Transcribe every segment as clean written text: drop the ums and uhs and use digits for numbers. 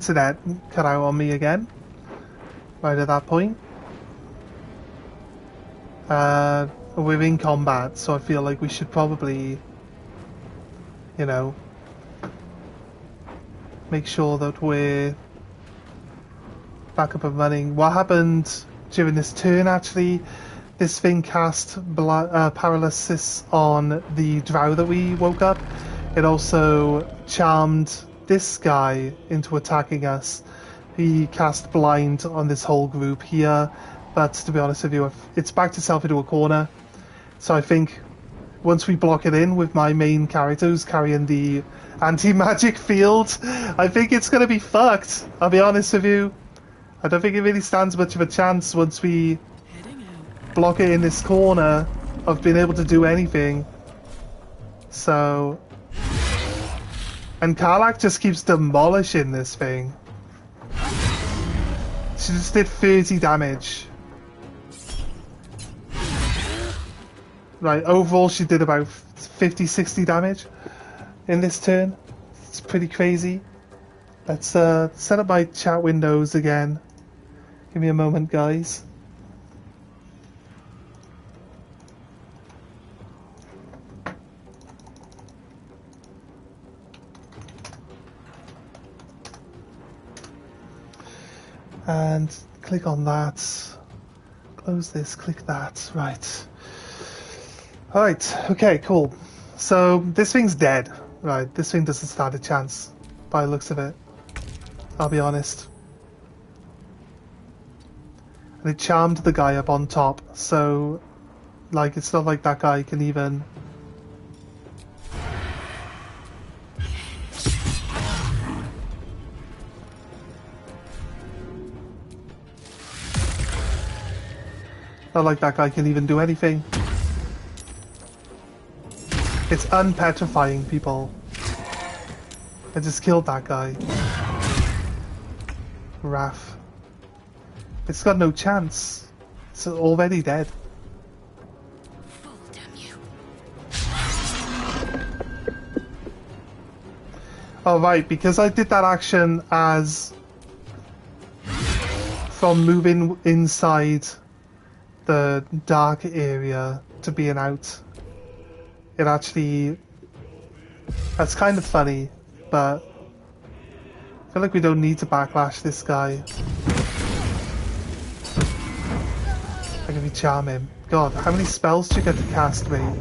internet cut out on me again. Right at that point. We're in combat, so I feel like we should probably, you know, make sure that we're back up and running. What happened during this turn, actually, this thing cast paralysis on the drow that we woke up. It also charmed this guy into attacking us. He cast blind on this whole group here, but to be honest with you, it's backed itself into a corner. So I think once we block it in with my main character who's carrying the anti-magic field, I think it's going to be fucked. I'll be honest with you. I don't think it really stands much of a chance once we block it in this corner of being able to do anything. So... And Karlach just keeps demolishing this thing. She just did 30 damage. Right, overall she did about 50-60 damage in this turn. It's pretty crazy. Let's set up my chat windows again. Give me a moment, guys. And click on that. Close this, click that. Right. Alright, okay, cool. So, this thing's dead. Right, this thing doesn't stand a chance by the looks of it. I'll be honest. And it charmed the guy up on top, so... Like, it's not like that guy can even... Not like that guy can even do anything. It's unpetrifying, people. I just killed that guy. Raph. It's got no chance. It's already dead. Fool, damn you. Oh right, because I did that action as from moving inside the dark area to being out. It actually... That's kind of funny, but I feel like we don't need to backlash this guy. I can charm him. God, how many spells do you get to cast, mate?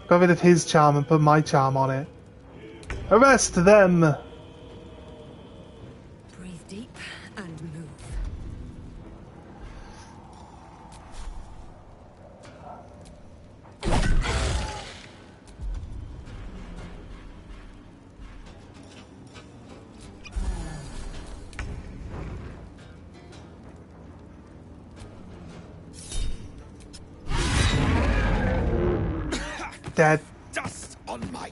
Got rid of his charm and put my charm on it. Arrest them! Breathe deep and move. Dead. Dust on my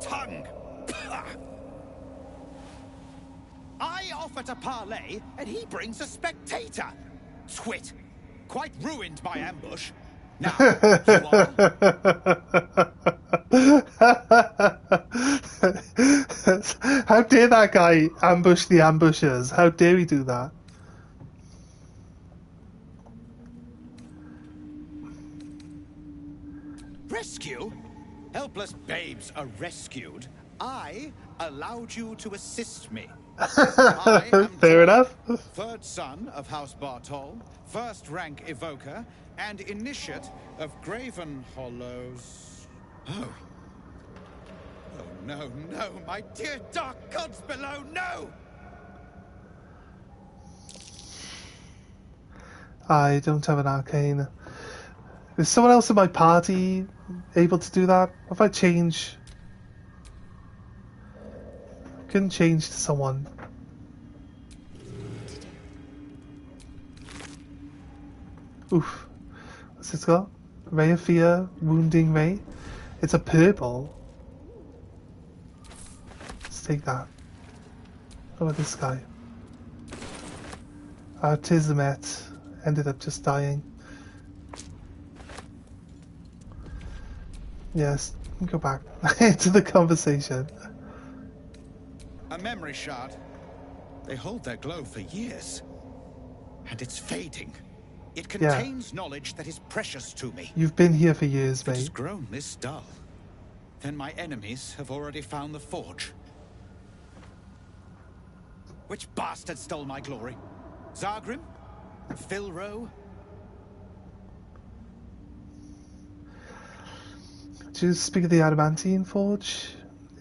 tongue. I offer to parley, and he brings a spectator. Twit. Quite ruined my ambush. Now, you on? How dare that guy ambush the ambushers? How dare he do that? Rescue? Helpless babes are rescued. I allowed you to assist me. I am Fair enough. third son of House Bartol, first rank evoker, and initiate of Graven Hollows. Oh. Oh no, no, my dear dark gods below, no! I don't have an arcane. Is someone else in my party able to do that? What if I change? I couldn't change to someone. Oof. What's this got? Ray of Fear, Wounding Ray. It's a purple. Let's take that. How about this guy? Tizamet ended up just dying. Yes, go back into the conversation. A memory shard. They hold their glow for years. And it's fading. It contains knowledge that is precious to me. You've been here for years, If it has mate. grown this dull, then my enemies have already found the forge. Which bastard stole my glory? Zargrim? Filro? Do you speak of the adamantine forge?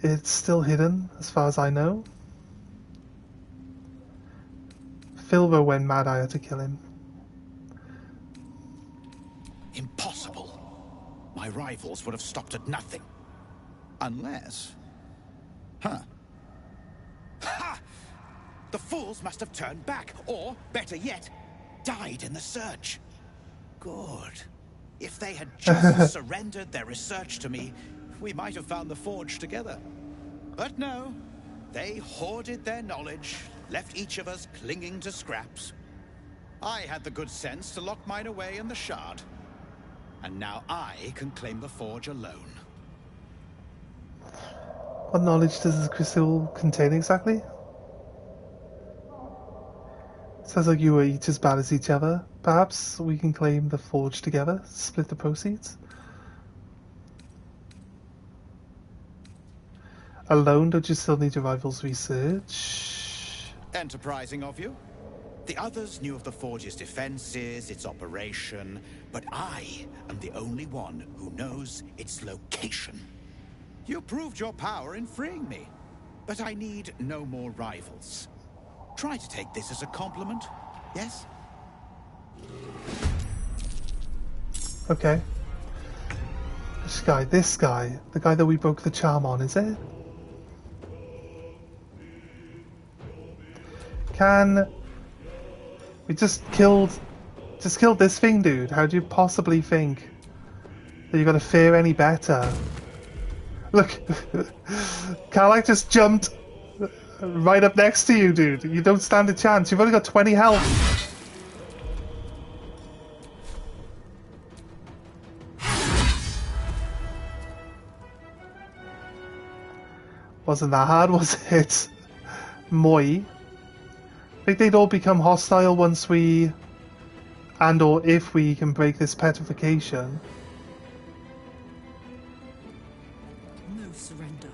It's still hidden, as far as I know. Filro went mad, I had to kill him. Impossible. My rivals would have stopped at nothing. Unless... Huh. Ha! The fools must have turned back, or, better yet, died in the search. Good. If they had just surrendered their research to me, we might have found the forge together. But no. They hoarded their knowledge, left each of us clinging to scraps. I had the good sense to lock mine away in the shard. And now I can claim the forge alone. What knowledge does this crystal contain exactly? Sounds like you were each as bad as each other. Perhaps we can claim the forge together, split the proceeds. Alone, don't you still need your rival's research? Enterprising of you. The others knew of the forge's defenses, its operation, but I am the only one who knows its location. You proved your power in freeing me, but I need no more rivals. Try to take this as a compliment, yes? Okay. This guy, the guy that we broke the charm on, is it? We just killed this thing, dude. How do you possibly think that you're gonna fare any better? Look, Karlach just jumped right up next to you, dude. You don't stand a chance. You've only got 20 health. Wasn't that hard, was it? Moi. I think they'd all become hostile once we, and or if we can break this petrification. No surrender.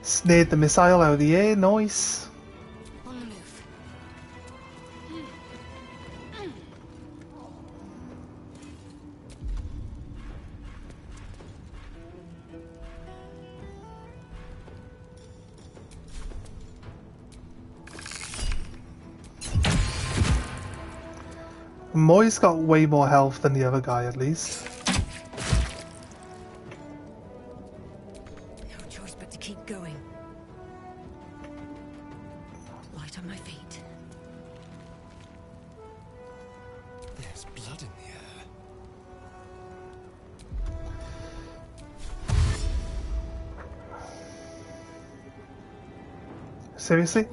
Snared the missile out of the air, nice. On the move. Moi's got way more health than the other guy, at least. No choice but to keep going. Light on my feet. There's blood in the air. Seriously?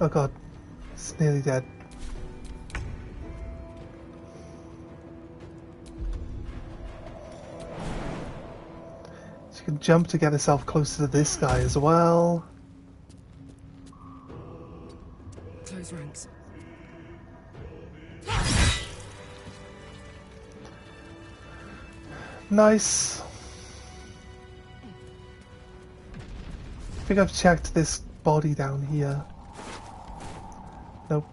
Oh god, it's nearly dead. She can jump to get herself closer to this guy as well. Close ranks. Nice. I think I've checked this body down here. Nope.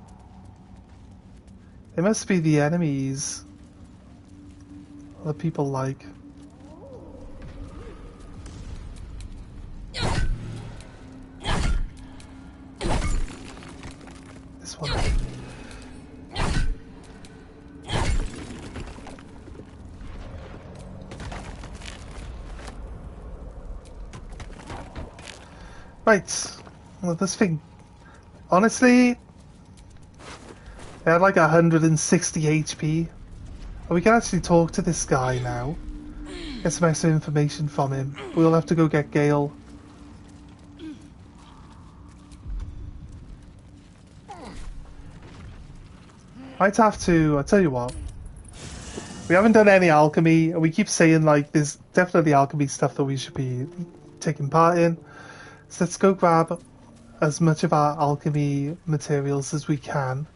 It must be the enemies. The people like. This one. Right. Well, this thing. Honestly, It had like 160 HP. And we can actually talk to this guy now. Get some extra information from him. We'll have to go get Gale. Might have to, I'll tell you what. We haven't done any alchemy, and we keep saying like there's definitely alchemy stuff that we should be taking part in. So let's go grab as much of our alchemy materials as we can.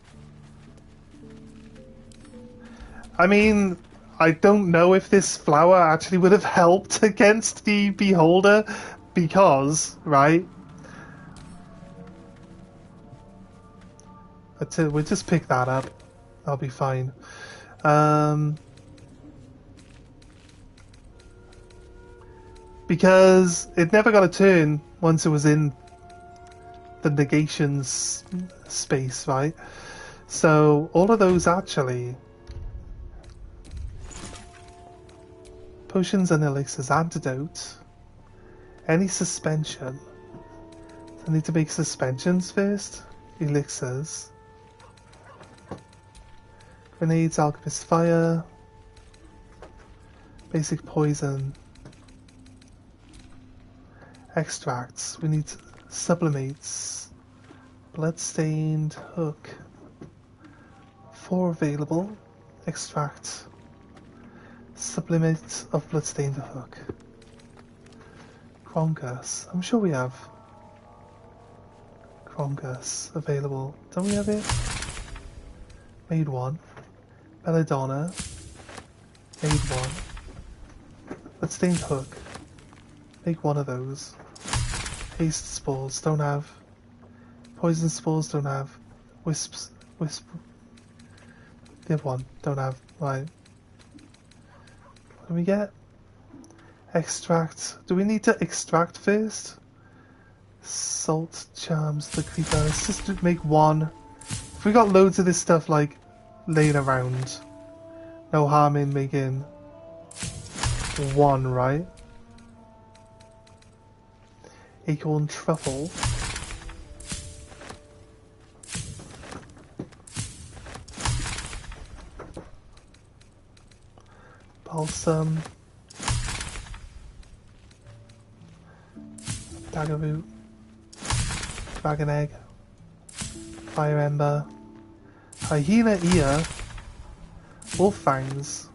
I mean, I don't know if this flower actually would have helped against the beholder, because, right? That's it, we'll just pick that up. I'll be fine. Because it never got a turn once it was in the negations space, right? So all of those actually, potions and elixirs, antidote, any suspension. I need to make suspensions first. Elixirs, grenades, alchemist fire, basic poison. Extracts. We need sublimates. Bloodstained hook. 4 available. Extract. Sublimate of bloodstained hook. Krongus. I'm sure we have Krongus available. Don't we have it? Made 1. Belladonna. Made 1. Bloodstained hook. Make 1 of those. Haste spores, don't have. Poison spores, don't have. Wisp. The other one, don't have. Right. What do we get? Extract. Do we need to extract first? Salt charms the creeper. Let's just make 1. If we got loads of this stuff like laying around, no harm in making 1, right? Acorn truffle. Balsam. Dagger root. Dragon egg. Fire ember. Hyena ear. Wolf fangs.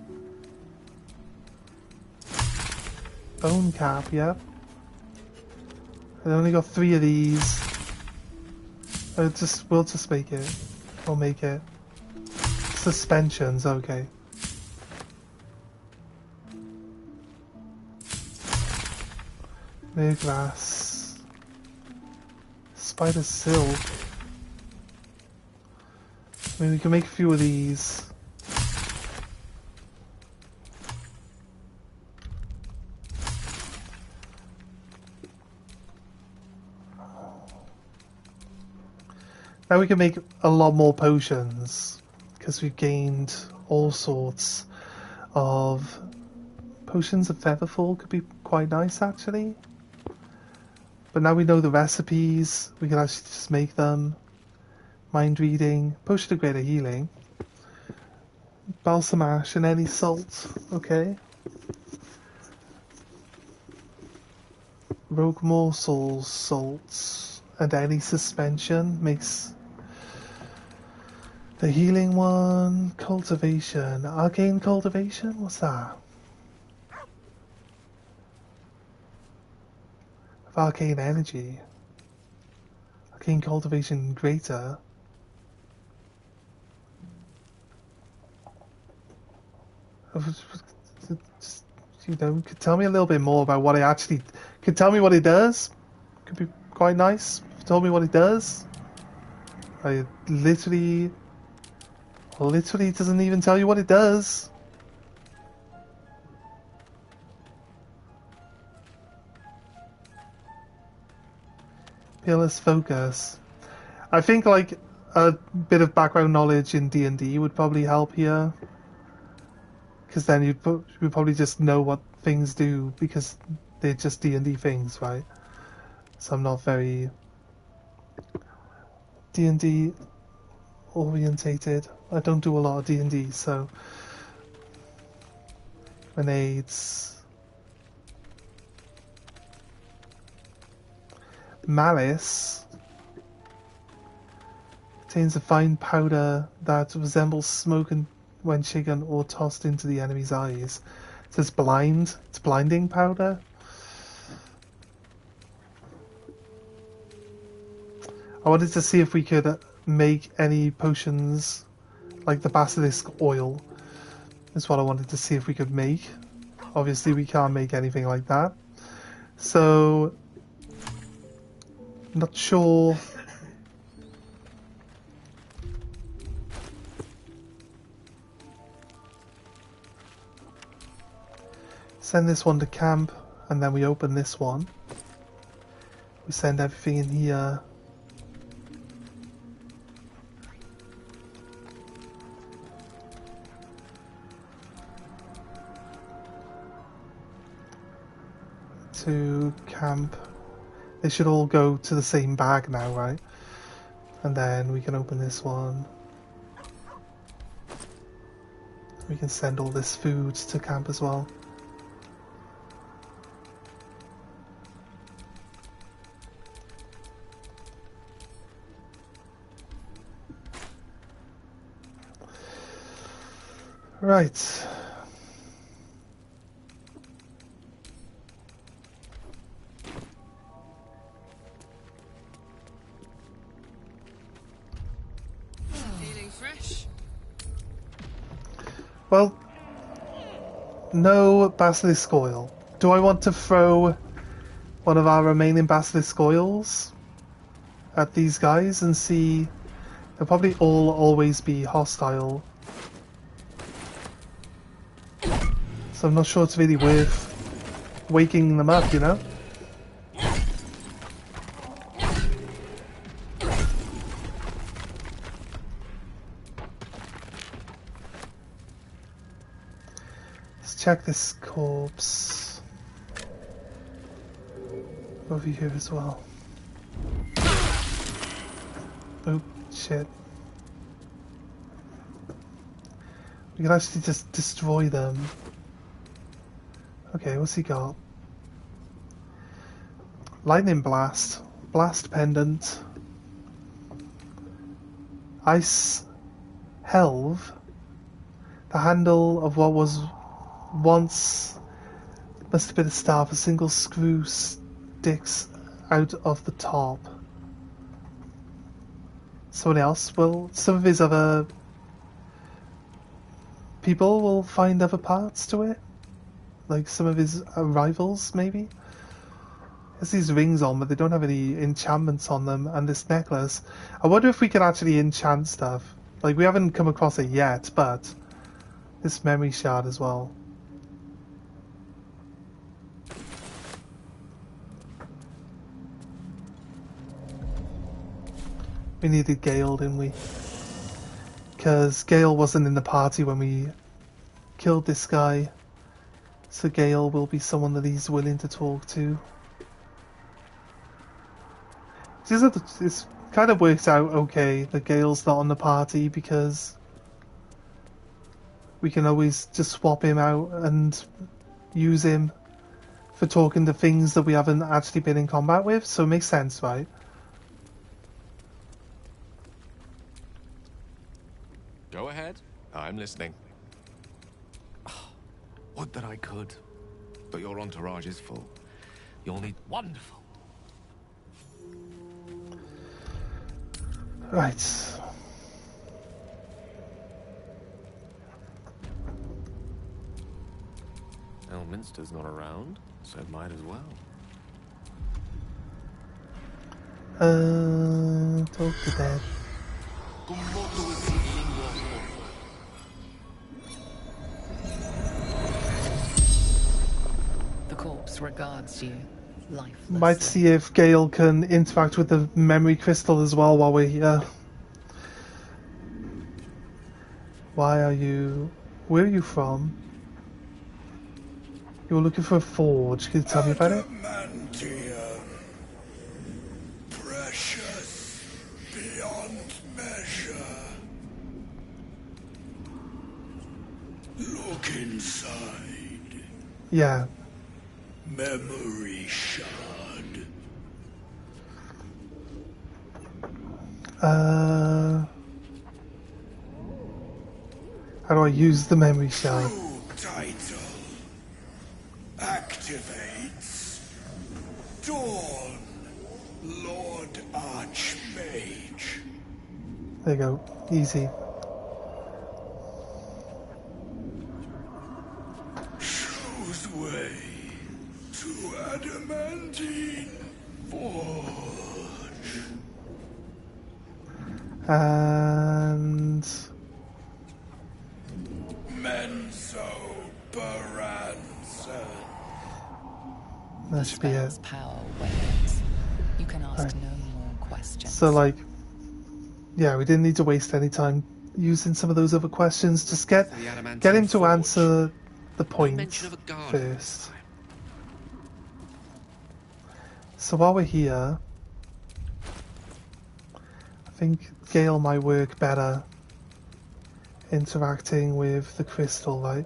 Bone cap, yep. I only got 3 of these. We'll just make it. We'll make it. Suspensions, okay. Mergrass. Spider silk. I mean, we can make a few of these. Now we can make a lot more potions, because we've gained all sorts of potions of Featherfall. Could be quite nice actually. But now we know the recipes, we can actually just make them. Mind reading, potion of greater healing, balsam ash and any salt, okay. Rogue morsels, salts, and any suspension makes the healing one. Cultivation, arcane cultivation, what's that? Of arcane energy. Arcane cultivation greater. Just, you know, could tell me a little bit more about what it actually. Could tell me what it does. Could be quite nice. If you told me what it does. I literally doesn't even tell you what it does. Peerless focus. I think like a bit of background knowledge in D&D would probably help here. Because then you'd probably just know what things do, because they're just D&D things, right? So I'm not very... D&D... orientated. I don't do a lot of D&D, so grenades. Malice contains a fine powder that resembles smoke when shaken or tossed into the enemy's eyes. It says blind. It's blinding powder. I wanted to see if we could make any potions like the basilisk oil. Is what I wanted to see if we could make. Obviously we can't make anything like that. So not sure. Send this one to camp, and then we open this one. We send everything in here. To camp. They should all go to the same bag now, right? And then we can open this one. We can send all this food to camp as well. Right. Well, no basilisk oil. Do I want to throw one of our remaining basilisk oils at these guys and see? They'll probably all always be hostile. So I'm not sure it's really worth waking them up, you know? Check this corpse over here as well. Oh shit. We can actually just destroy them. Okay, what's he got? Lightning blast, blast pendant, ice helve, the handle of what was once must have been a staff. A single screw sticks out of the top. Someone else will. Some of his other people will find other parts to it. Like some of his rivals, maybe. There's these rings on, but they don't have any enchantments on them. And this necklace. I wonder if we can actually enchant stuff. Like, we haven't come across it yet, but this memory shard as well. We needed Gale, didn't we? Because Gale wasn't in the party when we killed this guy. So Gale will be someone that he's willing to talk to. It's kind of worked out okay that Gale's not on the party, because we can always just swap him out and use him for talking to things that we haven't actually been in combat with. So it makes sense, right? Go ahead. I'm listening. Would that I could. But your entourage is full. You'll need... Wonderful. Right. Elminster's not around, so it might as well. Talk to Dad. The corpse regards you, lifeless. Might see if Gale can interact with the memory crystal as well while we're here. Why are you... Where are you from? You were looking for a forge. Can you tell me about it? Adamantium. Precious beyond measure. Look inside. Yeah. Memory shard. How do I use the memory shard? True title. Activates. Dawn. Lord Archmage. There you go. Easy. Choose way to adamantine forge. And Menso Baranza. that should be it. Spell's power wanes. You can ask Right. no more questions. So, like, yeah, we didn't need to waste any time using some of those other questions. Just get The adamantine get him to forge. answer the No point mention of a guardian this first. time. So while we're here, I think Gale might work better interacting with the crystal, right?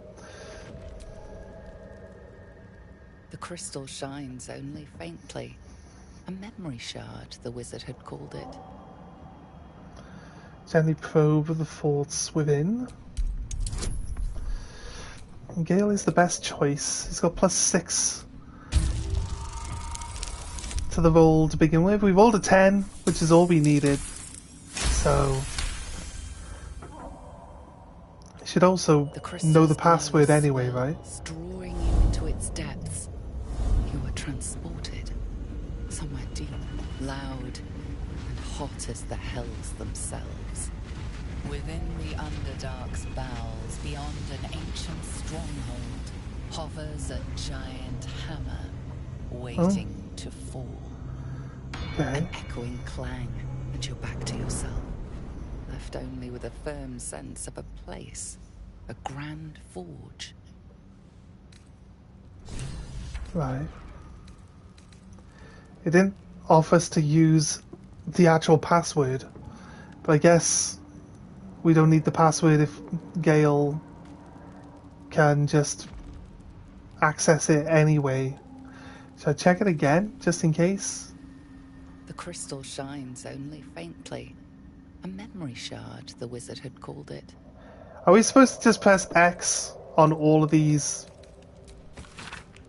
The crystal shines only faintly. A memory shard, the wizard had called it. Gently probe the thoughts within. And Gale is the best choice. He's got +6 to the roll to begin with. We rolled a 10, which is all we needed. So he should also The know crystal's the password glow anyway, right? swells, drawing you into its depths. You are transported somewhere deep, loud, and hot as the hells themselves. Within the Underdark's bowels, beyond an ancient stronghold, hovers a giant hammer, waiting to fall. Okay. An echoing clang, and you're back to yourself, left only with a firm sense of a place, a grand forge. Right. It didn't offer us to use the actual password, but I guess we don't need the password if Gale can just access it anyway. Should I check it again, just in case? The crystal shines only faintly. A memory shard, the wizard had called it. Are we supposed to just press X on all of these?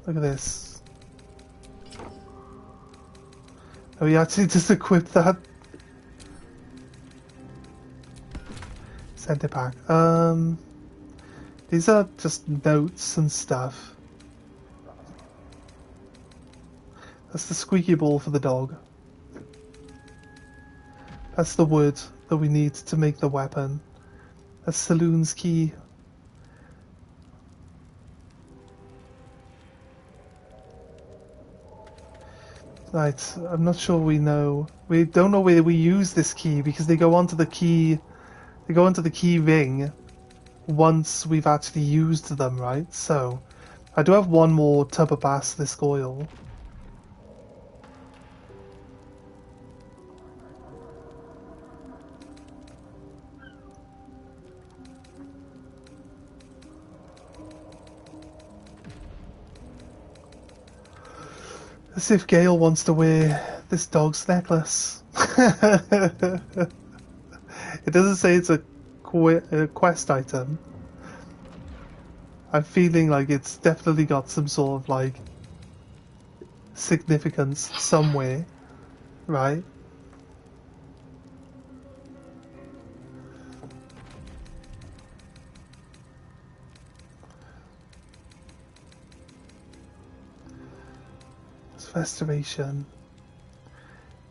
Look at this. Oh, we actually just equipped that. Send it back. These are just notes and stuff. That's the squeaky ball for the dog. That's the wood that we need to make the weapon. That's Saloon's key. Right, I'm not sure we know. We don't know where we use this key because they go onto the key. They go onto the key ring once we've actually used them, right? So, I do have one more tub of basilisk oil. Let's see if Gale wants to wear this dog's necklace. It doesn't say it's a quest item. I'm feeling like it's definitely got some sort of like significance somewhere, right? Restoration.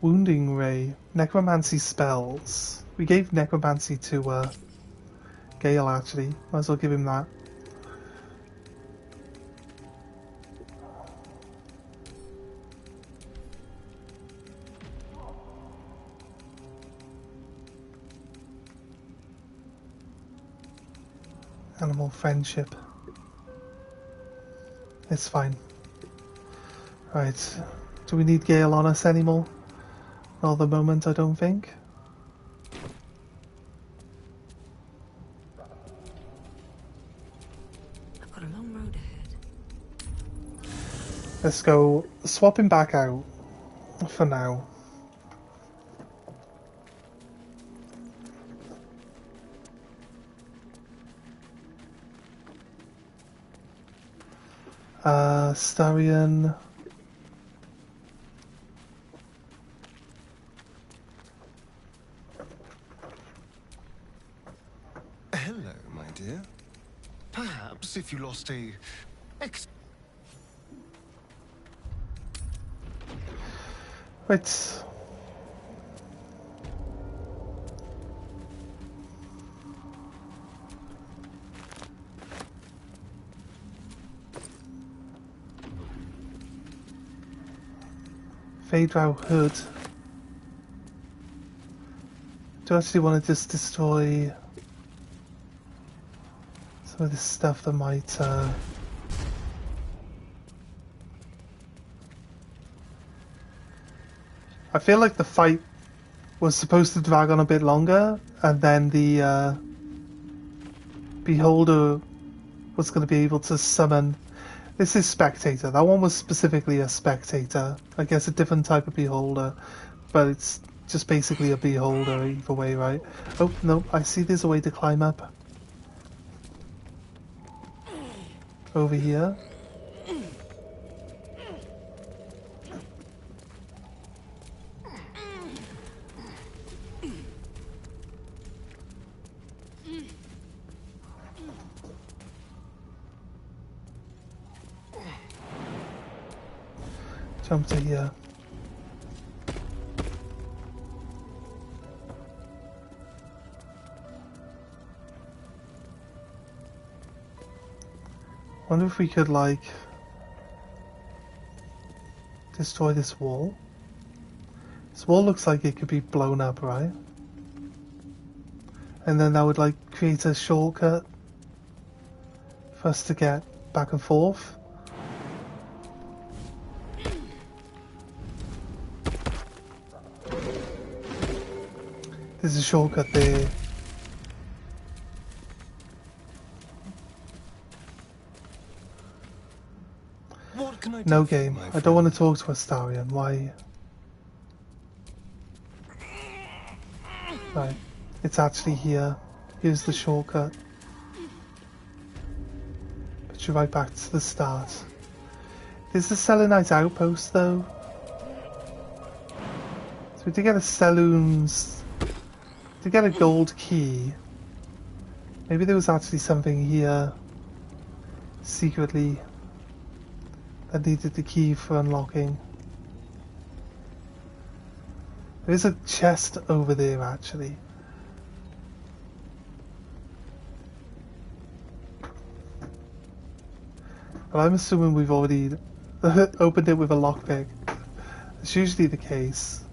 Wounding Ray. Necromancy spells. We gave Necromancy to Gale actually. Might as well give him that. Animal friendship. It's fine. Right. Do we need Gale on us anymore? Not at the moment, I don't think. Let's go swapping back out for now. Starion. Hello, my dear. Perhaps if you lost a... Wait. Fade out hood. Do I actually want to just destroy some of this stuff that might I feel like the fight was supposed to drag on a bit longer, and then the beholder was going to be able to summon. This is spectator. That one was specifically a spectator. I guess a different type of beholder, but it's just basically a beholder either way, right? Oh no, I see there's a way to climb up. Over here. Jump to here. Wonder if we could, like, destroy this wall. This wall looks like it could be blown up, right? And then that would, like, create a shortcut for us to get back and forth. There's a shortcut there. What can I do No for you, game. my I friend? don't want to talk to Astarion. Why? Right. It's actually here. Here's the shortcut. Put you right back to the start. There's the Selenite outpost though. So to get a Saloon's... To get a gold key, maybe there was actually something here secretly that needed the key for unlocking. There is a chest over there actually. But I'm assuming we've already opened it with a lockpick. It's usually the case.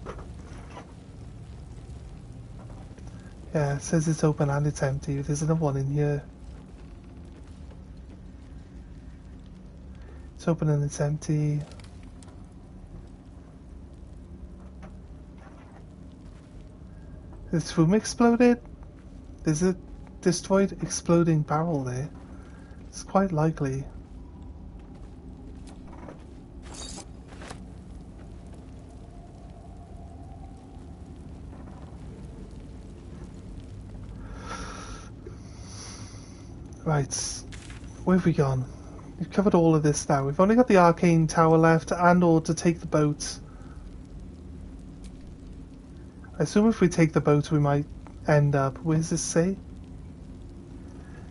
Yeah, it says it's open and it's empty. There's another one in here. It's open and it's empty. This room exploded? There's a destroyed exploding barrel there. It's quite likely. Right, where have we gone? We've covered all of this now. We've only got the arcane tower left and or to take the boat. I assume if we take the boat we might end up... Where does this say?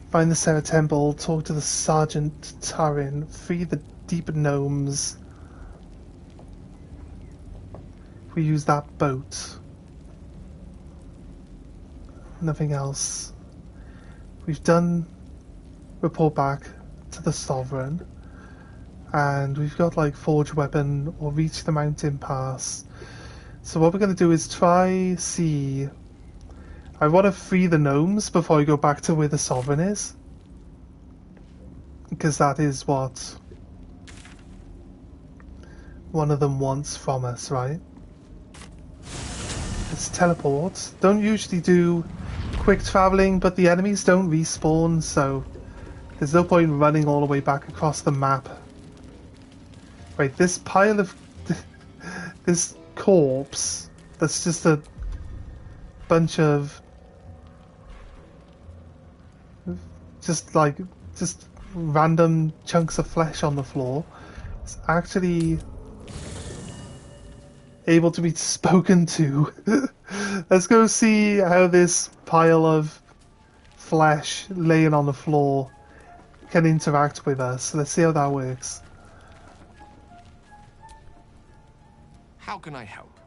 Find the Senate Temple, talk to the Sergeant Tarin, free the deep gnomes. If we use that boat. Nothing else. We've done... report back to the Sovereign, and we've got like Forge Weapon or Reach the Mountain Pass. So what we're going to do is try see... I want to free the gnomes before I go back to where the Sovereign is, because that is what one of them wants from us, right? Let's teleport. Don't usually do quick traveling, but the enemies don't respawn, so there's no point running all the way back across the map Right, this pile of... this corpse, that's just a bunch of... just random chunks of flesh on the floor. It's actually able to be spoken to. Let's go see how this pile of flesh laying on the floor can interact with us. Let's see how that works. How can I help?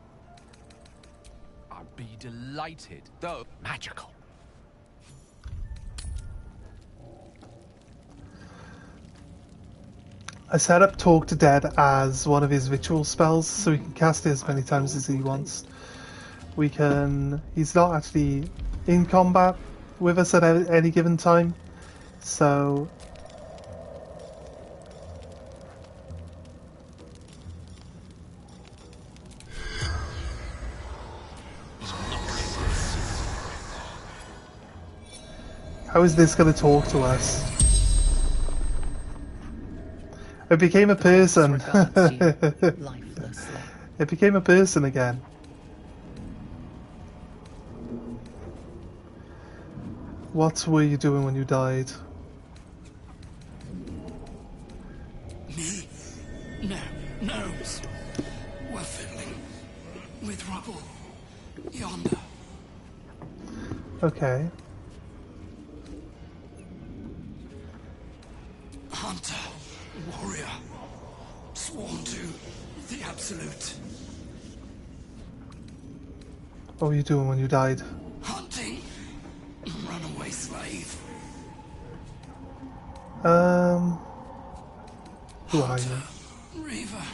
I'd be delighted, though magical. I set up Talk to Dead as one of his ritual spells, so he can cast it as many times as he wants. We can... He's not actually in combat with us at any given time, so... How is this going to talk to us? It became a person. Lifelessly. It became a person again. What were you doing when you died? Me? No, gnomes. We're fiddling with rubble. Yonder. Okay. Hunter, warrior, sworn to the absolute. What were you doing when you died? Hunting, runaway slave. Who are you? Hunter, reaver,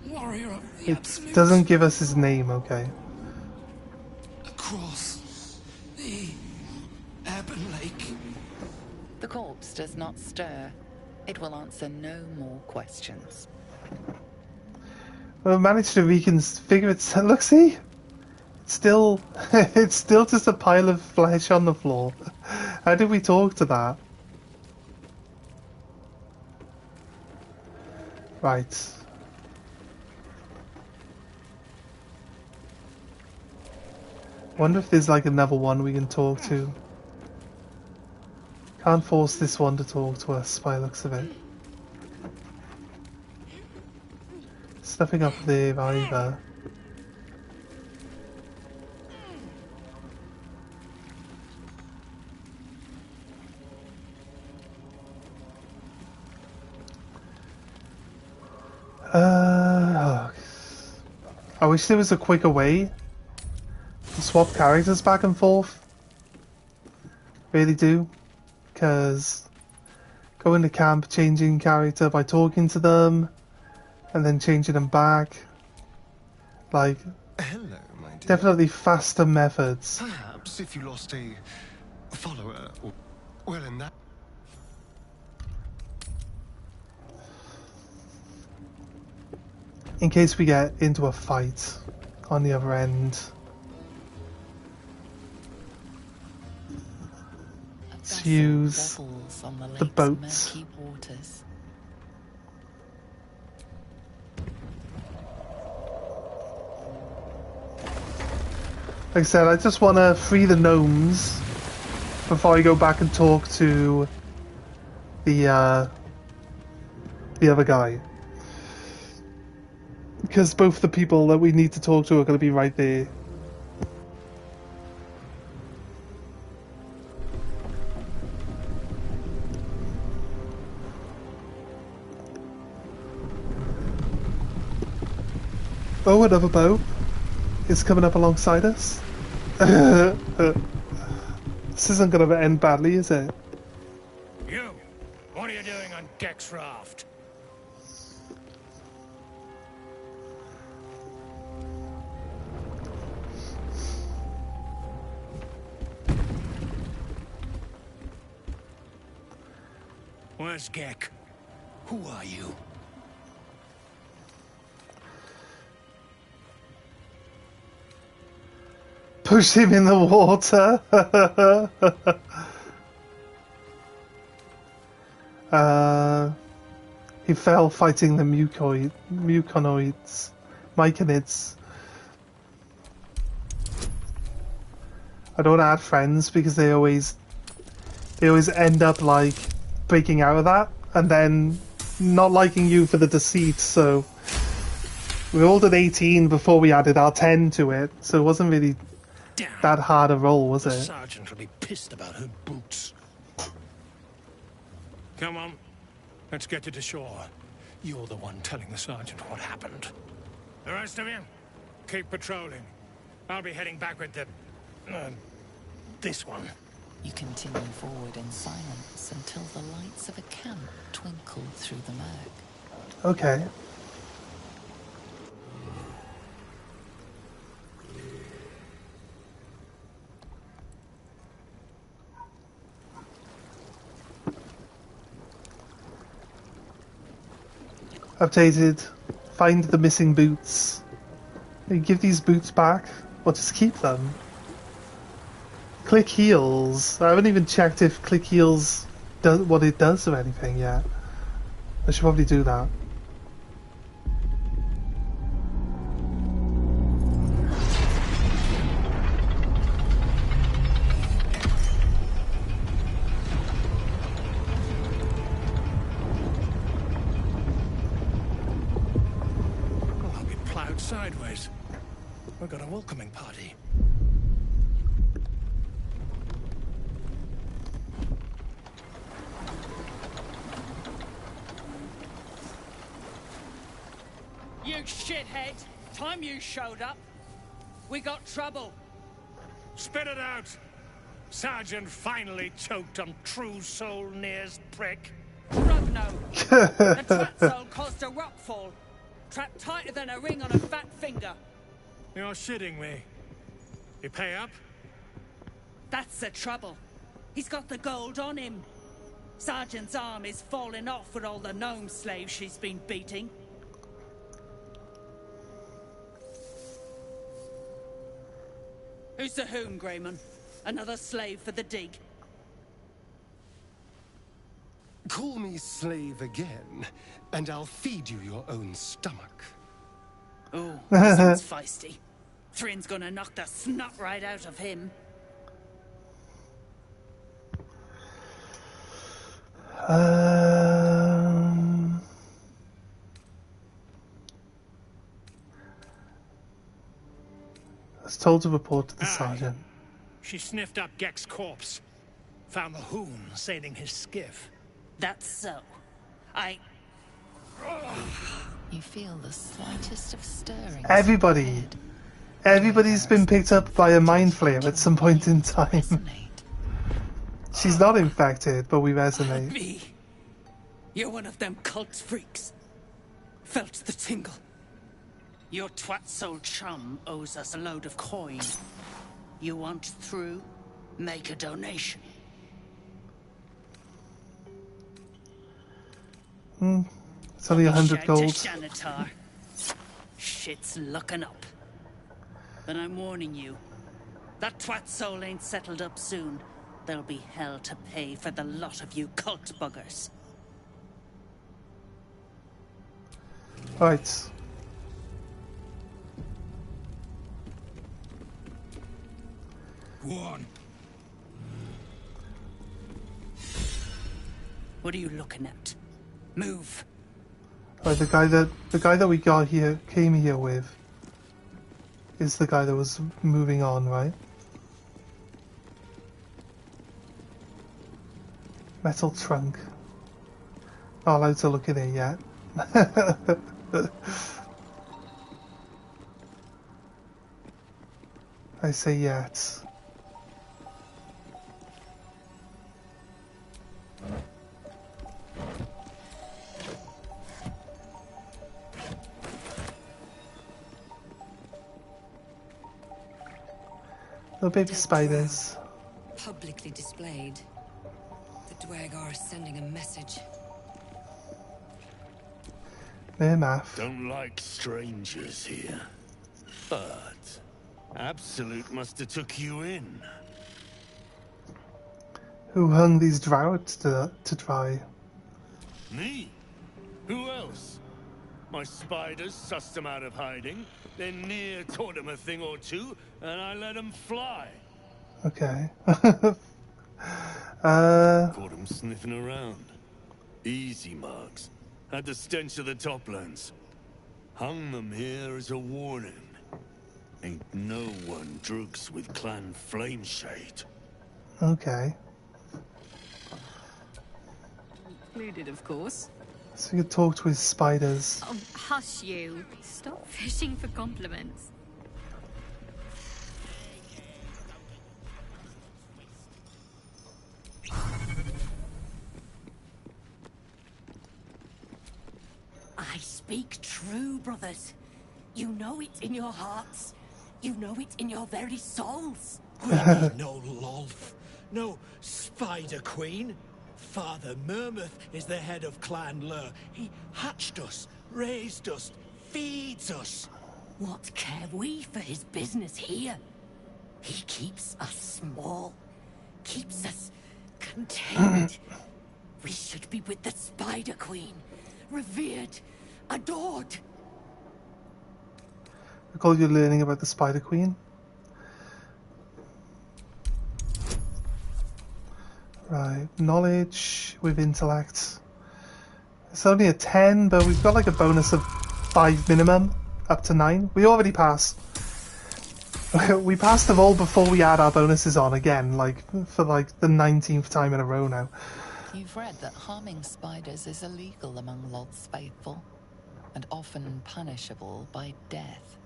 warrior of the It absolute. doesn't give us his name, okay. Across the Ebon Lake. The corpse does not stir. It will answer no more questions. Well, managed to reconfigure it. Look, see? It's still, it's still just a pile of flesh on the floor. How did we talk to that? Right. Wonder if there's like another one we can talk to. Can't force this one to talk to us by the looks of it. There's nothing up there either. I wish there was a quicker way to swap characters back and forth. Really do. Because going to camp, changing character by talking to them, and then changing them back. Like, Hello, my dear. definitely faster methods. Perhaps if you lost a follower, or well, in that. In case we get into a fight on the other end. Let's use the boats. Murky waters. Like I said, I just want to free the gnomes before I go back and talk to the other guy. Because both the people that we need to talk to are going to be right there. Oh, another boat is coming up alongside us. This isn't going to end badly, is it? You, what are you doing on Deck's raft? Where's Gek? Who are you? Push him in the water. He fell fighting the myconids. I don't add friends because they always end up like breaking out of that and then not liking you for the deceit. So we rolled an 18 before we added our 10 to it, so it wasn't really that hard a roll, was The it? sergeant will be pissed about her boots. Come on, let's get you to shore. You're the one telling the sergeant what happened. The rest of you, keep patrolling. I'll be heading back with the... this one. You continue forward in silence until the lights of a camp twinkle through the murk. Okay. Updated. Find the missing boots. You give these boots back, or just keep them. Click heals. I haven't even checked if click heals does what it does or anything yet. I should probably do that. Well, I'll be plowed sideways. We've got a welcoming party. You shithead! Time you showed up, we got trouble. Spit it out! Sergeant finally choked on True Soul Near's prick. Rugno! The trap soul caused a rockfall. Trapped tighter than a ring on a fat finger. You're shitting me. You pay up? That's the trouble. He's got the gold on him. Sergeant's arm is falling off with all the gnome slaves she's been beating. Who's the hoon, Greyman? Another slave for the dig? Call me slave again, and I'll feed you your own stomach. Oh, this one's feisty. Thrin's gonna knock the snot right out of him. I was told to report to the Aye. sergeant. She sniffed up Gek's corpse. Found the hoon sailing his skiff. That's so. You feel the slightest of stirring. Everybody's been picked up by a mind flayer at some point in time. Resonate. She's not infected, but we resonate. Me. You're one of them cult freaks. Felt the tingle. Your twat-soul chum owes us a load of coin. You want through? Make a donation. It's only 100 gold. Janitor. Shit's looking up. But I'm warning you. That twat soul ain't settled up soon. There'll be hell to pay for the lot of you cult buggers. Right. Go on. What are you looking at? Move. Right, the guy that we came here with is the guy that was moving on, right? Metal trunk. Not allowed to look in it yet. I say yet. Little baby spiders. Publicly displayed. The Dwergar are sending a message. Mere math. Don't like strangers here. But Absolute must have took you in. Who hung these droughts to dry? Me? Who else? My spiders sussed them out of hiding, then near taught them a thing or two, and I let them fly. Okay. Caught them sniffing around. Easy marks. Had the stench of the toplands. Hung them here as a warning. Ain't no one droogs with Clan Flameshade. Okay. Included, of course. So you could talk to his spiders. Oh, hush you. Stop fishing for compliments. I speak true, brothers. You know it in your hearts. You know it in your very souls. We need no Lolth, no Spider Queen. Father Mermouth is the head of Clan Lur. He hatched us, raised us, feeds us. What care we for his business here? He keeps us small, keeps us contained. We should be with the Spider Queen, revered, adored. Recall you learning about the Spider Queen. Right, knowledge with intellect. It's only a 10, but we've got like a bonus of 5 minimum, up to 9. We already passed. We passed them all before we add our bonuses on again, like for like the 19th time in a row now. You've read that harming spiders is illegal among Lod's faithful, and often punishable by death.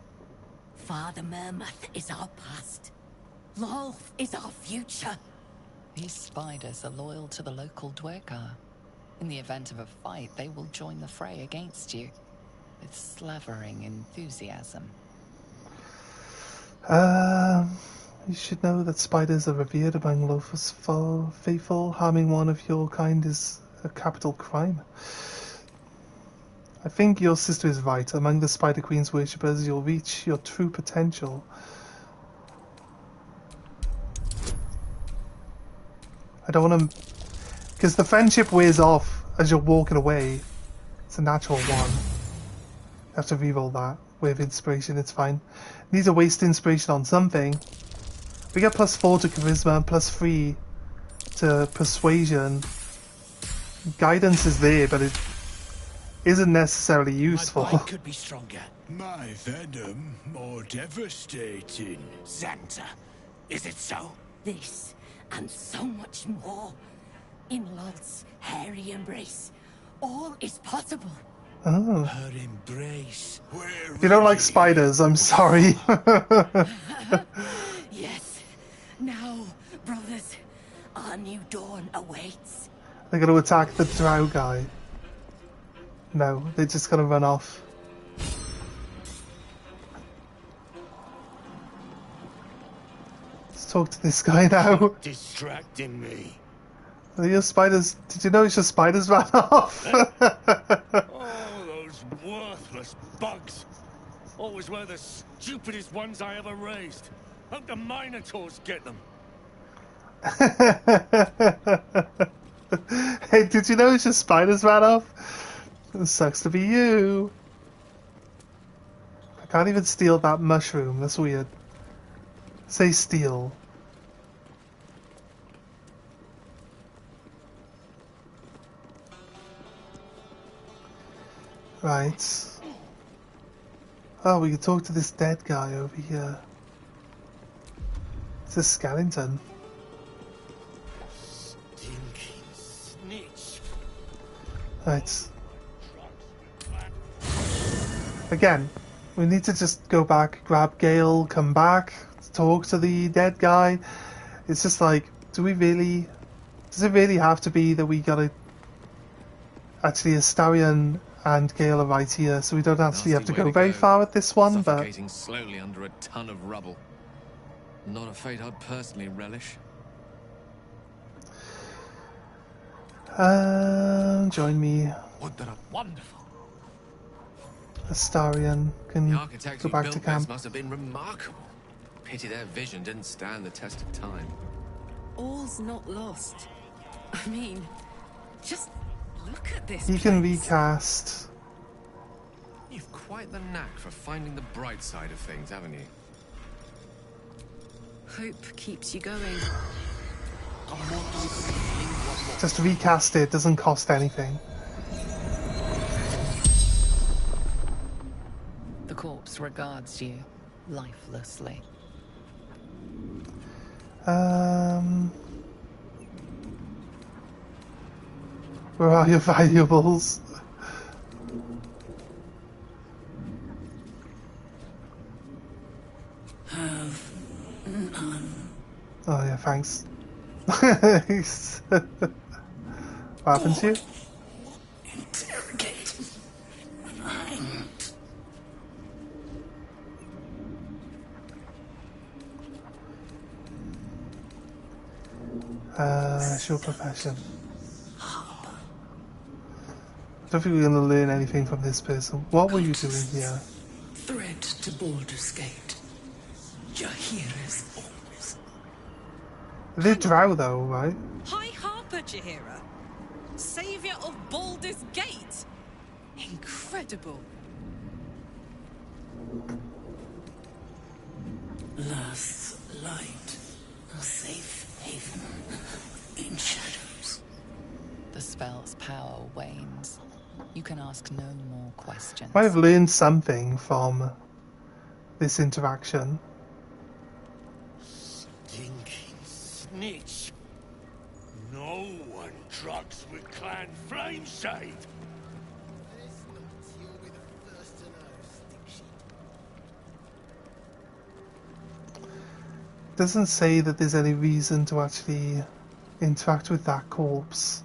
Father Mermouth is our past. Lolth is our future. These spiders are loyal to the local Dwergar. In the event of a fight, they will join the fray against you, with slavering enthusiasm. You should know that spiders are revered among Loth's faithful. Harming one of your kind is a capital crime. I think your sister is right. Among the Spider Queen's worshippers, you'll reach your true potential. I don't want to... Because the friendship wears off as you're walking away. It's a natural one. You have to reroll that with inspiration, it's fine. Need to waste inspiration on something. We get +4 to charisma and +3 to persuasion. Guidance is there, but it isn't necessarily useful. My bite could be stronger. My venom more devastating. Xanta, is it so? This, and so much more. In Lolth's hairy embrace, all is possible. Oh. Her embrace. If you don't like spiders, I'm sorry. Yes. Now, brothers, our new dawn awaits. They're going to attack the drow guy. No, they're just going to run off. Let's talk to this guy now. Distracting me. Are your spiders... Did you notice your spiders ran off? Oh, those worthless bugs. Always were the stupidest ones I ever raised. Hope the Minotaurs get them. Hey, did you notice your spiders ran off? It sucks to be you. I can't even steal that mushroom. That's weird. Say steal. Right. Oh, we can talk to this dead guy over here. It's a skeleton. Stinking snitch. Right. Again, we need to just go back, grab Gale, come back, talk to the dead guy. It's just like, do we really... Does it really have to be that we gotta... Actually, Astarion and Gale are right here, so we don't actually have to go very far with this one, but... Suffocating slowly under a ton of rubble. Not a fate I'd personally relish. Join me. Would that a wonderful. Astarion can The architects go who back built to this camp. must have been remarkable. Pity their vision didn't stand the test of time. All's not lost. I mean, just Look at this You can place. recast. You've quite the knack for finding the bright side of things, haven't you? Hope keeps you going. Just recast it, doesn't cost anything. The corpse regards you lifelessly. Where are your valuables? Oh yeah, thanks. What happened to you? Interrogate. It's your profession. I don't think we're going to learn anything from this person. What were you doing here? Threat to Baldur's Gate. Jaheira's orders. They're drow though, right? High Harper Jaheira, savior of Baldur's Gate. Incredible. Last light. A safe haven in shadows. The spell's power wanes. You can ask no more questions. I've learned something from this interaction. Stinking snitch. No one trucks with Clan Flameshade. Doesn't say that there's any reason to actually interact with that corpse.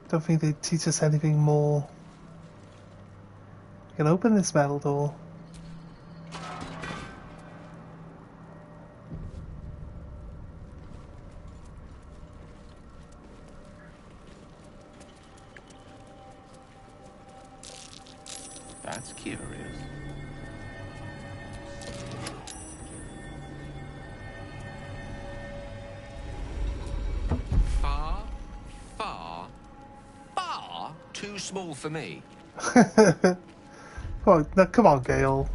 Don't think they teach us anything more. You can open this metal door. That's curious. Far too small for me. Oh, no, come on, Gale.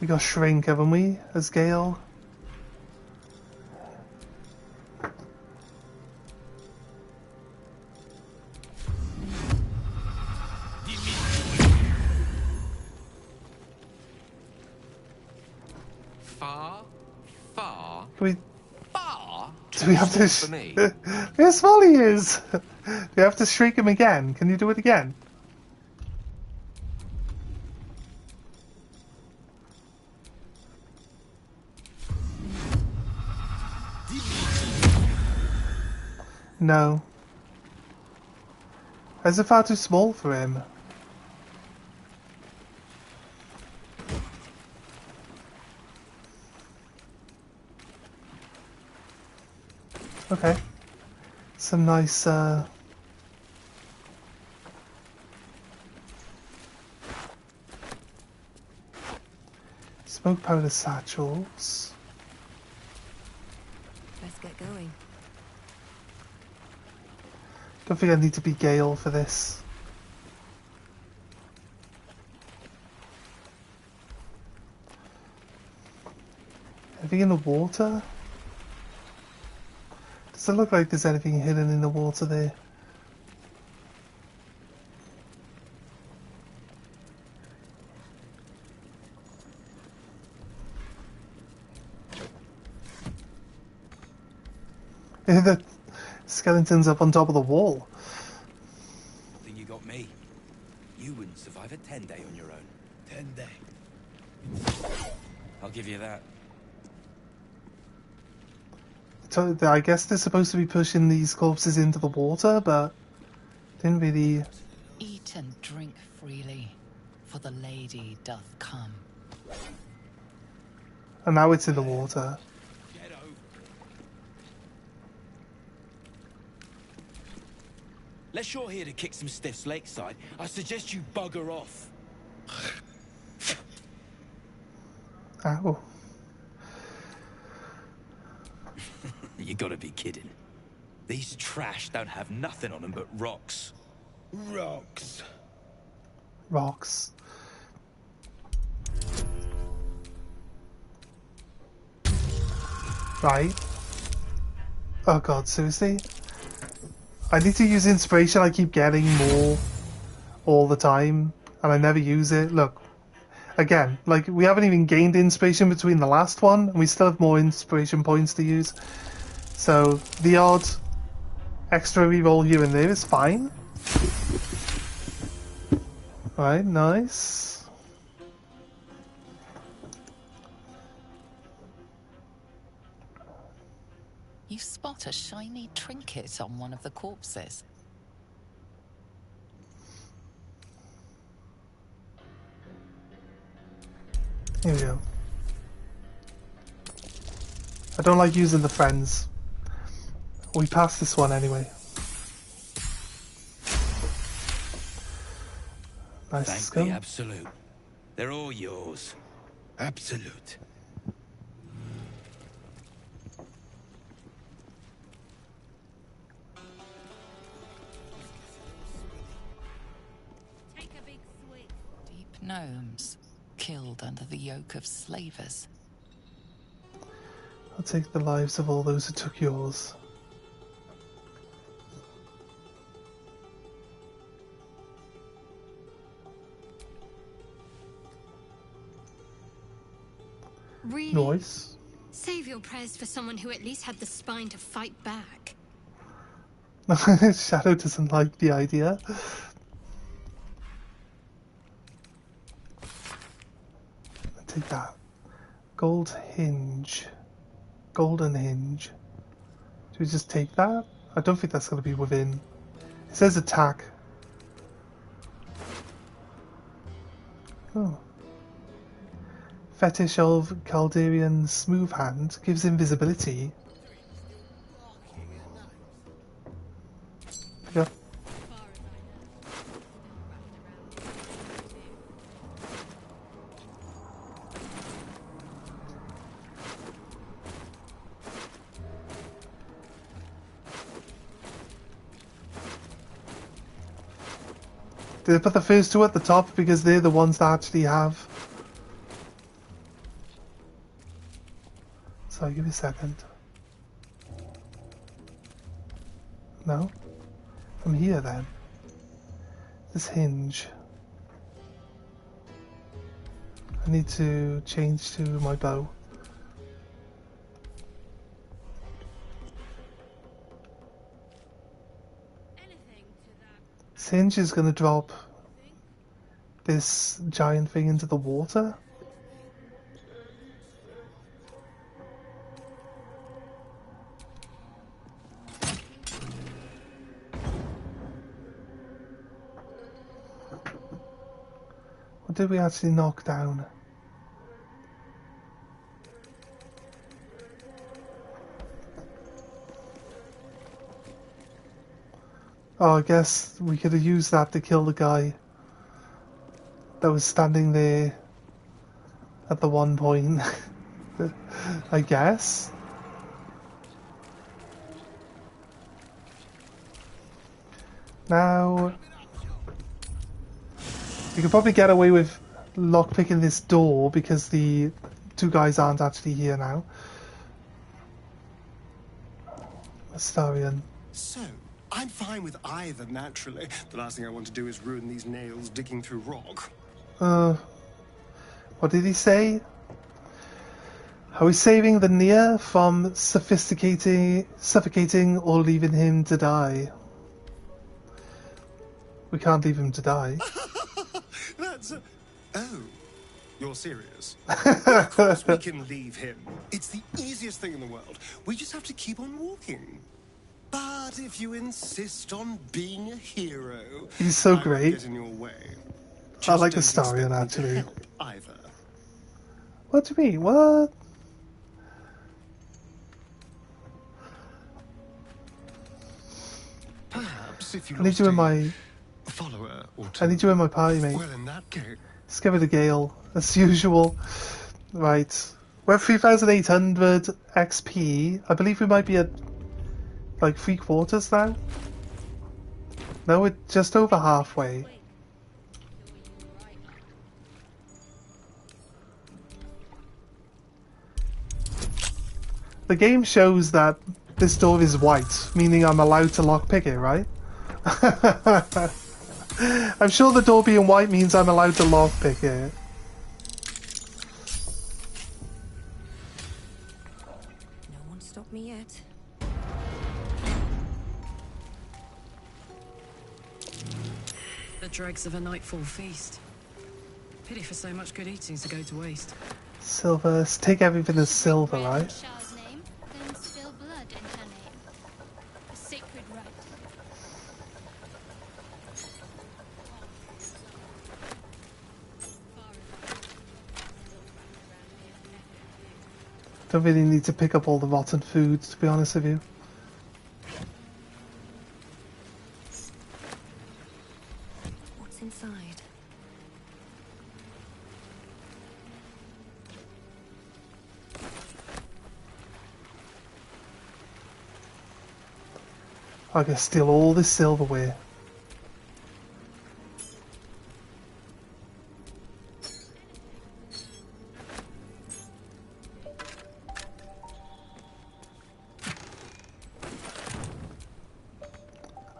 We got Shrink, haven't we, as Gale? Far. Can we... Far Do we have to... for me. How small he is! Do we have to shriek him again? Can you do it again? No. Is it far too small for him? Okay. Some nice, smoke powder satchels. Let's get going. Don't think I need to be Gale for this. Anything in the water? Does it look like there's anything hidden in the water there? The skeleton's up on top of the wall. I think you got me. You wouldn't survive a 10-day on your own. 10-day. I'll give you that. So I guess they're supposed to be pushing these corpses into the water, but didn't really... Eat and drink freely, for the lady doth come. And now it's in the water. Get over it. Unless you're here to kick some stiffs lakeside, I suggest you bugger off. Ow. You gotta be kidding. These trash don't have nothing on them but rocks. Rocks. Rocks. Right. Oh god, seriously? I need to use inspiration. I keep getting more all the time, and I never use it. Look, again, like, we haven't even gained inspiration between the last one, and we still have more inspiration points to use. So, the odd extra reroll here and there is fine. Right, nice. You spot a shiny trinket on one of the corpses. Here we go. I don't like using the friends. We passed this one anyway. Nice. Thank the Absolute. They're all yours. Absolute. Deep gnomes, killed under the yoke of slavers. I'll take the lives of all those who took yours. Really? Noise. Save your prayers for someone who at least had the spine to fight back. Shadow doesn't like the idea. Take that. Gold hinge. Golden hinge. Do we just take that? I don't think that's going to be within. It says attack. Oh. Fetish of Calderian Smooth Hand gives invisibility. Yep. Did I put the first two at the top because they're the ones that actually have? Sorry, give me a second. No? From here then. This hinge. I need to change to my bow. This hinge is going to drop this giant thing into the water. What did we actually knock down? Oh, I guess we could have used that to kill the guy that was standing there at the one point. I guess. Now, we could probably get away with lockpicking this door because the two guys aren't actually here now. Astarion. So, I'm fine with either, naturally. The last thing I want to do is ruin these nails digging through rock. What did he say? Are we saving the Nia from suffocating or leaving him to die? We can't leave him to die. That's Oh, you're serious? Of course we can leave him. It's the easiest thing in the world. We just have to keep on walking. But if you insist on being a hero, He's so I won't great. get in your way. I Just like don't Astarion expect me to actually. help either. What do you mean? What? Perhaps if you I need lost you in a my. follower or I two. need you in my party, mate. Well, in that case, Let's give it a gale, as usual. Right. We're at 3,800 XP. I believe we might be at Like 3/4 now? No, we're just over halfway. The game shows that this door is white, meaning I'm allowed to lockpick it, right? I'm sure the door being white means I'm allowed to lockpick it. No one stopped me yet. The dregs of a nightfall feast. Pity for so much good eating to go to waste. Silver, let's take everything as silver, right? Shah's name, then spill blood in her name. A sacred rite. Don't really need to pick up all the rotten foods, to be honest with you. What's inside? I can steal all this silverware.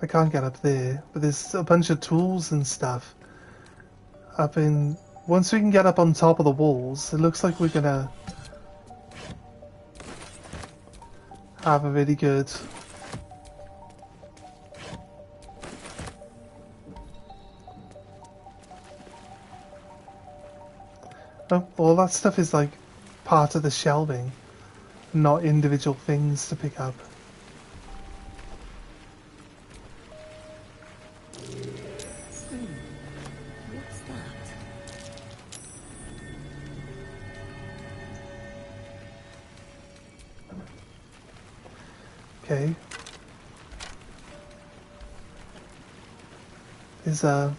I can't get up there, but there's a bunch of tools and stuff. Once we can get up on top of the walls, it looks like we're gonna have a really good Oh, all that stuff is like part of the shelving, not individual things to pick up. What's that? Okay. There's a...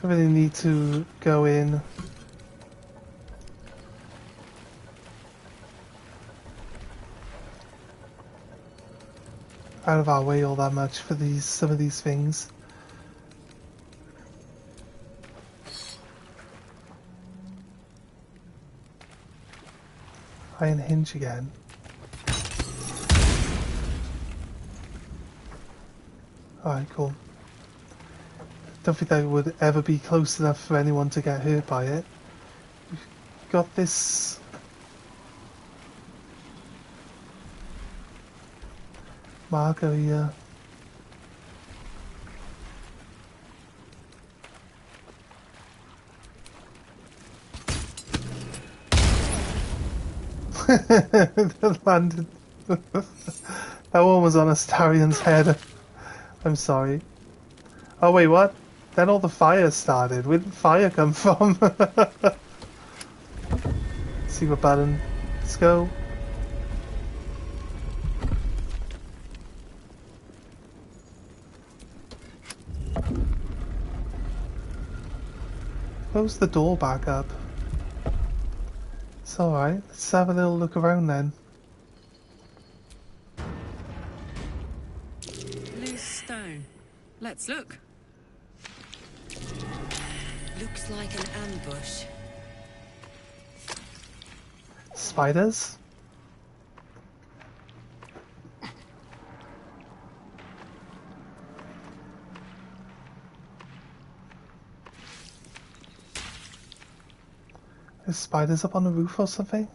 I really need to go in. Out of our way all that much for some of these things. Iron hinge again. Alright, cool. Don't think that would ever be close enough for anyone to get hurt by it. We've got this... marker here. That landed. That one was on Astarion's head. I'm sorry. Oh wait, what? Then all the fire started. Where did fire come from? Secret button. Let's go. Close the door back up. It's alright. Let's have a little look around then. Loose stone. Let's look. Looks like an ambush. Spiders? There's spiders up on the roof or something?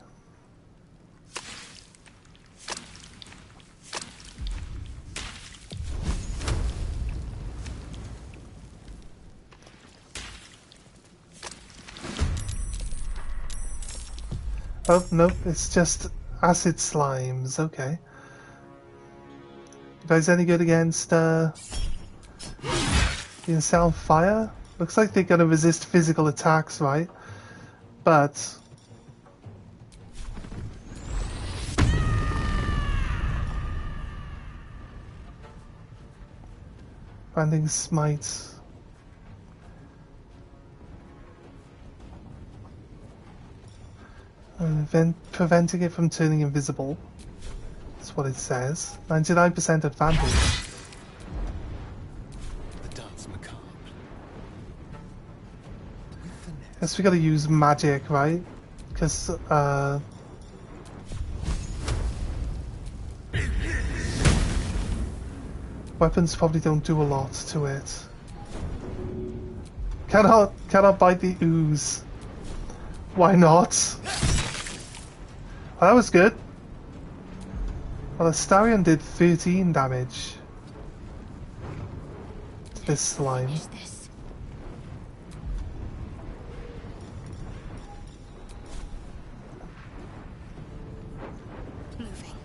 Oh, nope, it's just acid slimes, okay. You guys any good against, being set on fire? Looks like they're gonna resist physical attacks, right? But... Branding smite. And then preventing it from turning invisible. That's what it says. 99% advantage. The dance macabre. Guess we gotta use magic, right? Because, weapons probably don't do a lot to it. Cannot bite the ooze. Why not? Well, that was good. Well, Astarion did 13 damage to this slime. What is this? Moving.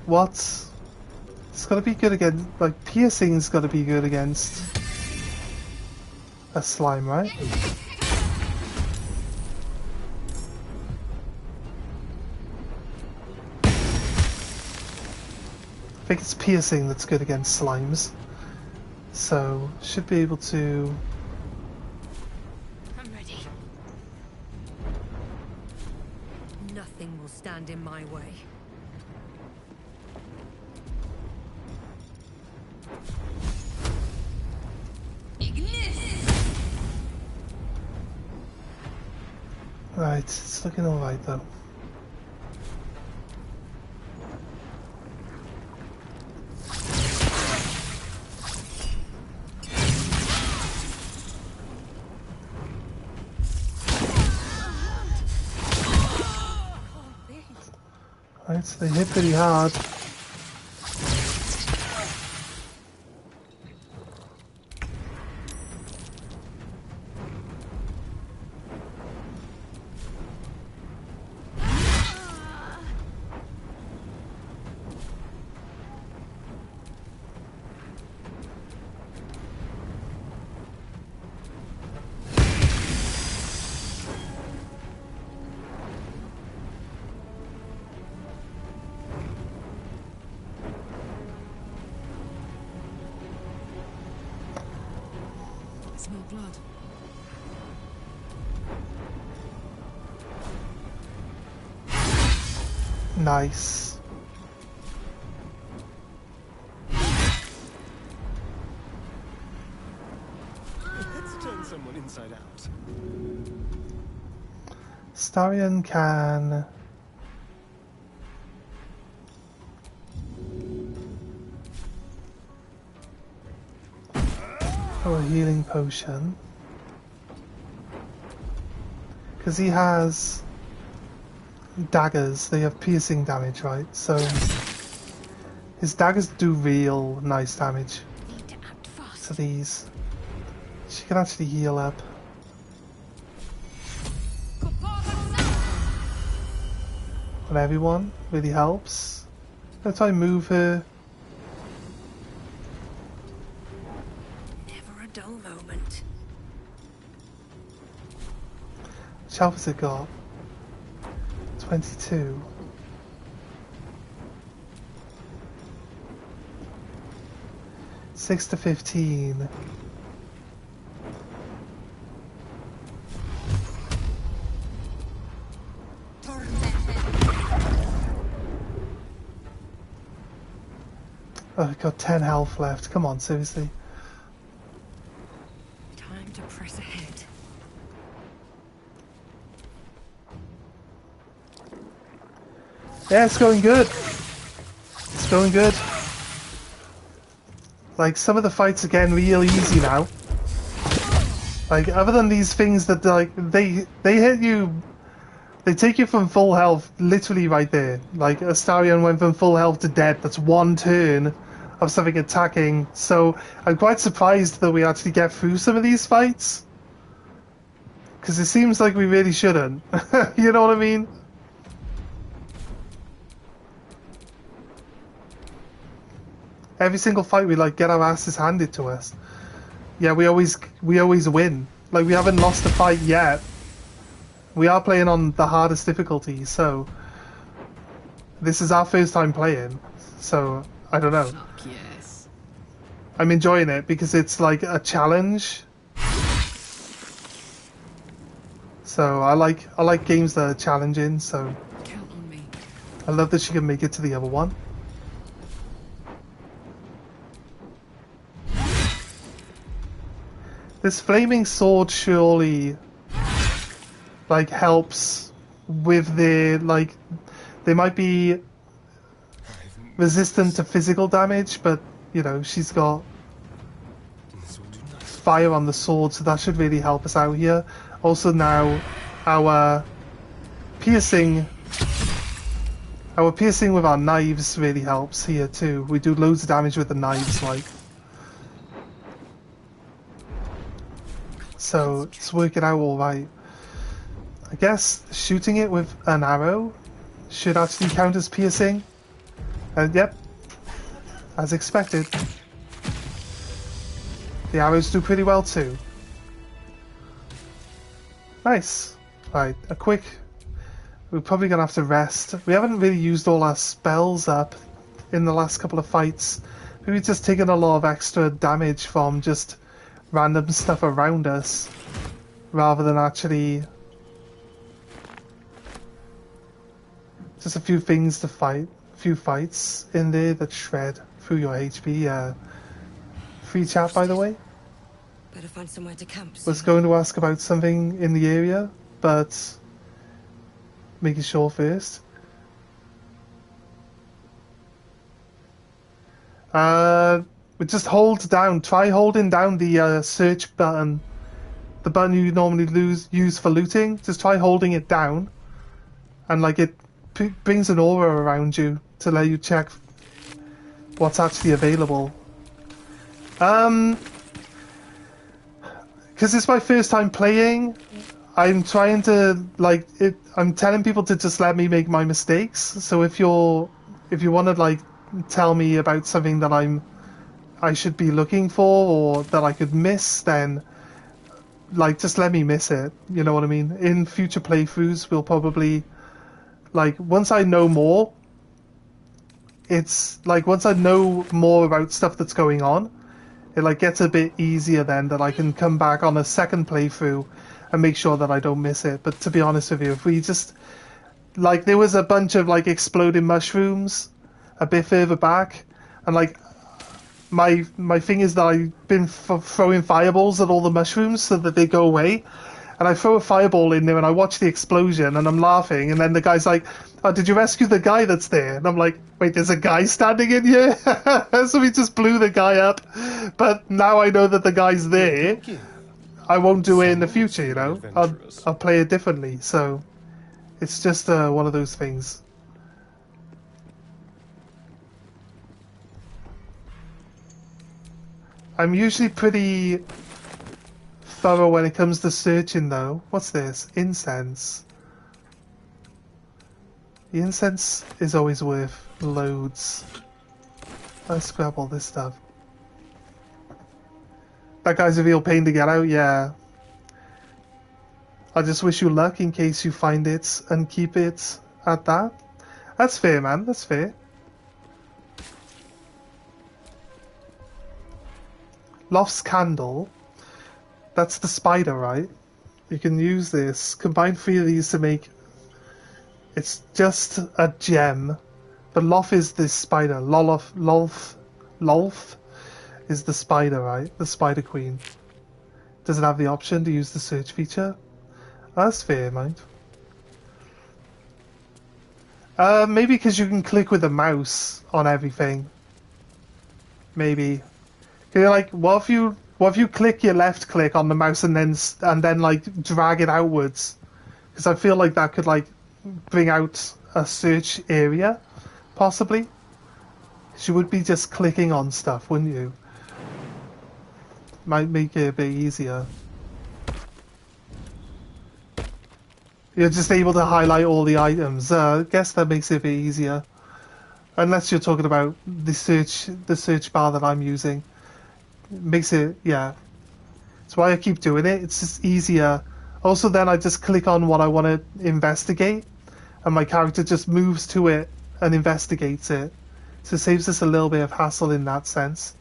What? It's gotta be good against, like, piercing's gotta be good against a slime, right? I think it's piercing that's good against slimes. So, should be able to... I'm ready. Nothing will stand in my way. Right, it's looking alright though. Right, so they hit pretty hard. Smell blood. Nice. Let's turn someone inside out. Astarion can... Oh, a healing potion. Because he has daggers, they have piercing damage, right? So his daggers do real nice damage to these. She can actually heal up. And everyone really helps. Let's try and move her. Never a dull moment. Which health has it got? 22. Six to 15. Oh, I've got 10 health left. Come on, seriously. Time to press ahead. Yeah, it's going good. It's going good. Like, some of the fights are getting real easy now. Like, other than these things that, like, they hit you... They take you from full health literally right there. Like, Astarion went from full health to dead. That's one turn of something attacking. So, I'm quite surprised that we actually get through some of these fights. Because it seems like we really shouldn't. You know what I mean? Every single fight we, like, get our asses handed to us. Yeah, we always win. Like, we haven't lost a fight yet. We are playing on the hardest difficulty, so this is our first time playing, so I don't know. Fuck yes. I'm enjoying it because it's like a challenge. So I like games that are challenging, so Count on me. I love that she can make it to the other one. This flaming sword surely like helps with the like they might be resistant to physical damage, but you know, she's got fire on the sword, so that should really help us out here. Also now our piercing with our knives really helps here too. We do loads of damage with the knives, like. So it's working out alright. I guess shooting it with an arrow should actually count as piercing. And yep, as expected. The arrows do pretty well too. Nice. Right, a quick... We're probably going to have to rest. We haven't really used all our spells up in the last couple of fights. We've just taken a lot of extra damage from just random stuff around us, rather than actually... Just a few things to fight. A few fights in there that shred through your HP. Free chat, by the way. Better find somewhere to camp soon. Was going to ask about something in the area, but making sure first. Just hold down. Try holding down the search button, the button you normally use for looting. Just try holding it down, and like it brings an aura around you to let you check what's actually available. Because it's my first time playing, I'm trying to like it. I'm telling people to just let me make my mistakes. So if you want to like tell me about something that I should be looking for or that I could miss, then like just let me miss it. You know what I mean? In future playthroughs, we'll probably like once I know more. It's like once I know more about stuff that's going on, it like gets a bit easier then that I can come back on a second playthrough and make sure that I don't miss it. But to be honest with you, if we just like there was a bunch of like exploding mushrooms a bit further back, and like my thing is that I've been throwing fireballs at all the mushrooms so that they go away, and I throw a fireball in there and I watch the explosion and I'm laughing, and then the guy's like, "Oh, did you rescue the guy that's there?" And I'm like, "Wait, there's a guy standing in here?" So we just blew the guy up, but now I know that the guy's there. I won't do it in the future, you know. I'll play it differently. So it's just one of those things. I'm usually pretty thorough when it comes to searching, though. What's this? Incense. The incense is always worth loads. Let's grab all this stuff. That guy's a real pain to get out, yeah. I just wish you luck in case you find it and keep it at that. That's fair, man. That's fair. Loft's candle. That's the spider, right? You can use this. Combine 3 of these to make... It's just a gem. But Loth is this spider. Lolth is the spider, right? The spider queen. Does it have the option to use the search feature? That's fair, mind. Maybe because you can click with the mouse on everything. Maybe. You're like, what if you click your left click on the mouse and then like drag it outwards? Because I feel like that could like bring out a search area, possibly. You would be just clicking on stuff, wouldn't you? Might make it a bit easier. You're just able to highlight all the items. I guess that makes it a bit easier. Unless you're talking about the search bar that I'm using. It makes it, yeah. That's why I keep doing it. It's just easier Also, then I just click on what I want to investigate, and my character just moves to it and investigates it. So it saves us a little bit of hassle in that sense.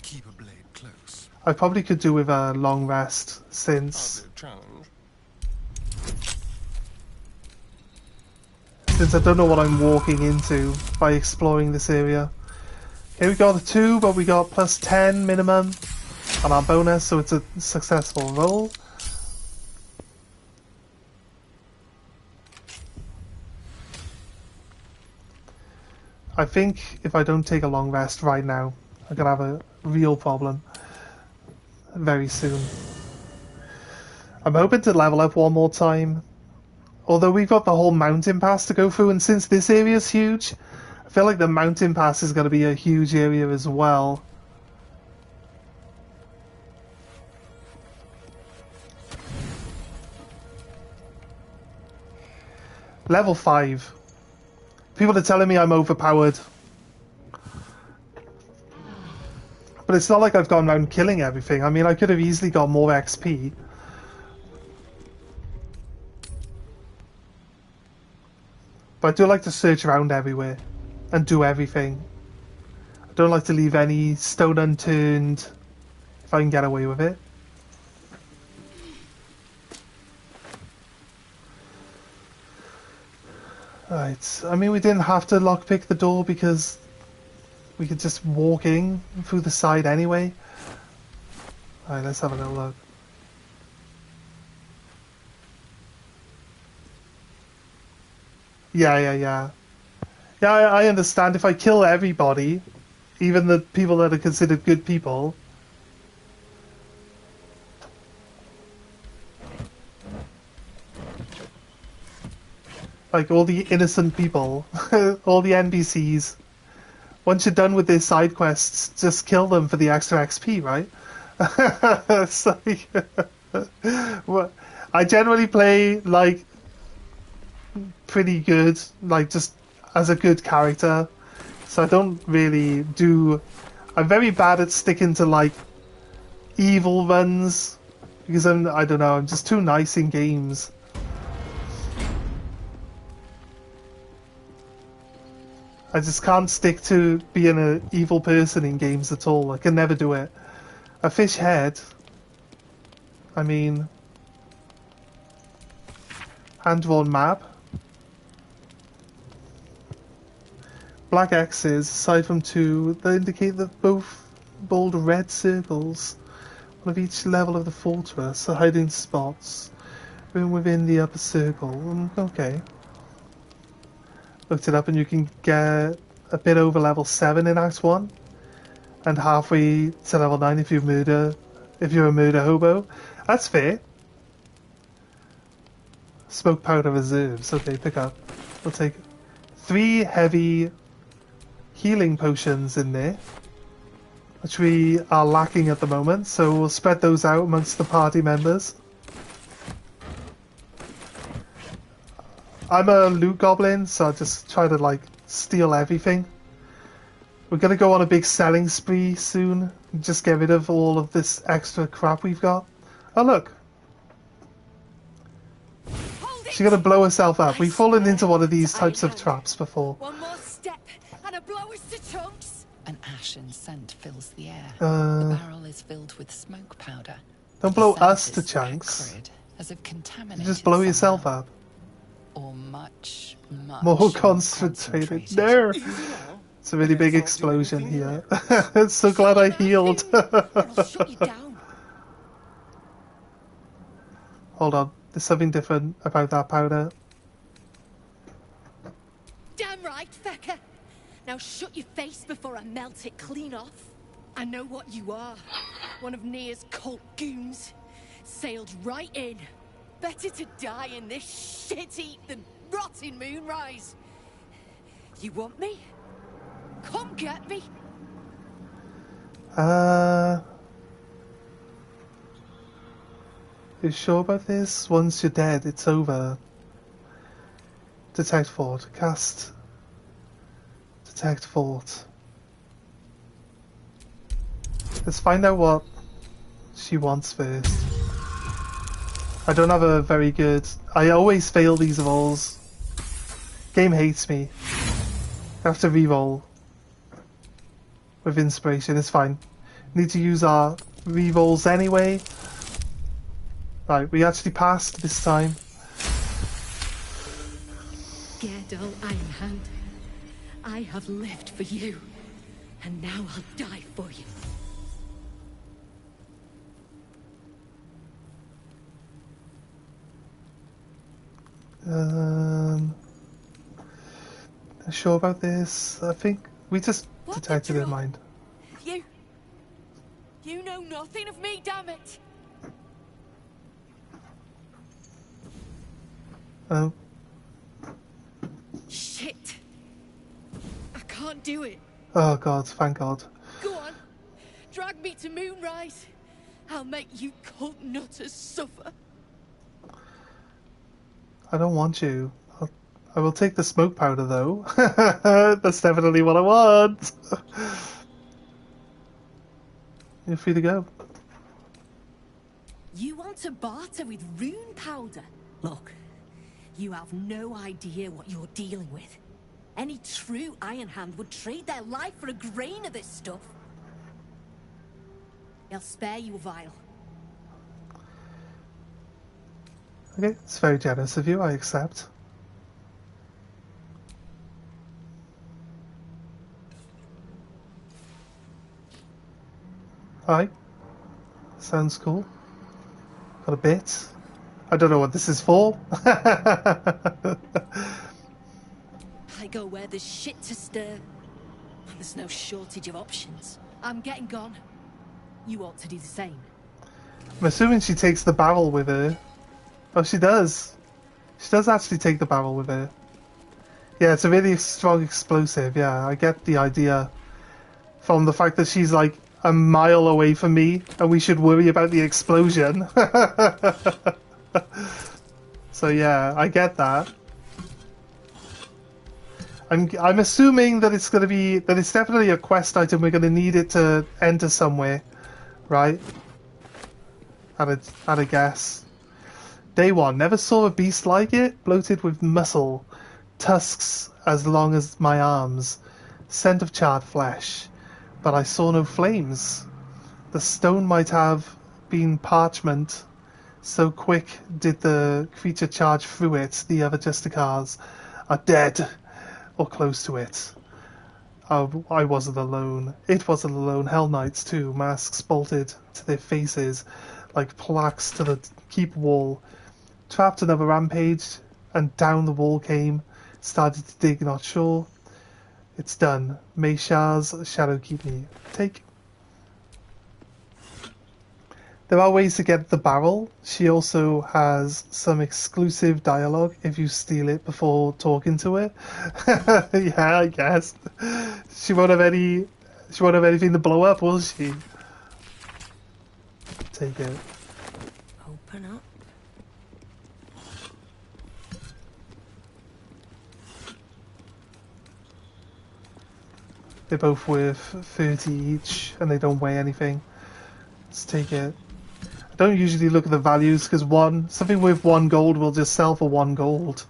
Keep a blade close. I probably could do with a long rest since I don't know what I'm walking into by exploring this area. Okay, we got a 2, but we got plus 10 minimum on our bonus, so it's a successful roll. I think if I don't take a long rest right now, I'm gonna have a real problem very soon. I'm hoping to level up one more time. Although we've got the whole mountain pass to go through, and since this area is huge, I feel like the mountain pass is going to be a huge area as well. Level 5. People are telling me I'm overpowered. But it's not like I've gone around killing everything. I mean, I could have easily got more XP. But I do like to search around everywhere and do everything. I don't like to leave any stone unturned if I can get away with it. Right, I mean we didn't have to lockpick the door because we could just walk in through the side anyway. Alright, let's have a little look. Yeah, I understand. If I kill everybody, even the people that are considered good people, like all the innocent people, all the NPCs, once you're done with their side quests, just kill them for the extra XP, right? It's like, well, I generally play like pretty good, like just as a good character, so I don't really do. I'm very bad at sticking to like evil runs because I don't know, I'm just too nice in games. I just can't stick to being an evil person in games at all. I can never do it. A fish head, I mean, hand-drawn map. Black X's, aside from 2, that indicate that both bold red circles, one of each level of the fortress, are hiding spots within the upper circle. Okay. Looked it up and you can get a bit over level 7 in Act 1 and halfway to level 9 if you're a murder hobo. That's fair. Smoke powder reserves. Okay, pick up. We'll take 3 heavy healing potions in there, which we are lacking at the moment, so we'll spread those out amongst the party members. I'm a loot goblin, so I'll just try to like steal everything. We're gonna go on a big selling spree soon, and just get rid of all of this extra crap we've got. Oh look, she's gonna blow herself up. We've fallen into one of these types of traps before. One more step, and a blow us to chunks. An ashen scent fills the air. Uh, the barrel is filled with smoke powder. Don't blow us to chunks. As if contaminated. Just blow yourself up. Or much more concentrated. No! It's a really big explosion here. I'm so glad I healed. Hold on, there's something different about that powder. Damn right, fecker. Now shut your face before I melt it clean off. I know what you are. One of Nia's cult goons. Sailed right in. Better to die in this shit-eat than rot in Moonrise. You want me? Come get me. You sure about this? Once you're dead, it's over. Detect fort. Cast. Detect fort. Let's find out what she wants first. I don't have a very good... I always fail these rolls. Game hates me. I have to re-roll. With inspiration, it's fine. Need to use our re-rolls anyway. Right, we actually passed this time. Gerdal Ironhand, I have lived for you, and now I'll die for you. Sure about this? I think we just detected her mind. You know nothing of me, damn it! Oh. Shit! I can't do it. Oh god, thank god. Go on, drag me to Moonrise. I'll make you cult nutters suffer. I don't want you. I will take the smoke powder though. That's definitely what I want. You're free to go. You want to barter with rune powder? Look, you have no idea what you're dealing with. Any true Ironhand would trade their life for a grain of this stuff. I'll spare you a vial. Okay, it's very generous of you, I accept. Hi. Sounds cool. Got a bit. I don't know what this is for. I go where there's shit to stir. And there's no shortage of options. I'm getting gone. You ought to do the same. I'm assuming she takes the barrel with her. Oh, she does. She does actually take the barrel with her. Yeah, it's a really strong explosive. Yeah, I get the idea from the fact that she's like a mile away from me and we should worry about the explosion. So yeah, I get that. I'm assuming that it's definitely a quest item. We're gonna need it to enter somewhere, right? At a guess. Day 1. Never saw a beast like it. Bloated with muscle. Tusks as long as my arms. Scent of charred flesh. But I saw no flames. The stone might have been parchment. So quick did the creature charge through it. The other Justicars are dead. Or close to it. Oh, I wasn't alone. It wasn't alone. Hell Knights too. Masks bolted to their faces like plaques to the keep wall. Trapped another rampage, and down the wall came. Started to dig, not sure. It's done. May Shah's shadow keep me. Take. There are ways to get the barrel. She also has some exclusive dialogue if you steal it before talking to her. Yeah, I guess. She won't have anything to blow up, will she? Take it. Open up. They're both worth 30 each, and they don't weigh anything. Let's take it. I don't usually look at the values, because something worth 1 gold will just sell for 1 gold.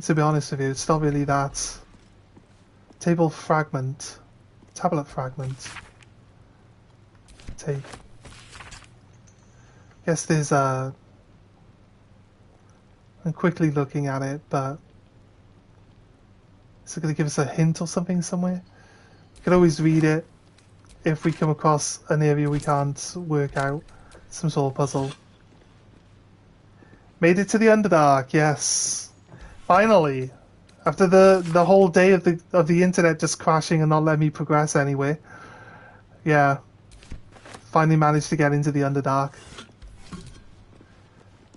To be honest with you, it's not really that. Tablet fragment. Take. Guess there's a... I'm quickly looking at it, but... Is it going to give us a hint or something somewhere? We can always read it if we come across an area we can't work out. Some sort of puzzle. Made it to the Underdark, yes. Finally. After the whole day of the internet just crashing and not letting me progress anywhere. Yeah. Finally managed to get into the Underdark.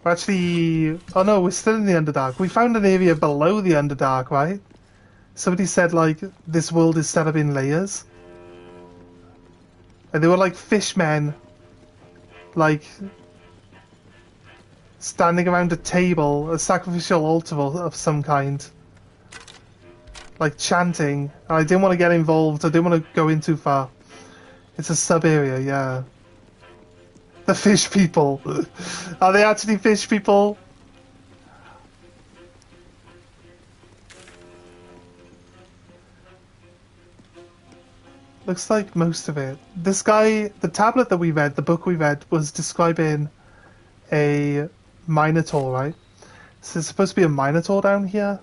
We're actually... Oh no, we're still in the Underdark. We found an area below the Underdark, right? Somebody said, like, this world is set up in layers. And they were like fishmen. Like, standing around a table, a sacrificial altar of some kind. Like, chanting. I didn't want to get involved. I didn't want to go in too far. It's a sub-area, yeah. The fish people. Are they actually fish people? Looks like most of it. This guy, the tablet that we read, the book we read, was describing a minotaur, right? So there's supposed to be a minotaur down here.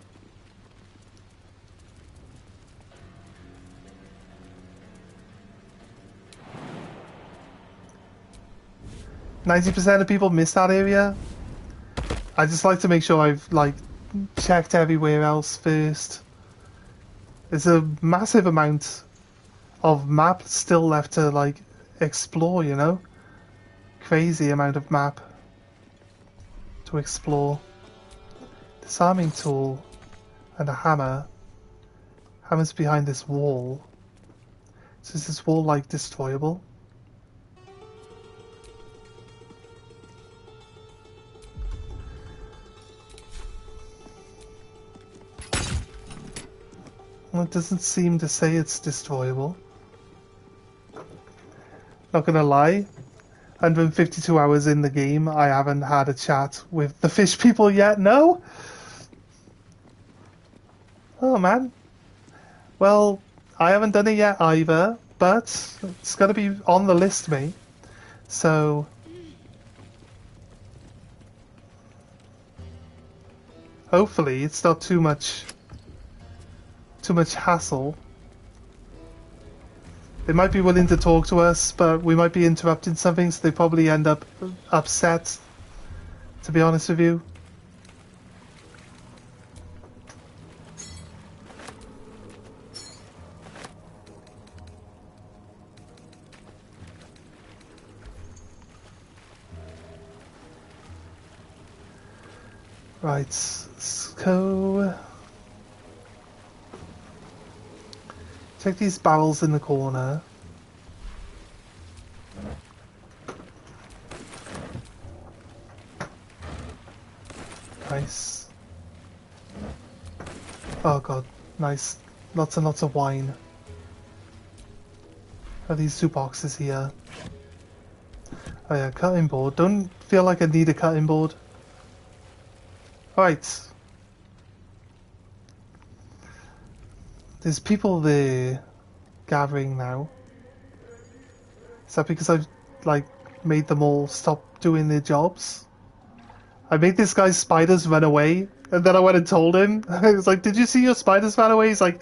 %90 of people miss that area. I just like to make sure I've like checked everywhere else first. There's a massive amount of map still left to like explore, you know? Crazy amount of map to explore. Disarming tool and a hammer. Hammer's behind this wall. So is this wall like destroyable? Well, it doesn't seem to say it's destroyable. Not gonna lie, 152 hours in the game, I haven't had a chat with the fish people yet, no? Oh man. Well, I haven't done it yet either, but it's gonna be on the list, mate. So... hopefully it's not too much hassle. They might be willing to talk to us, but we might be interrupting something, so they probably end up upset, to be honest with you. Right, let's go... check these barrels in the corner. Nice. Oh god, nice. Lots and lots of wine. Are these two boxes here? Oh yeah, cutting board. Don't feel like I need a cutting board. Alright. There's people there gathering now. Is that because I've like made them all stop doing their jobs? I made this guy's spiders run away, and then I went and told him. I was like, "Did you see your spiders ran away?" He's like,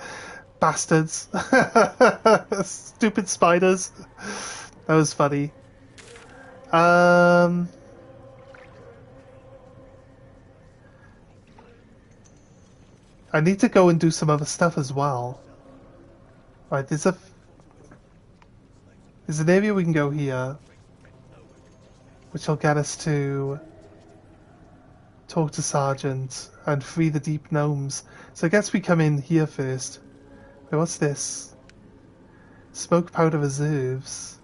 "Bastards, stupid spiders." That was funny. I need to go and do some other stuff as well. Right, there's an area we can go here, which will get us to talk to Sergeant and free the deep gnomes. So I guess we come in here first. Wait, what's this? Smoke powder reserves.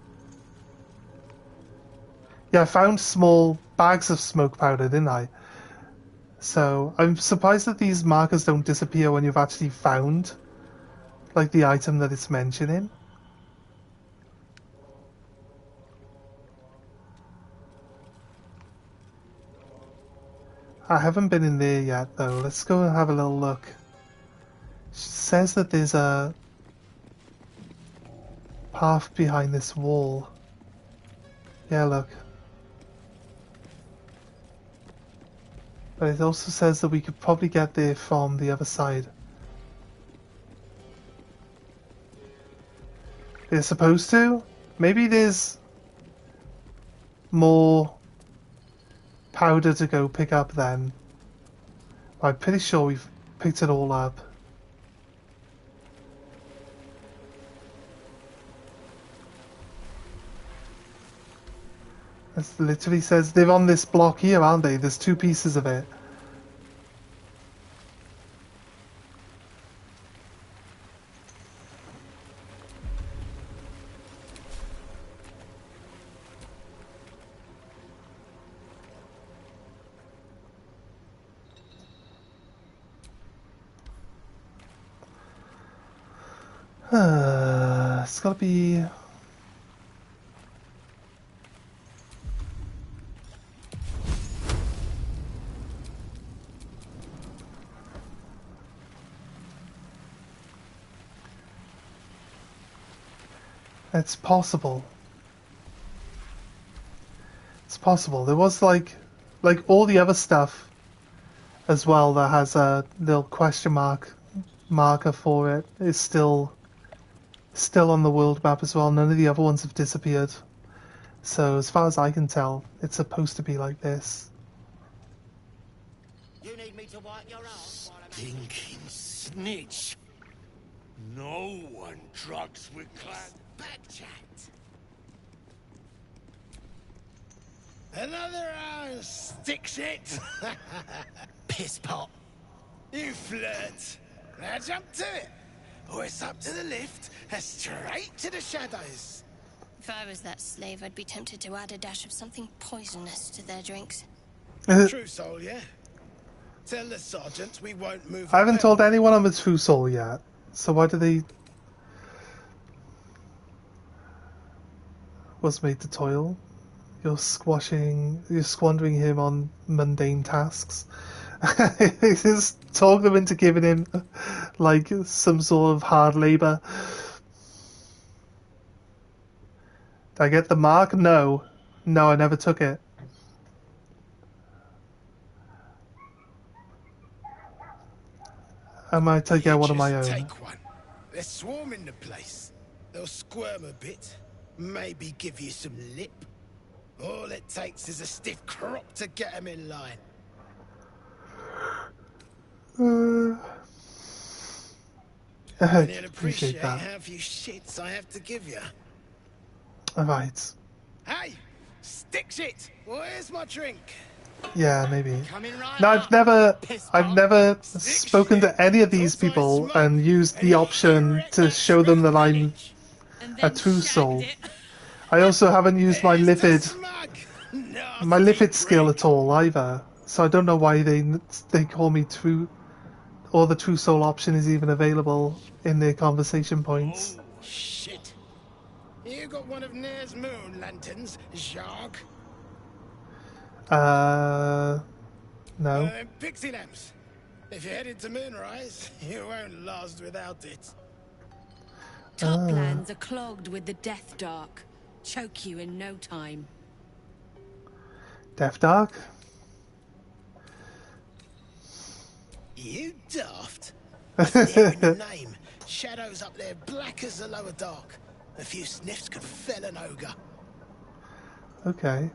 Yeah, I found small bags of smoke powder, didn't I? So I'm surprised that these markers don't disappear when you've actually found like the item that it's mentioning. I haven't been in there yet though. Let's go and have a little look. She says that there's a path behind this wall. Yeah, look. But it also says that we could probably get there from the other side. They're supposed to? Maybe there's more powder to go pick up then. I'm pretty sure we've picked it all up. It literally says they're on this block here, aren't they? There's two pieces of it. It's gotta be... It's possible. It's possible. There was like all the other stuff as well that has a little question marker for it is still on the world map as well. None of the other ones have disappeared. So as far as I can tell, it's supposed to be like this. You need me to wipe your ass while I'm stinking snitch. No one drugs with Clan Backchat. Another hour sticks it. Piss pot. You flirt. Now jump to it. Or it's up to the lift and straight to the shadows. If I was that slave, I'd be tempted to add a dash of something poisonous to their drinks. True soul, yeah? Tell the sergeant we won't move. I haven't told anyone I'm a true soul yet. So why do they... Was made to toil? You're squandering him on mundane tasks. Just talk them into giving him like some sort of hard labor. Did I get the mark? No. No, I never took it. I might take out one of my own. Take one. They're swarming the place. They'll squirm a bit, maybe give you some lip. All it takes is a stiff crop to get them in line. I And you'll appreciate appreciate that. how few shits I have to give you. Alright. Hey, stick shit. Where's my drink? Yeah, maybe. Coming right No, up. I've never spoken to any of these people and used the option to show them that I'm a true soul. I also haven't used my lipid skill at all either. So I don't know why they call me true, or the true soul option is even available in their conversation points. Oh, shit. You got one of Nair's moon lanterns, Jacques? No. Pixie lamps. If you're headed to Moonrise, you won't last without it. Toplands are clogged with the Death Dark. Choke you in no time. Death Dark? You daft. It's there in the name. Shadows up there black as the lower dark. A few sniffs could fell an ogre. Okay.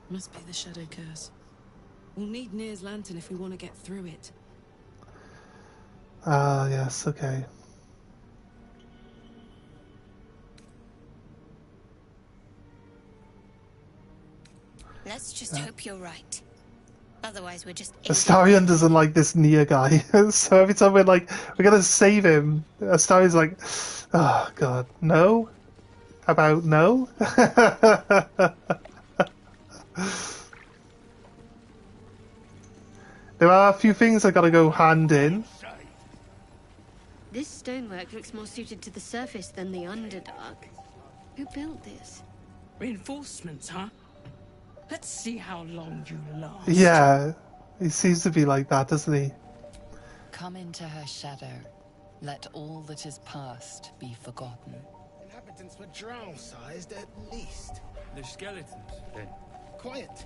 Must be the shadow curse. We'll need Nir's lantern if we want to get through it. Yes, okay. Let's just hope you're right. Otherwise, we're just... Astarion doesn't like this Nia guy, so every time we're gonna save him, Astarion's like, oh god, no? About no? There are a few things I gotta go hand in. This stonework looks more suited to the surface than the Underdark. Who built this? Reinforcements, huh? Let's see how long you last. Yeah, he seems to be like that, doesn't he? Come into her shadow. Let all that is past be forgotten. Inhabitants were drow-sized at least. The skeletons, then. Quiet.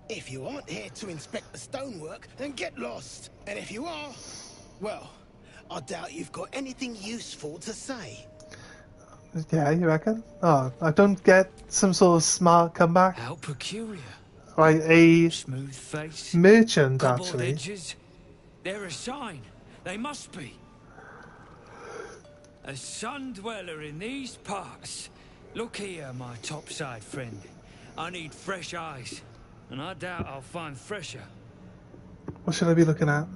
If you aren't here to inspect the stonework, then get lost. And if you are, well, I doubt you've got anything useful to say. Yeah, you reckon? Oh, I don't get some sort of smart comeback. How peculiar. Like a smooth face, merchant, cobbled actually. edges. They're a sign. They must be. A sun dweller in these parts. Look here, my topside friend. I need fresh eyes, and I doubt I'll find fresher. What should I be looking at?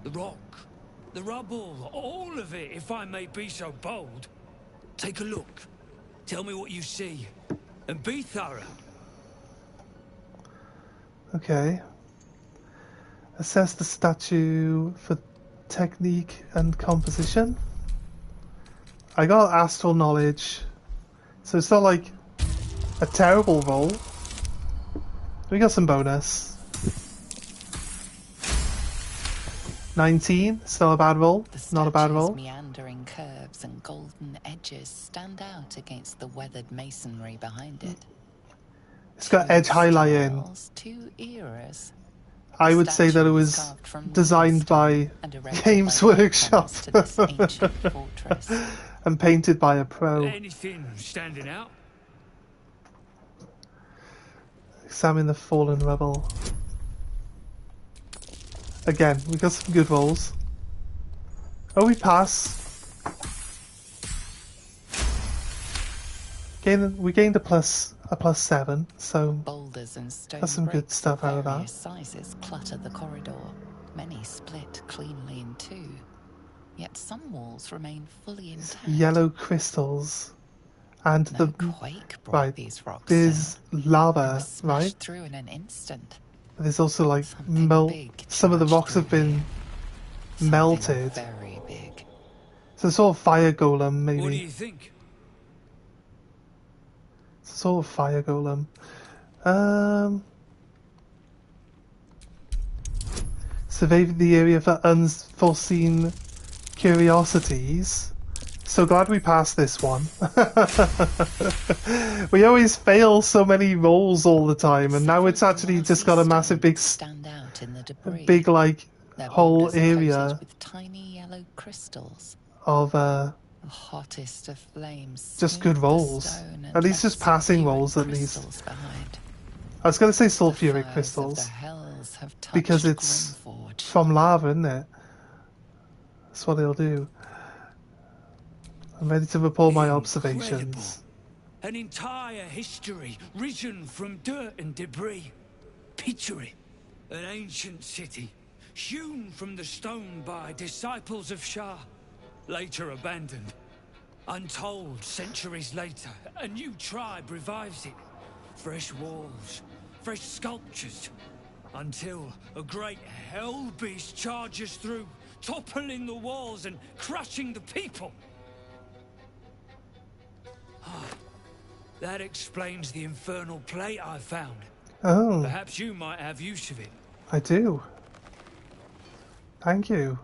The rock, the rubble, all of it, if I may be so bold. Take a look. Tell me what you see, and be thorough. Okay. Assess the statue for technique and composition. I got astral knowledge, so it's not like a terrible roll. We got some bonus. 19, still a bad roll. The Not a bad statue's roll. meandering curves and golden edges stand out against the weathered masonry behind it. It's got edge highlighting. Styles, two eras. I would say that it was designed by Games Workshop and painted by a pro. Anything standing out? Examine the fallen rubble. Again, we got some good rolls. Oh, we pass. We gained a plus 7, so Boulders and stone that's some good bricks stuff of out of that. various sizes clutter the corridor, many split cleanly in two. Yet some walls remain fully intact. Yellow crystals, and No quake brought right. these rocks There's lava, right? through in an instant. There's also like some of the rocks have been melted. Very big. So sort of fire golem, maybe. What do you think? Sort of fire golem. Survey the area for unforeseen curiosities. So glad we passed this one. We always fail so many rolls all the time, and now it's actually just got a massive big big like whole area with tiny yellow crystals. of The hottest of flames. just good rolls. At least just passing rolls, at least. I was going to say sulfuric crystals, because it's from lava, isn't it? That's what it'll do. I'm ready to report my observations. An entire history risen from dirt and debris. Picture it. An ancient city, hewn from the stone by disciples of Shah, later abandoned. Untold centuries later, a new tribe revives it. Fresh walls, fresh sculptures, until a great hell beast charges through, toppling the walls and crushing the people. That explains the infernal plate I found. Oh. Perhaps you might have use of it. I do. Thank you.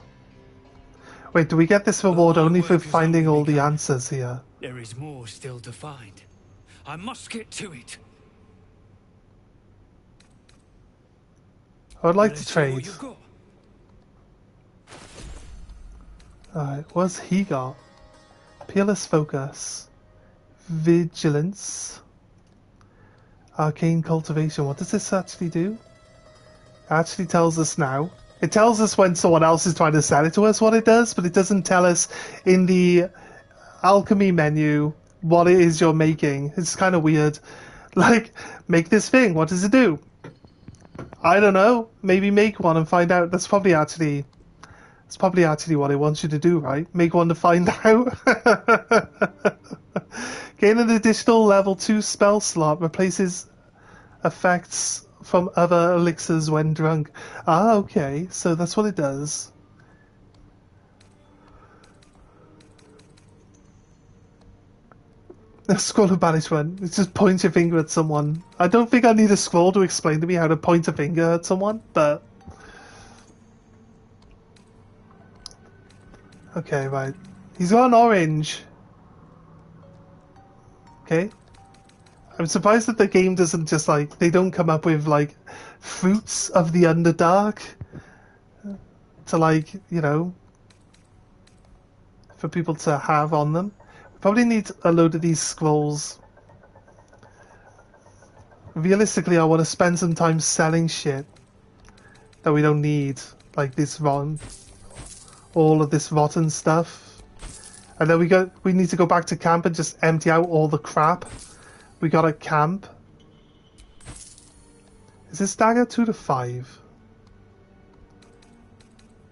Wait, do we get this reward only for finding all the answers here? There is more still to find. I must get to it. I would like to trade. Alright, what's he got? Peerless focus. Vigilance. Arcane cultivation. What does this actually do? It actually tells us now. It tells us when someone else is trying to sell it to us what it does, but it doesn't tell us in the alchemy menu what it is you're making. It's kind of weird. Like, make this thing. What does it do? I don't know. Maybe make one and find out. That's probably actually what it wants you to do, right? Make one to find out. Gain an additional level 2 spell slot. Replaces effects from other elixirs when drunk. Ah, okay. So that's what it does. A scroll of banishment. It's just point your finger at someone. I don't think I need a scroll to explain to me how to point a finger at someone, but... Okay, right. He's got an orange. Okay. I'm surprised that the game doesn't just like... They don't come up with like fruits of the Underdark to like, you know, for people to have on them. Probably need a load of these scrolls. Realistically, I want to spend some time selling shit that we don't need, like this all of this rotten stuff, and then we need to go back to camp and just empty out all the crap we got at camp. Is this dagger 2 to 5?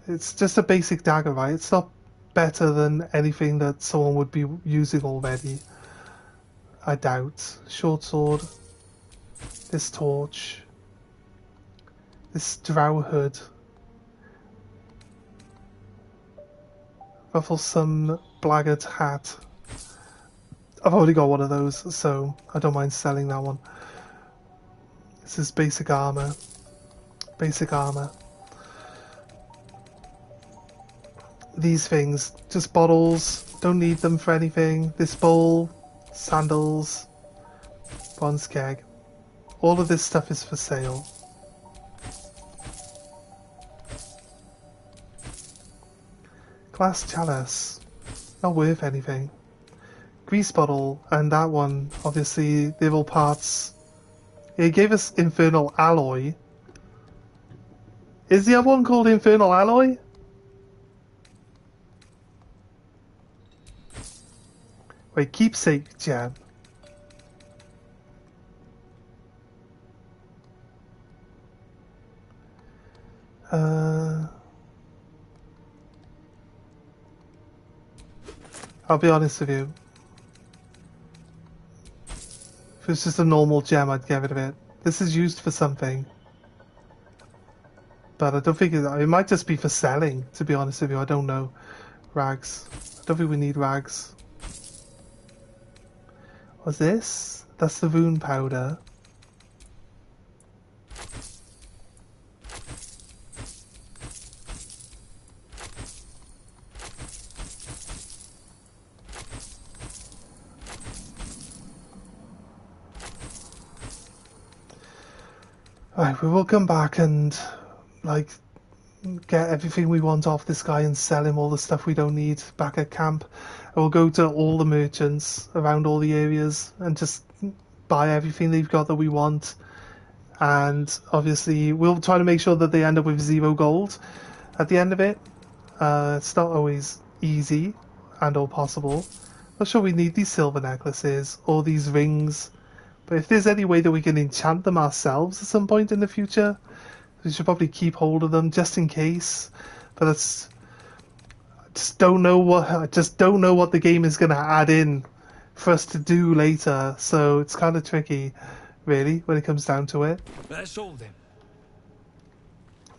It's just a basic dagger, right? It's not better than anything that someone would be using already. I doubt. Short sword. This torch. This drow hood. Rufflesome blackguard hat. I've already got one of those, so I don't mind selling that one. This is basic armor. Basic armor. these things. Just bottles. Don't need them for anything. This bowl, sandals, bronze keg. All of this stuff is for sale. Glass chalice. Not worth anything. Grease bottle, and that one, obviously, they're all parts. It gave us infernal alloy. Is the other one called infernal alloy? Wait, keepsake gem. I'll be honest with you. If it's just a normal gem, I'd get rid of it. This is used for something. But I don't think it might just be for selling, to be honest with you. I don't know. Rags. I don't think we need rags. What's this? That's the rune powder. Right, we will come back and, like, get everything we want off this guy and sell him all the stuff we don't need back at camp. And we'll go to all the merchants around all the areas and just buy everything they've got that we want. And obviously, we'll try to make sure that they end up with 0 gold at the end of it. It's not always easy and or possible. Not sure we need these silver necklaces or these rings. But if there's any way that we can enchant them ourselves at some point in the future, we should probably keep hold of them just in case. But that's, I just don't know what the game is going to add in for us to do later. So it's kind of tricky, really, when it comes down to it. That's all then.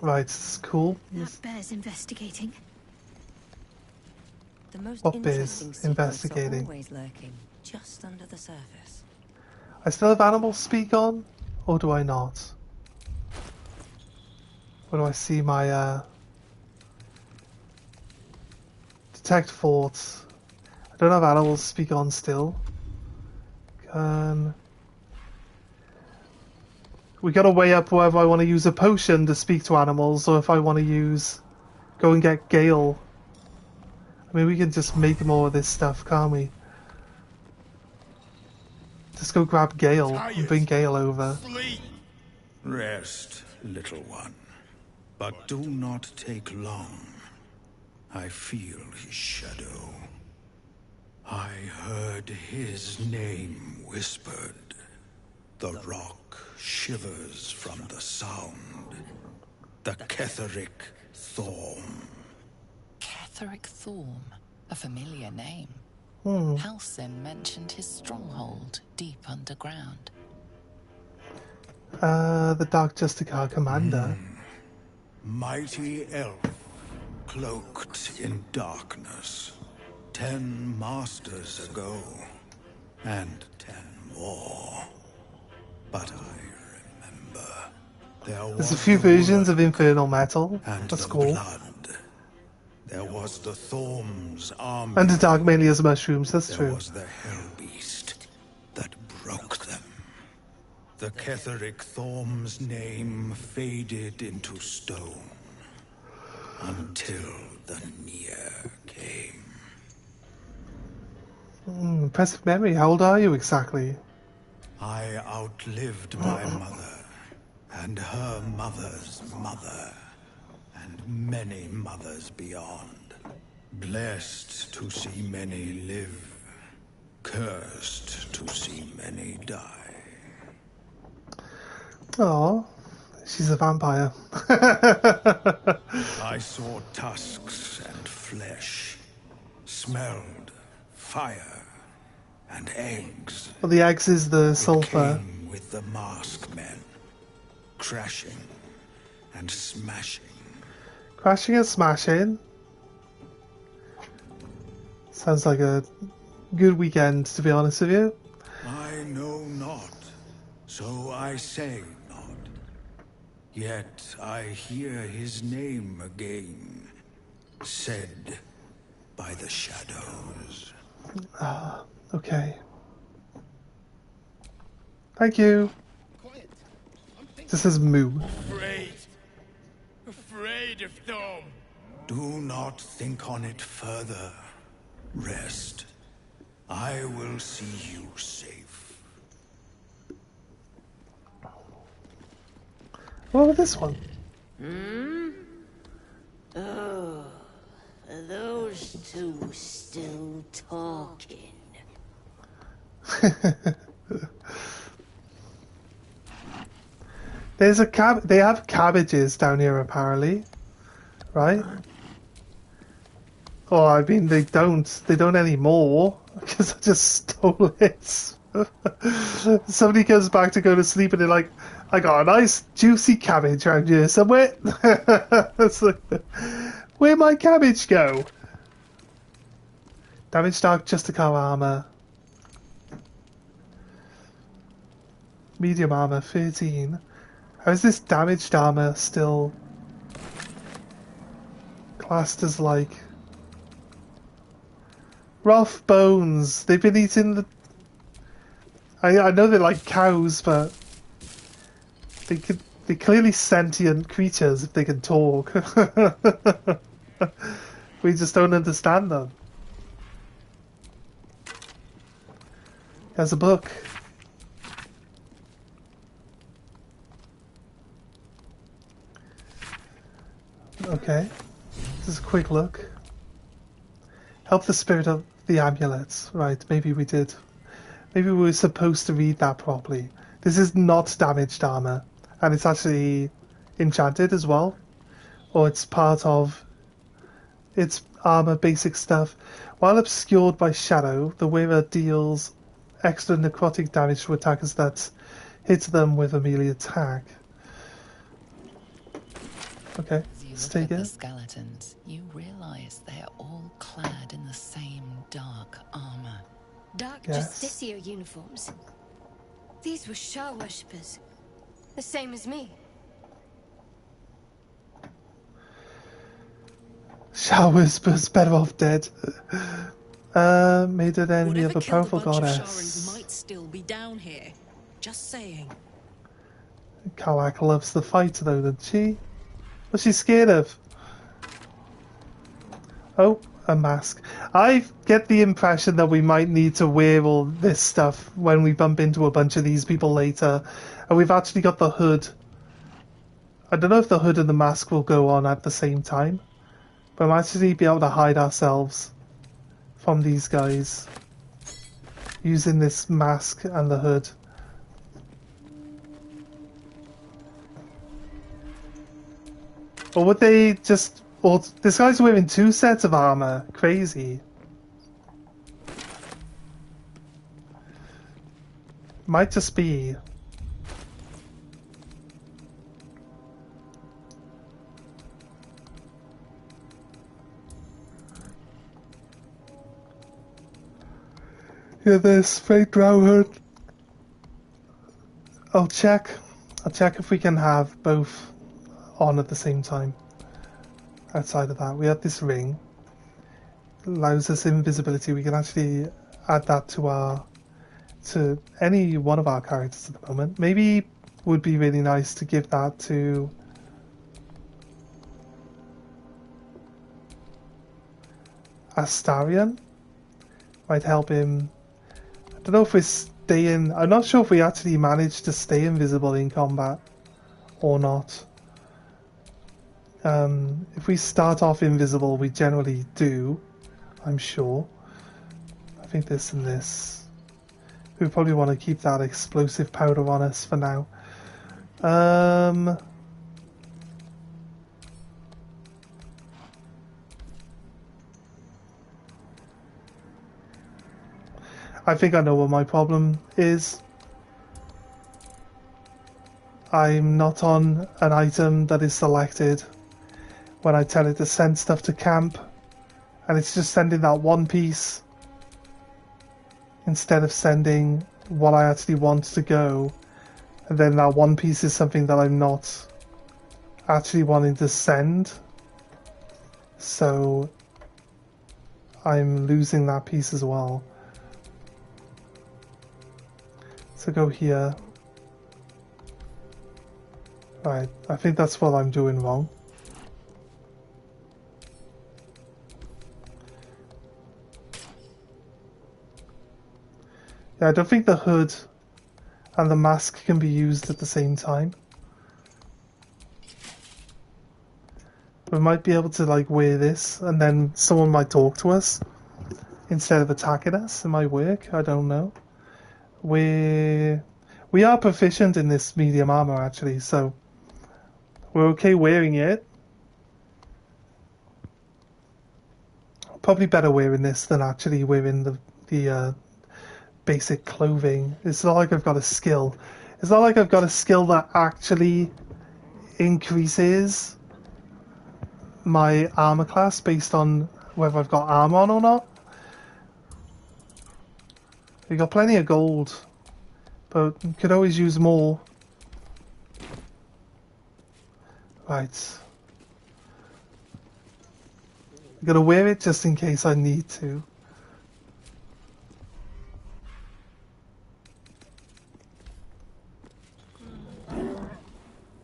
Right, it's cool. That bear's investigating. The most What interesting bears secrets investigating? are always lurking just under the surface. I still have animals speak on, or do I not? Where do I see my detect forts? I don't have animals speak on still. We gotta weigh up whether I want to use a potion to speak to animals, or if I want to go and get Gale. I mean, we can just make more of this stuff, can't we? Just go grab Gale and bring Gale over. Rest, little one. But do not take long. I feel his shadow. I heard his name whispered. The rock shivers from the sound. The Ketheric Thorm. Ketheric Thorm, a familiar name. Halsin mentioned his stronghold deep underground. The Dark Justicar commander. Mighty elf, cloaked in darkness. 10 masters ago, and 10 more. But I remember There's a few versions of Infernal Metal. and That's the cool. blood. There was the Thorm's army. And the Dark Mania's mushrooms, that's There true. was the Hell Beast that broke them. The Ketheric Thorm's name faded into stone until the Near came. Impressive memory. How old are you exactly? I outlived my mother, and her mother's mother, and many mothers beyond. Blessed to see many live, cursed to see many die. Oh, she's a vampire. I saw tusks and flesh, smelled fire and eggs. Well, the eggs is the sulfur. Came with the mask men, crashing and smashing. Crashing and smashing. Sounds like a good weekend, to be honest with you. I know not, so I say not. Yet I hear his name again, said by the shadows. Ah, okay. Thank you. This is Moo. Afraid of them. Do not think on it further. Rest. I will see you safe. What about this one? Oh, are those two still talking? There's a they have cabbages down here apparently, right? Oh, I mean they don't anymore because I just stole it. Somebody comes back to go to sleep and they're like, I got a nice juicy cabbage around here somewhere. It's like, where'd my cabbage go? Damaged dark justicar armor. Medium armor 13. How is this damaged armor still classed as like rough bones? They've been eating the. I know they're like cows, but they're clearly sentient creatures if they can talk. We just don't understand them. There's a book. Okay, just a quick look. Help the spirit of the amulets. Right, maybe we did. Maybe we were supposed to read that properly. This is not damaged armor, and it's actually enchanted as well. Or it's part of its armor basic stuff. While obscured by shadow, the wearer deals extra necrotic damage to attackers that hit them with a melee attack. Okay. Look at the skeletons, you realize they're all clad in the same dark armor. Dark Yes. Justicia uniforms. These were Shah worshippers. The same as me. Shah Whisper's better off dead. Made an enemy of a powerful goddess. Might still be down here. Just saying. Kalak loves the fight though, doesn't she? What's she scared of? Oh, a mask. I get the impression that we might need to wear all this stuff when we bump into a bunch of these people later. And we've actually got the hood. I don't know if the hood and the mask will go on at the same time. But we might actually be able to hide ourselves from these guys using this mask and the hood. Or would they just... Well, this guy's wearing 2 sets of armor. Crazy. Might just be... Yeah, there's fake drow hood. I'll check if we can have both on at the same time. Outside of that, we have this ring. Allows us invisibility. We can actually add that to any one of our characters at the moment. Maybe would be really nice to give that to Astarion. Might help him. I don't know if we're staying. I'm not sure if we actually managed to stay invisible in combat or not. If we start off invisible, we generally do, I'm sure. I think this and this. We probably want to keep that explosive powder on us for now. I think I know what my problem is. I'm not on an item that is selected when I tell it to send stuff to camp, and it's just sending that one piece instead of sending what I actually want to go, and then that one piece is something that I'm not actually wanting to send. So I'm losing that piece as well. So go here. Right, I think that's what I'm doing wrong. Yeah, I don't think the hood and the mask can be used at the same time. We might be able to like wear this and then someone might talk to us instead of attacking us. It might work, I don't know. We are proficient in this medium armor actually, so we're okay wearing it. Probably better wearing this than actually wearing the basic clothing. It's not like I've got a skill. It's not like I've got a skill that actually increases my armor class based on whether I've got armor on or not. We got plenty of gold, but could always use more. Right. I'm gonna wear it just in case I need to.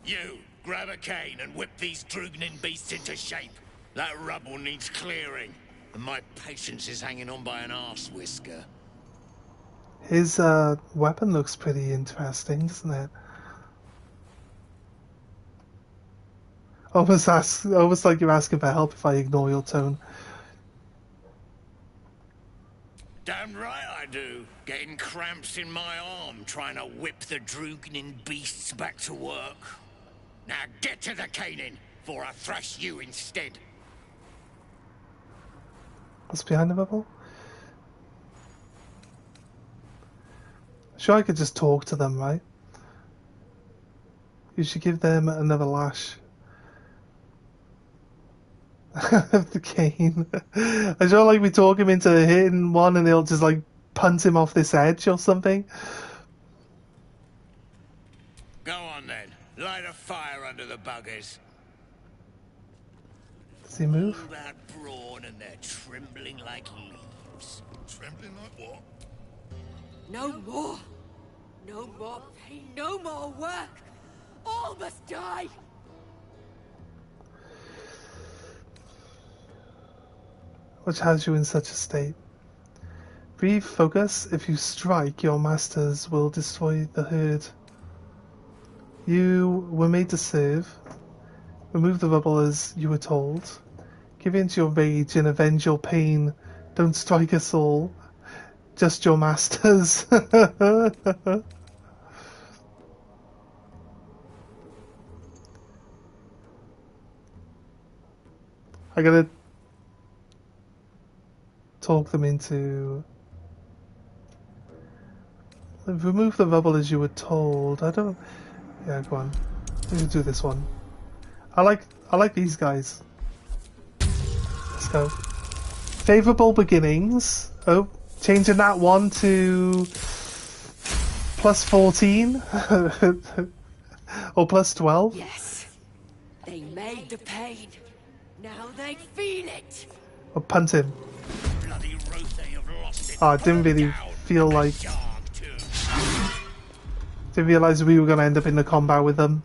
You, grab a cane and whip these Drugnin beasts into shape. That rubble needs clearing, and my patience is hanging on by an arse whisker. His weapon looks pretty interesting, doesn't it? Almost like you're asking for help if I ignore your tone. Damn right I do. Getting cramps in my arm trying to whip the Drugnin beasts back to work. Now get to the caning, before I thrash you instead. What's behind the bubble? Sure, I could just talk to them, right? You should give them another lash. The cane. I sure like we talk him into hitting one and they'll just like punt him off this edge or something. Go on then. Light a fire under the buggers. Does he move? All that brawn and they're trembling like leaves. Trembling like what? No more. No more pain, no more work. All must die. Which has you in such a state? Breathe focus. If you strike, your masters will destroy the herd. You were made to serve. Remove the rubble as you were told. Give in to your rage and avenge your pain. Don't strike us all. Just your masters. I gotta talk them into... Remove the rubble as you were told. I don't... Yeah, go on. We can do this one. I like these guys. Let's go. Favorable beginnings. Oh, changing that one to plus 14 or plus 12. Yes, they made the pain. Now they feel it. Or punt him. Bloody Rotha, you've lost it. Oh, I didn't really feel like... Didn't realise we were going to end up in the combat with them.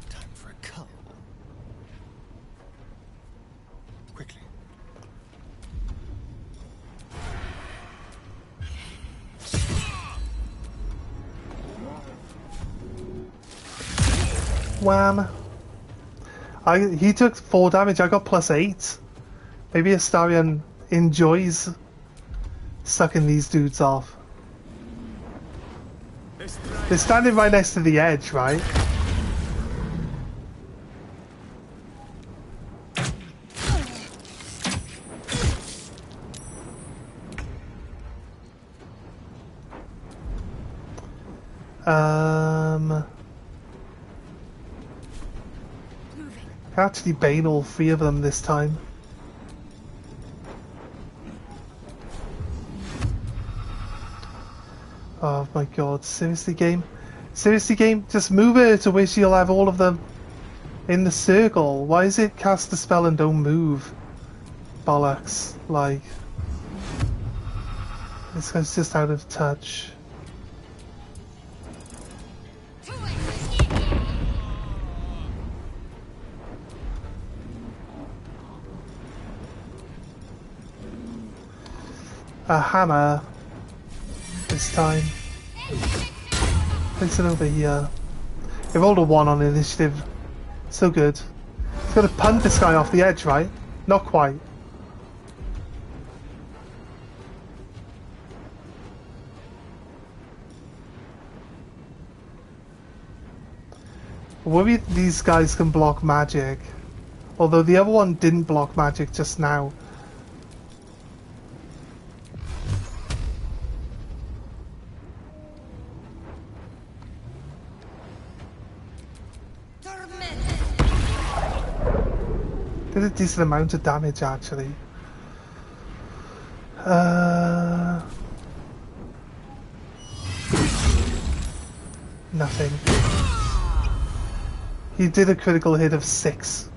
Time for a cull. Quickly. Wham. He took 4 damage, I got plus 8. Maybe Astarion enjoys sucking these dudes off. They're standing right next to the edge, right? I actually bane all 3 of them this time. Oh my god, seriously game? Seriously, game? Just move her to where she'll have all of them in the circle. Why is it cast the spell and don't move? Bollocks. Like, this guy's just out of touch. A hammer this time. Place it over here. We rolled a 1 on initiative. So good. It's got to punt this guy off the edge, right? Not quite. Worried these guys can block magic. Although the other one didn't block magic just now. Did a decent amount of damage actually. Nothing. He did a critical hit of 6.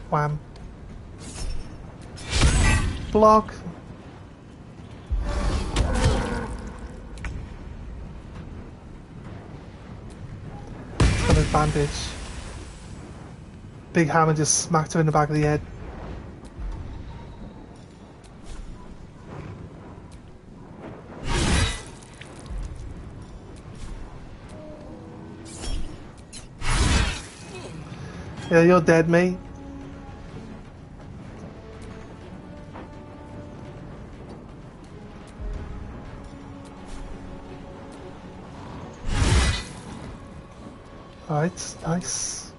Wham. Block. Got advantage. Big hammer just smacked her in the back of the head. Yeah, you're dead, mate. Alright, nice.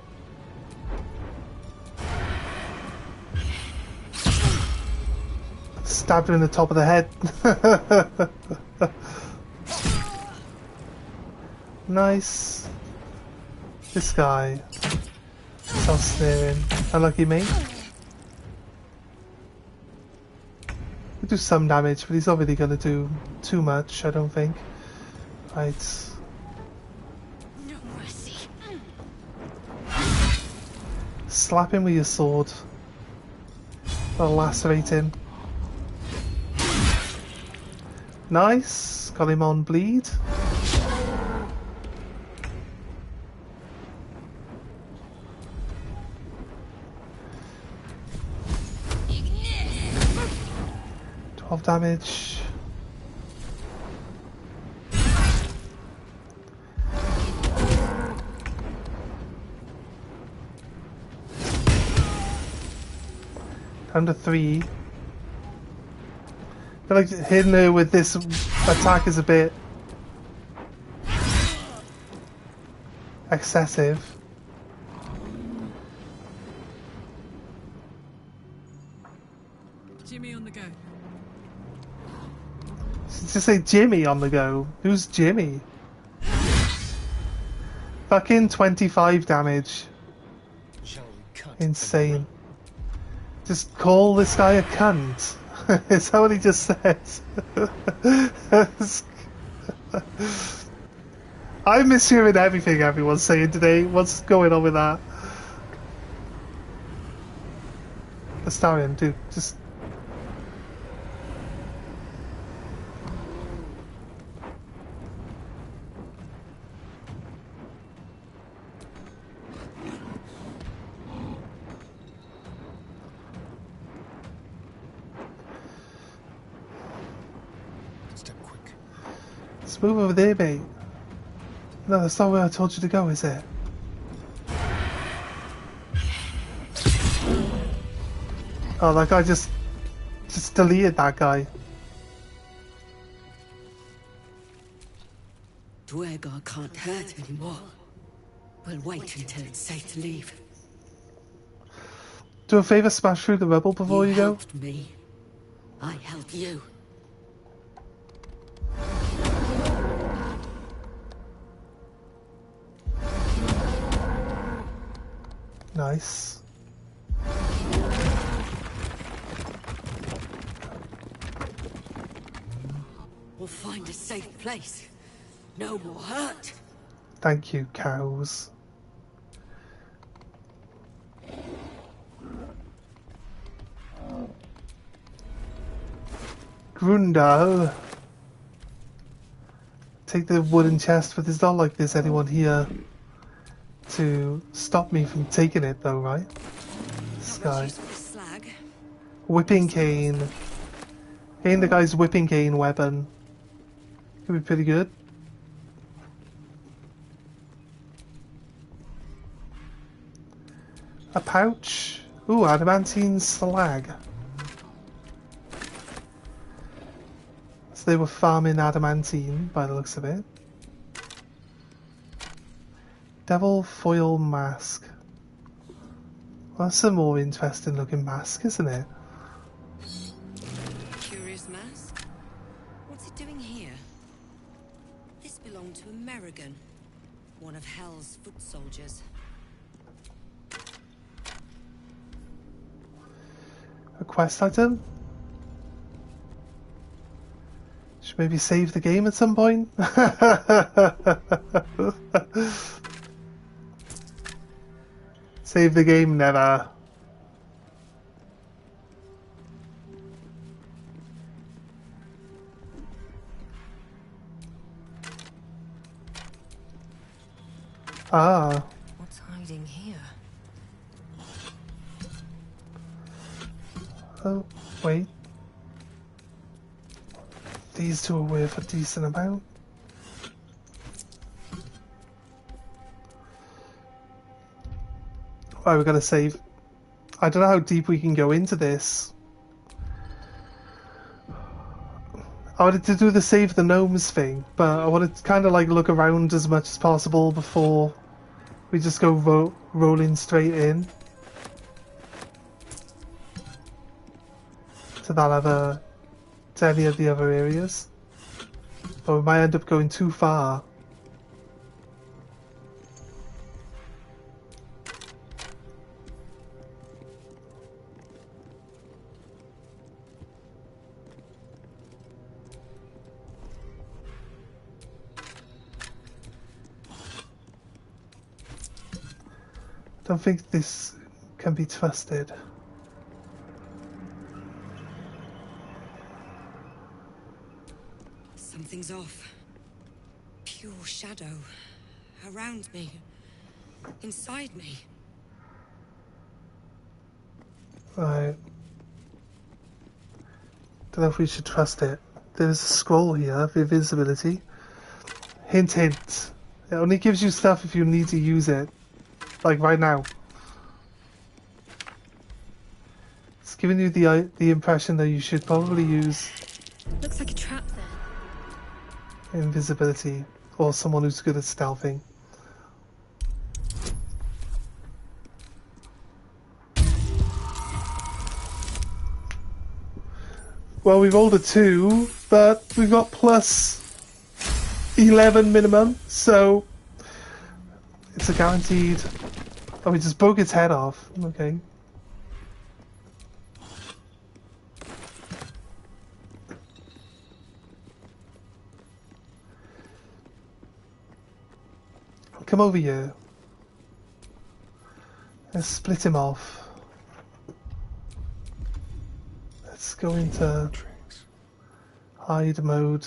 Stabbed him in the top of the head. Nice. This guy. Self-snaring. Unlucky me. He'll do some damage, but he's not really going to do too much, I don't think. Right. No mercy. Slap him with your sword. That'll lacerate him. Nice. Got him on bleed. Damage. Down to 3. I feel like hitting her with this attack is a bit excessive. Jimmy on the go. Just say Jimmy on the go. Who's Jimmy? Fucking 25 damage. Insane. Just call this guy a cunt. Is that what he just said? I'm mishearing everything everyone's saying today. What's going on with that? Astarion, dude, just... Move over there, mate. No, that's not where I told you to go, is it? Oh, that guy just deleted that guy. Dwegar can't hurt anymore. We'll wait until it's safe to leave. Do a favour, smash through the rubble before you go. You helped me. I help you. Nice. We'll find a safe place. No more hurt. Thank you, cows. Grundal. Take the wooden chest, but there's not like there's anyone here to stop me from taking it though, right? This guy. Whipping cane. Getting the guy's whipping cane weapon. Could be pretty good. A pouch. Ooh, adamantine slag. So they were farming adamantine by the looks of it. Devil foil mask. Well, that's a more interesting looking mask, isn't it? Curious mask? What's it doing here? This belonged to Amerigan, one of Hell's foot soldiers. A quest item? Should maybe save the game at some point? Save the game, never. Ah. What's hiding here? Oh, wait. These two are worth a decent amount. Right, we're gonna save. I don't know how deep we can go into this. I wanted to do the save the gnomes thing, but I wanted to kind of like look around as much as possible before we just go rolling straight in to to any of the other areas. But we might end up going too far. I don't think this can be trusted. Something's off. Pure shadow. Around me. Inside me. Right. Don't know if we should trust it. There's a scroll here of invisibility. Hint, hint. It only gives you stuff if you need to use it. Like right now. It's giving you the impression that you should probably use Looks like a trap there. invisibility, or someone who's good at stealthing. Well, we rolled a 2, but we've got plus 11 minimum, so it's a guaranteed. Oh, we just broke its head off. Okay. Come over here. Let's split him off. Let's go into hide mode.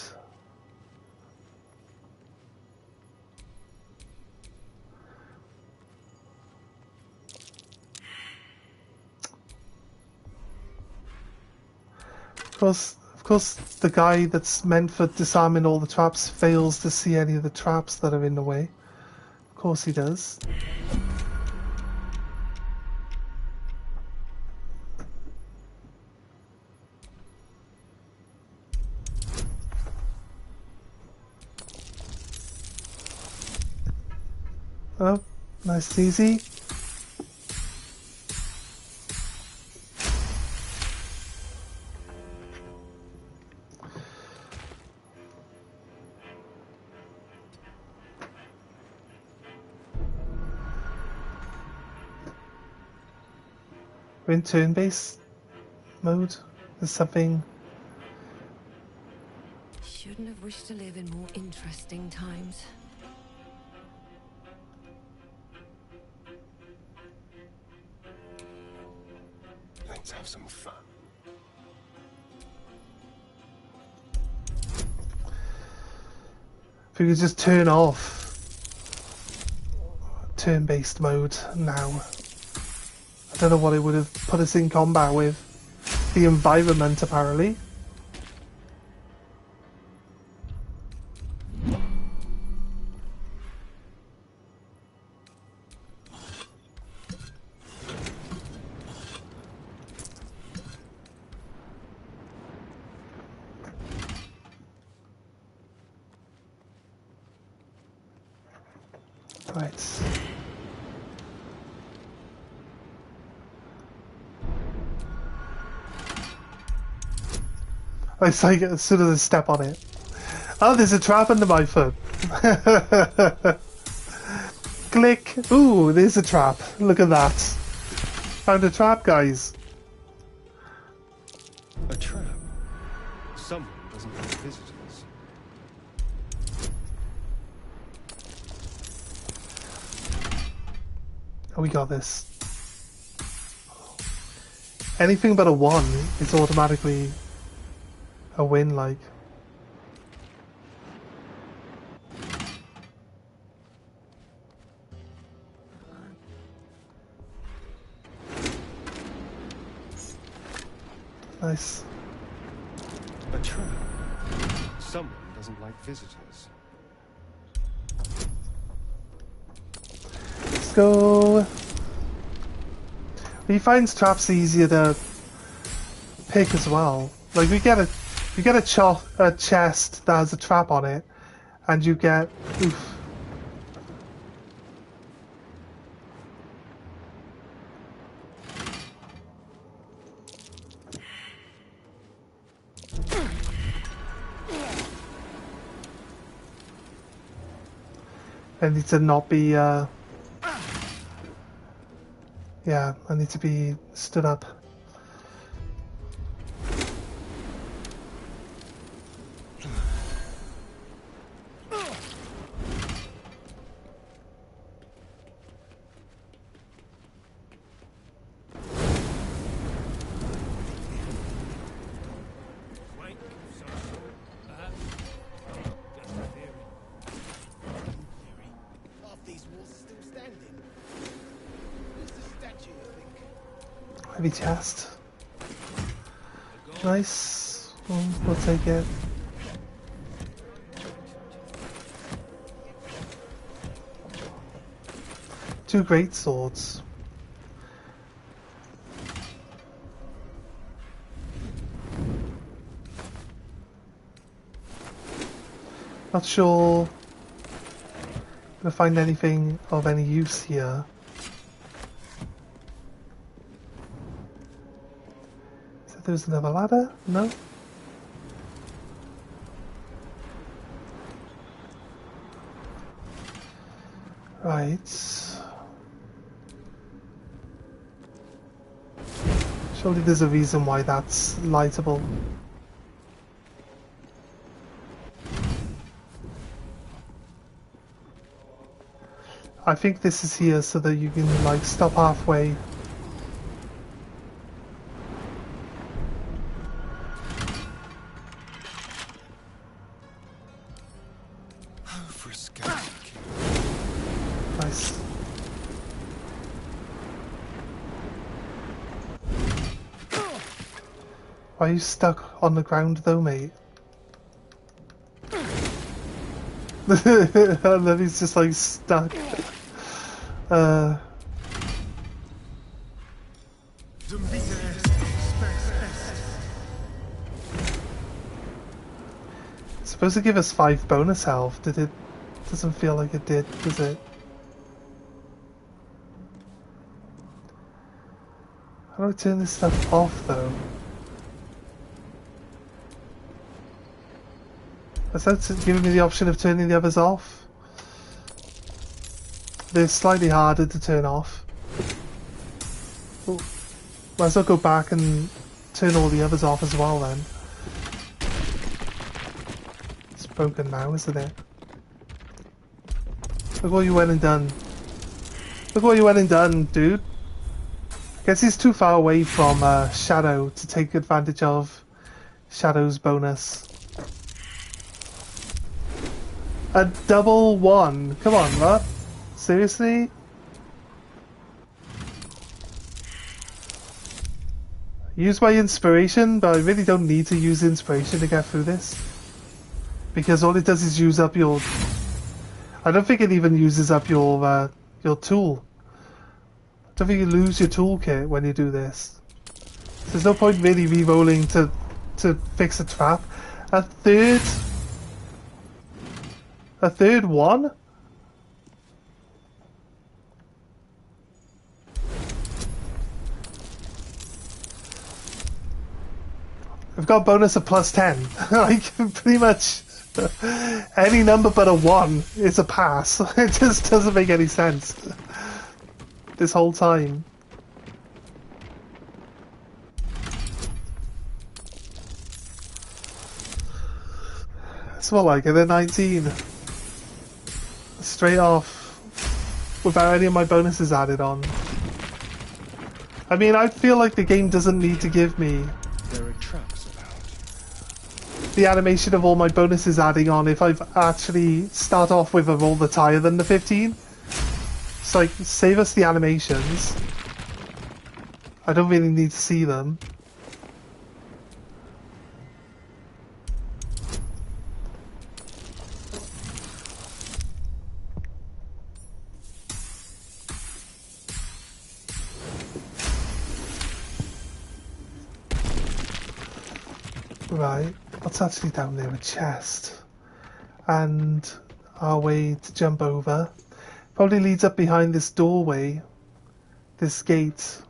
Of course, the guy that's meant for disarming all the traps fails to see any of the traps that are in the way. Of course he does. Oh, nice and easy. We're in turn-based mode. There's something. Shouldn't have wished to live in more interesting times. Let's have some fun. If we could just turn off turn-based mode now. I don't know what it would have put us in combat with. The environment, apparently. Right. It's like as soon as I step on it. Oh, there's a trap under my foot. Click. Ooh, there's a trap. Look at that. Found a trap, guys. A trap? Someone doesn't like visitors. Oh, we got this. Anything but a 1 is automatically a win, like. Nice. A trap? Someone doesn't like visitors. Let's go. He finds traps easier to pick as well. Like we get a chest that has a trap on it, and you get oof. I need to not be yeah, I need to be stood up. Heavy chest. Nice. We'll take it. Two great swords. Not sure if I find anything of any use here. There's another ladder? No? Right. Surely there's a reason why that's lightable. I think this is here so that you can like stop halfway. Nice. Why are you stuck on the ground though, mate? And then he's just like stuck. It's supposed to give us 5 bonus health. Did it? Doesn't feel like it did, does it? How do I turn this stuff off though? That's giving me the option of turning the others off. They're slightly harder to turn off. Oh, might as well go back and turn all the others off as well then. broken now, isn't it? Look what you went and done. Look what you went and done, dude. Guess he's too far away from Shadow to take advantage of Shadow's bonus. A double one. Come on, Rod. Seriously? Use my inspiration, but I really don't need to use inspiration to get through this. Because all it does is use up your... I don't think it even uses up your tool. I don't think you lose your toolkit when you do this. So there's no point really re-rolling to fix a trap. A third one? I've got a bonus of plus 10. Like, pretty much any number but a 1 is a pass. It just doesn't make any sense. This whole time. It's more like it, 19. Straight off. Without any of my bonuses added on. I mean, I feel like the game doesn't need to give me There are traps about. the animation of all my bonuses adding on if I've actually start off with a roll that's higher than the 15. So like, save us the animations. I don't really need to see them. Right, what's actually down there? A chest. And our way to jump over. Probably leads up behind this doorway. This gate.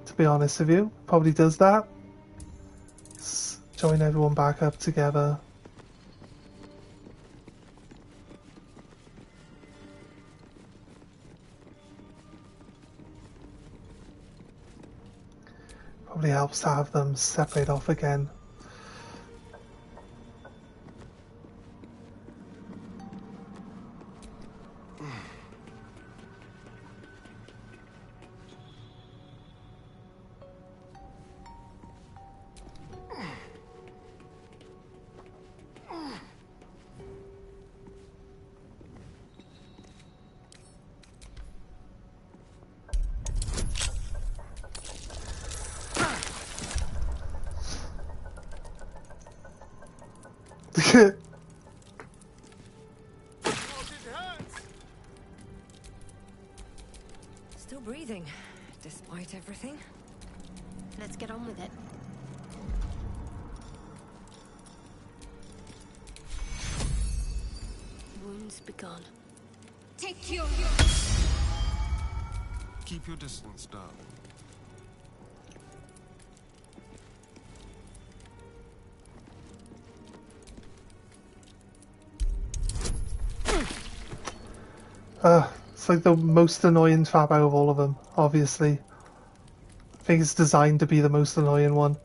To be honest with you. Probably does that. Let's join everyone back up together. Probably helps to have them separate off again. Still breathing, despite everything. Let's get on with it. Wounds begun. Take your... Keep your distance, darling. It's like the most annoying trap out of all of them, obviously. I think it's designed to be the most annoying one.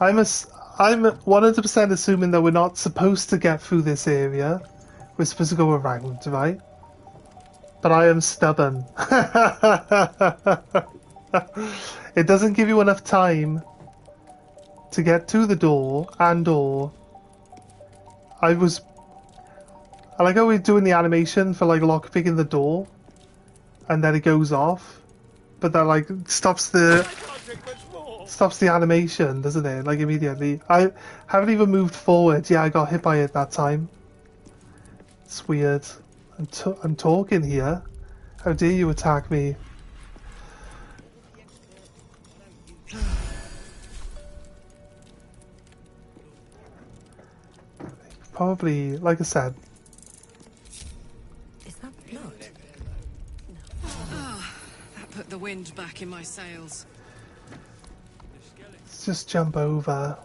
I'm 100% assuming that we're not supposed to get through this area. We're supposed to go around, right? But I am stubborn. It doesn't give you enough time to get to the door, and/or I like how we're doing the animation for like lockpicking the door, and then it goes off, but that like stops the animation, doesn't it? Like immediately. I haven't even moved forward. Yeah, I got hit by it that time. It's weird. I'm talking here. How dare you attack me? Probably, like I said. Is that blood? Ah, that put the wind back in my sails. Let's just jump over.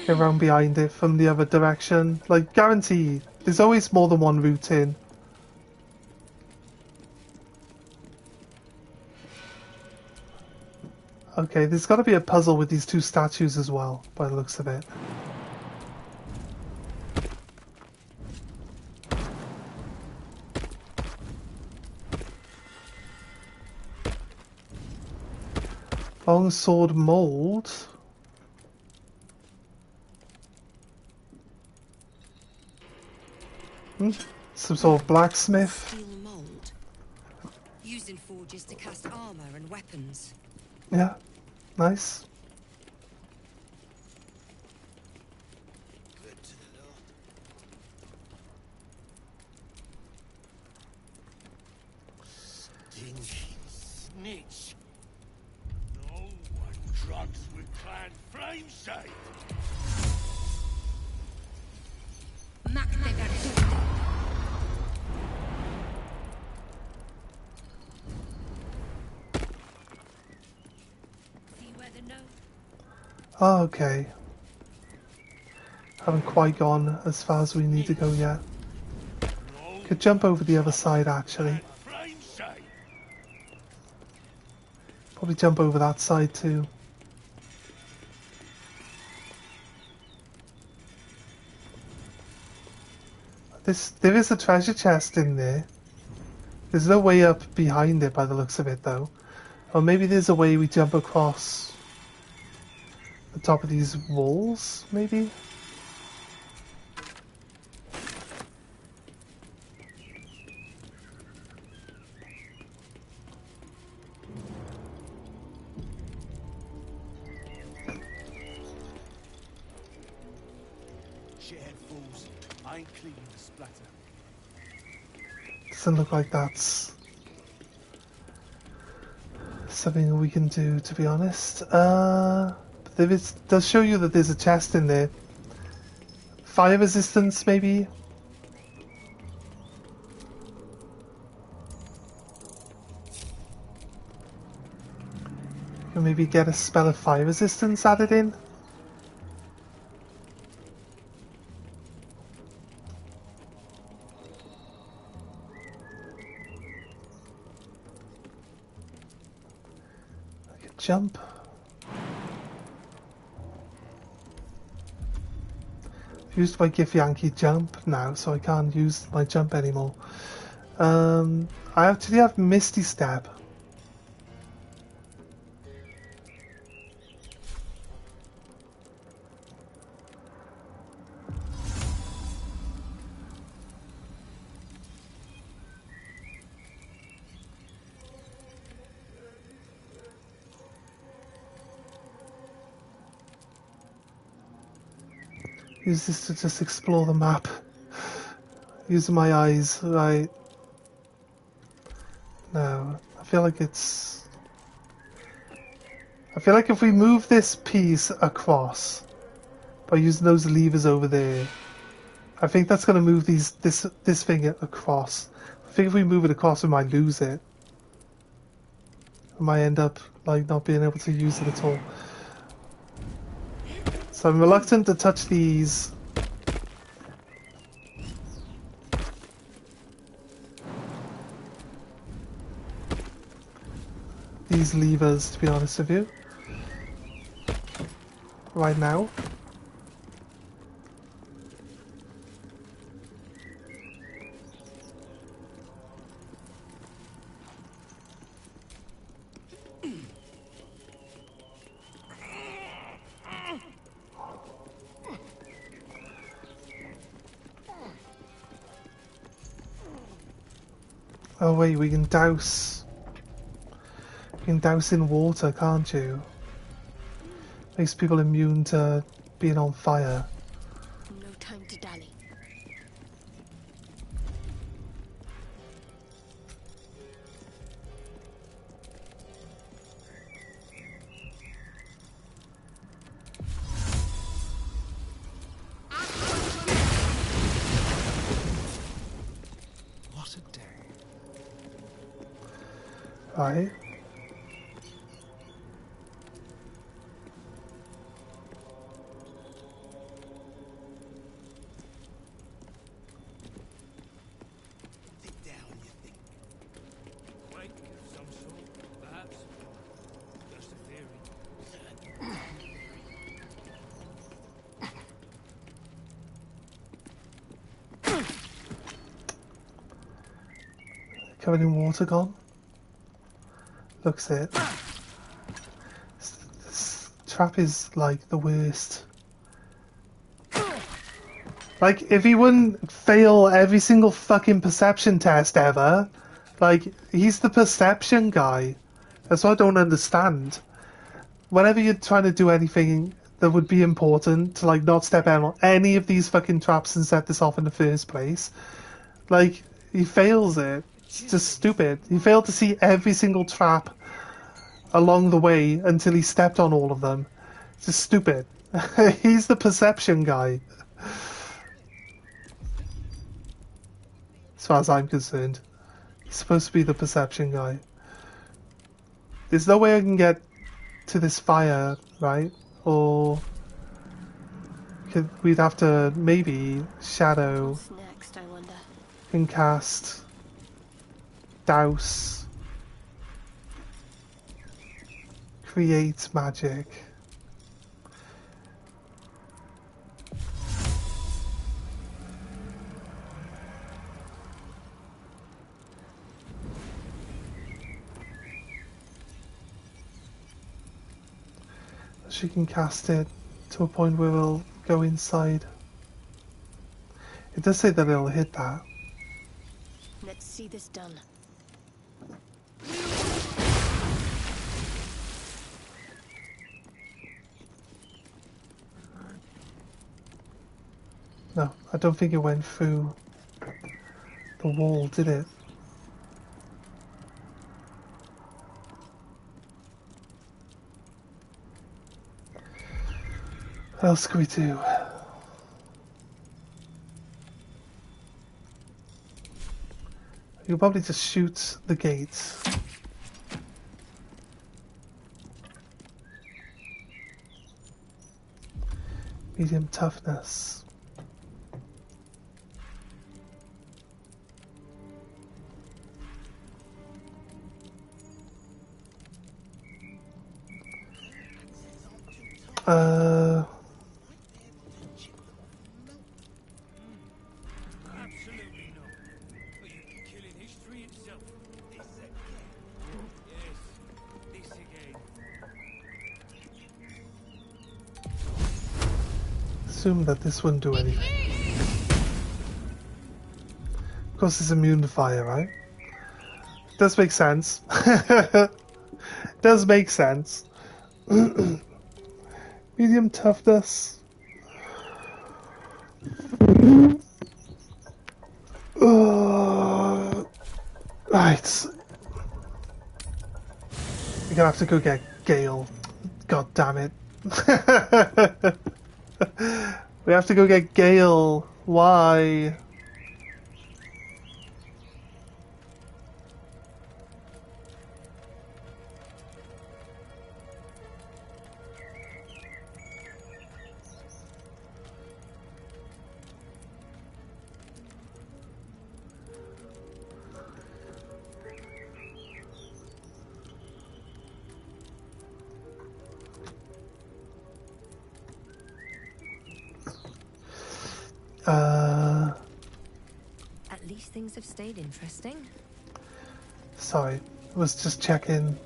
Get around behind it from the other direction. Like, guaranteed. There's always more than one route in. Okay, there's got to be a puzzle with these two statues as well, by the looks of it. Long sword mold. Some sort of blacksmith. Steel mold. Used in forges to cast armor and weapons. Yeah, nice. Stingy snitch. No one drugs with Clan Flameshade. Oh, okay. Haven't quite gone as far as we need to go yet. Could jump over the other side actually. Probably jump over that side too. There is a treasure chest in there. There's no way up behind it by the looks of it though. Or maybe there's a way we jump across the top of these walls, maybe? Shithead fools. I ain't cleaning the splatter. Doesn't look like that's something we can do, to be honest. Does show you that there's a chest in there. Fire resistance, maybe? Can maybe get a spell of fire resistance added in? I could jump. I've used my Githyanki jump now, so I can't use my jump anymore. I actually have Misty Step. Use this to just explore the map. Using my eyes, right? No, I feel like it's... I feel like if we move this piece across by using those levers over there, I think that's going to move this thing across. I think if we move it across, we might lose it. We might end up like not being able to use it at all. So I'm reluctant to touch these. These levers, to be honest with you. Right now. Oh wait, we can douse. You can douse in water, can't you? Makes people immune to being on fire. No time to dally. What a day. Right. Quake of some sort, perhaps. Just a theory. Covered in water gone. Looks it. trap is like the worst. Like, if he wouldn't fail every single fucking perception test ever, like, he's the perception guy. That's what I don't understand. Whenever you're trying to do anything that would be important to, like, not step out on any of these fucking traps and set this off in the first place, like, he fails it. It's just stupid. He failed to see every single trap along the way until he stepped on all of them. It's just stupid. He's the perception guy. As far as I'm concerned. He's supposed to be the perception guy. There's no way I can get to this fire, right? Or we'd have to maybe shadow. What's next, I wonder? And cast douse, create magic. She can cast it to a point where it'll go inside. It does say that it'll hit that. Let's see this done. No, I don't think it went through the wall, did it? What else can we do? You'll probably just shoot the gates. Medium toughness. Absolutely not. But you're killing history itself. This again? Yes, this again. Assume that this wouldn't do anything. Of course it's immune to fire, right? Does make sense. Does make sense. Medium toughness. Right. You're gonna have to go get Gale. God damn it. We have to go get Gale. Why? At least things have stayed interesting. Sorry, I was just checking.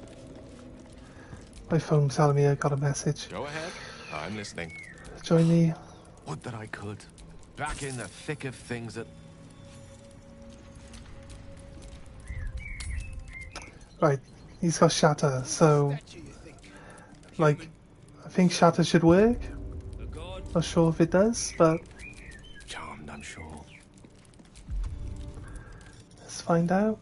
My phone telling me I got a message. Go ahead. I'm listening. Join me. Would that I could. Back in the thick of things at... Right, he's got shatter, so like I think shatter should work. Not sure if it does, but Charmed, I'm sure. let's find out.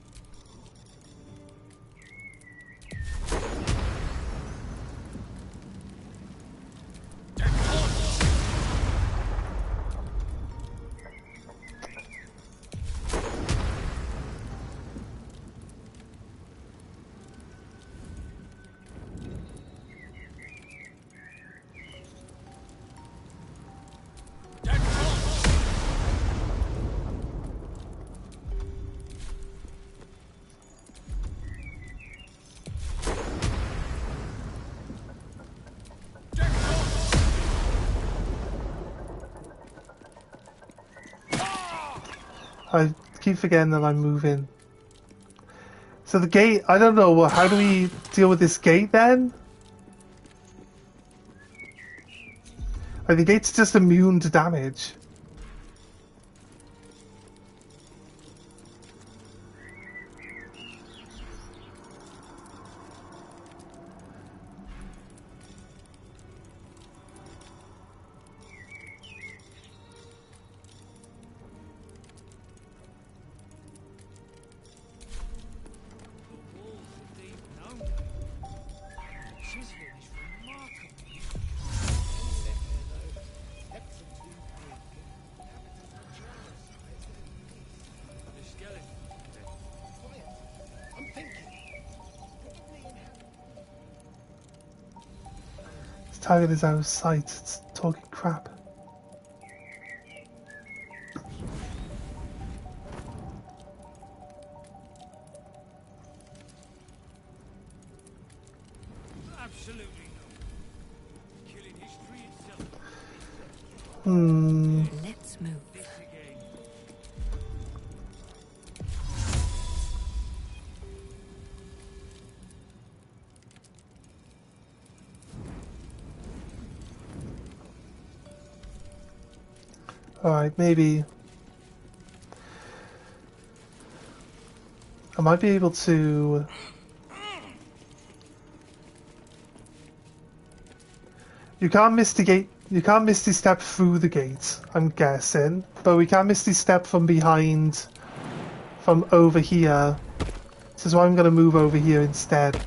I keep forgetting that I'm moving. So the gate, I don't know, how do we deal with this gate then? Like, the gate's just immune to damage. Its target is out of sight. It's talking crap. Absolutely no. Killing history itself. Let's move. Alright, maybe I might be able to... You can't Misty Step through the gate, I'm guessing. But we can Misty Step from behind, from over here. This is why I'm going to move over here instead.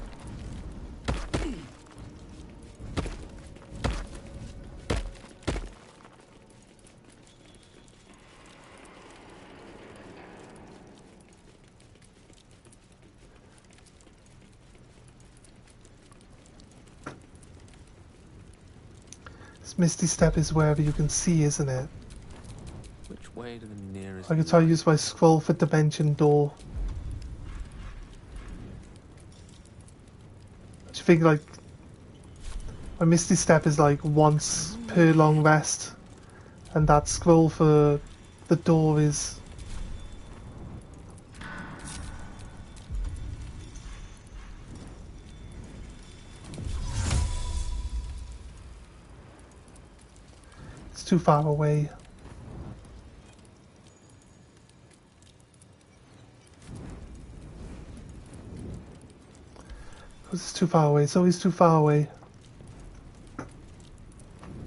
Misty Step is wherever you can see, isn't it? Which way to the nearest? I can try to use my scroll for dimension door. Do you think, like, my Misty Step is like once per long rest, and that scroll for the door is... It's too far away. It's too far away. It's always too far away.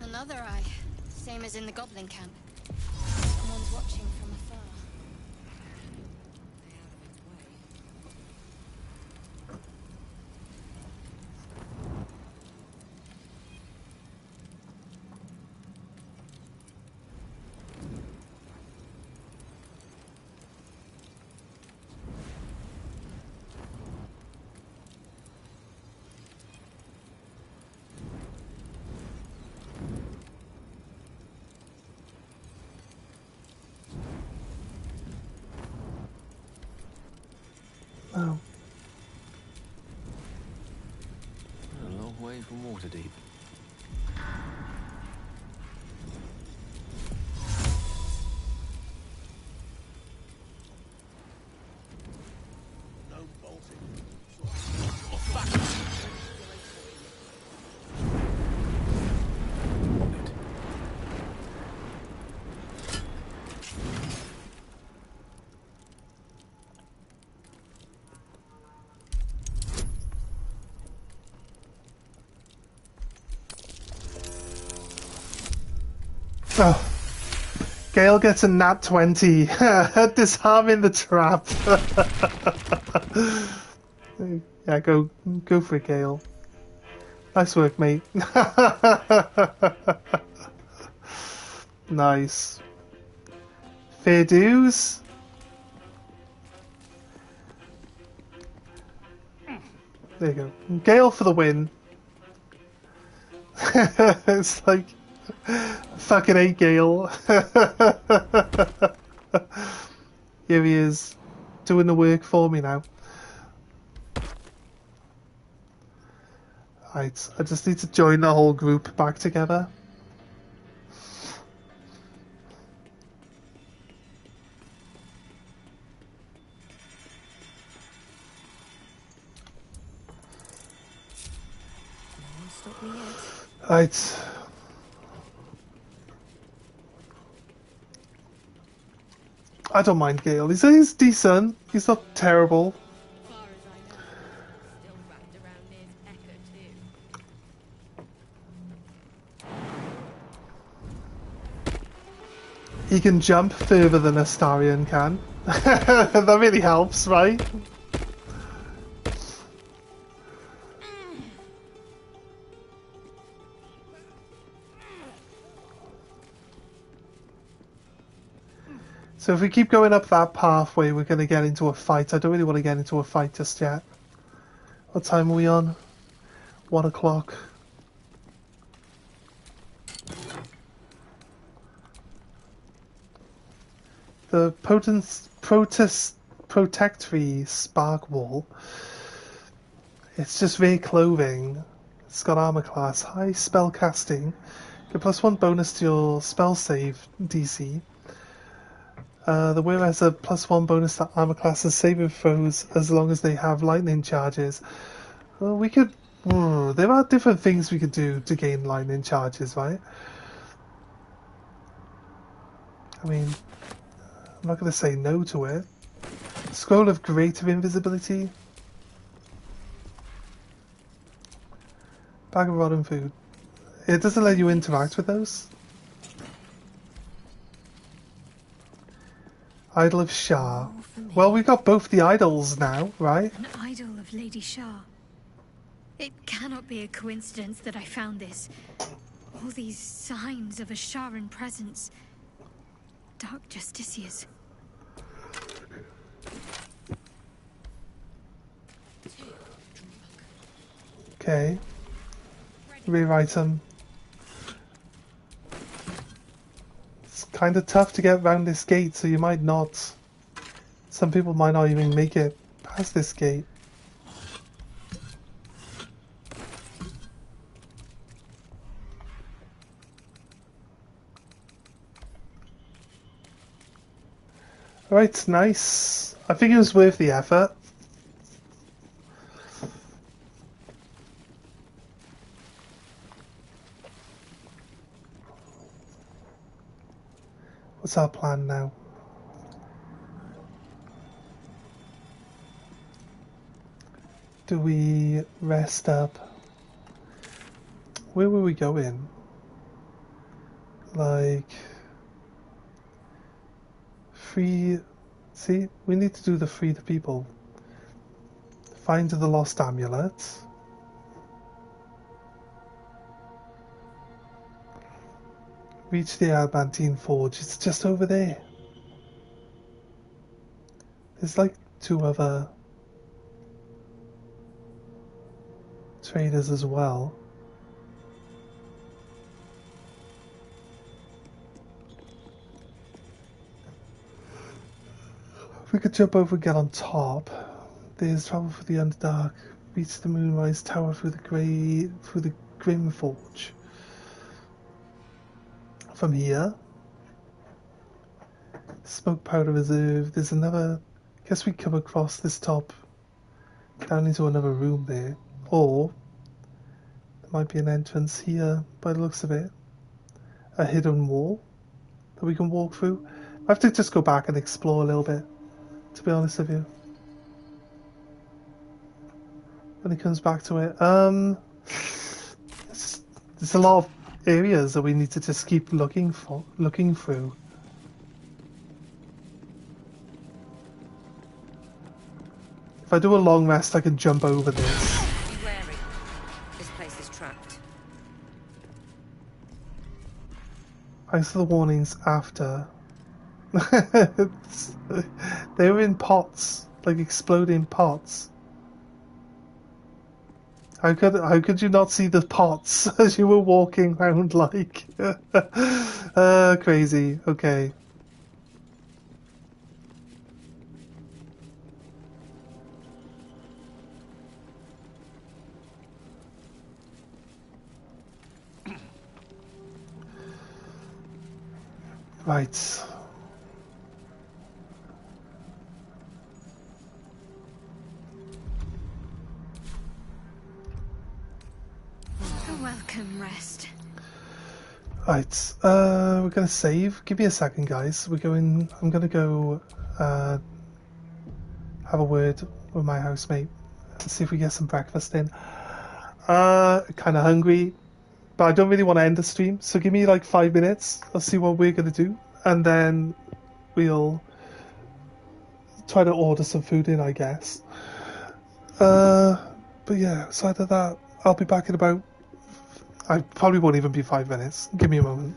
Another eye. Same as in the goblin camp. Someone's watching from afar. Oh. A long way from Waterdeep. No bolting. Oh. Gale gets a nat 20. Disarming the trap. Yeah, go for it, Gale. Nice work, mate. Nice. Fair dues. There you go. Gale for the win. It's like... Fucking hate Gale. Here he is, doing the work for me now. Right, I just need to join the whole group back together. Right. I don't mind Gale. He's decent. He's not terrible. He can jump further than Astarion can. That really helps, right? So if we keep going up that pathway, we're going to get into a fight. I don't really want to get into a fight just yet. What time are we on? 1 o'clock. The protectory spark wall. It's just rare clothing. It's got armor class, high spell casting. Get +1 bonus to your spell save DC. The wearer has a +1 bonus to armor class and saving throws as long as they have lightning charges. Well, we could. There are different things we could do to gain lightning charges, right? I mean, I'm not going to say no to it. Scroll of Greater Invisibility. Bag of rotten food. It doesn't let you interact with those. Idol of Shah. Well, we've got both the idols now, right? An idol of Lady Shah. It cannot be a coincidence that I found this. All these signs of a Sharan presence. Dark Justiciars. Okay. Rewrite them. It's kind of tough to get around this gate, so you might not. Some people might not even make it past this gate. Alright, nice. I think it was worth the effort. What's our plan now? Do we rest up? Where were we going? Like... Free... See? We need to do the free the people. Find the lost amulet. Reach the Albantine Forge. It's just over there. There's like 2 other traders as well. If we could jump over and get on top. There's travel for the Underdark. Reach the Moonrise Tower through the Grim Forge. From here, Smoke Powder Reserve. There's another. Guess we come across this top down into another room there, or there might be an entrance here by the looks of it. A hidden wall that we can walk through. I have to just go back and explore a little bit, to be honest with you. When it comes back to it, there's a lot of areas that we need to just keep looking through. If I do a long rest, I can jump over this. Be wary. This place is trapped. Thanks for the warnings after. They were in pots, like exploding pots. How could you not see the pots as you were walking around like? Crazy. Okay. Right. A welcome rest. Right, we're gonna save. Give me a second, guys. I'm gonna go have a word with my housemate. See if we get some breakfast in. Kind of hungry, but I don't really want to end the stream. So give me like 5 minutes. I'll see what we're gonna do, and then we'll try to order some food in, I guess. But yeah, aside of that, I'll be back in about. I probably won't even be 5 minutes. Give me a moment.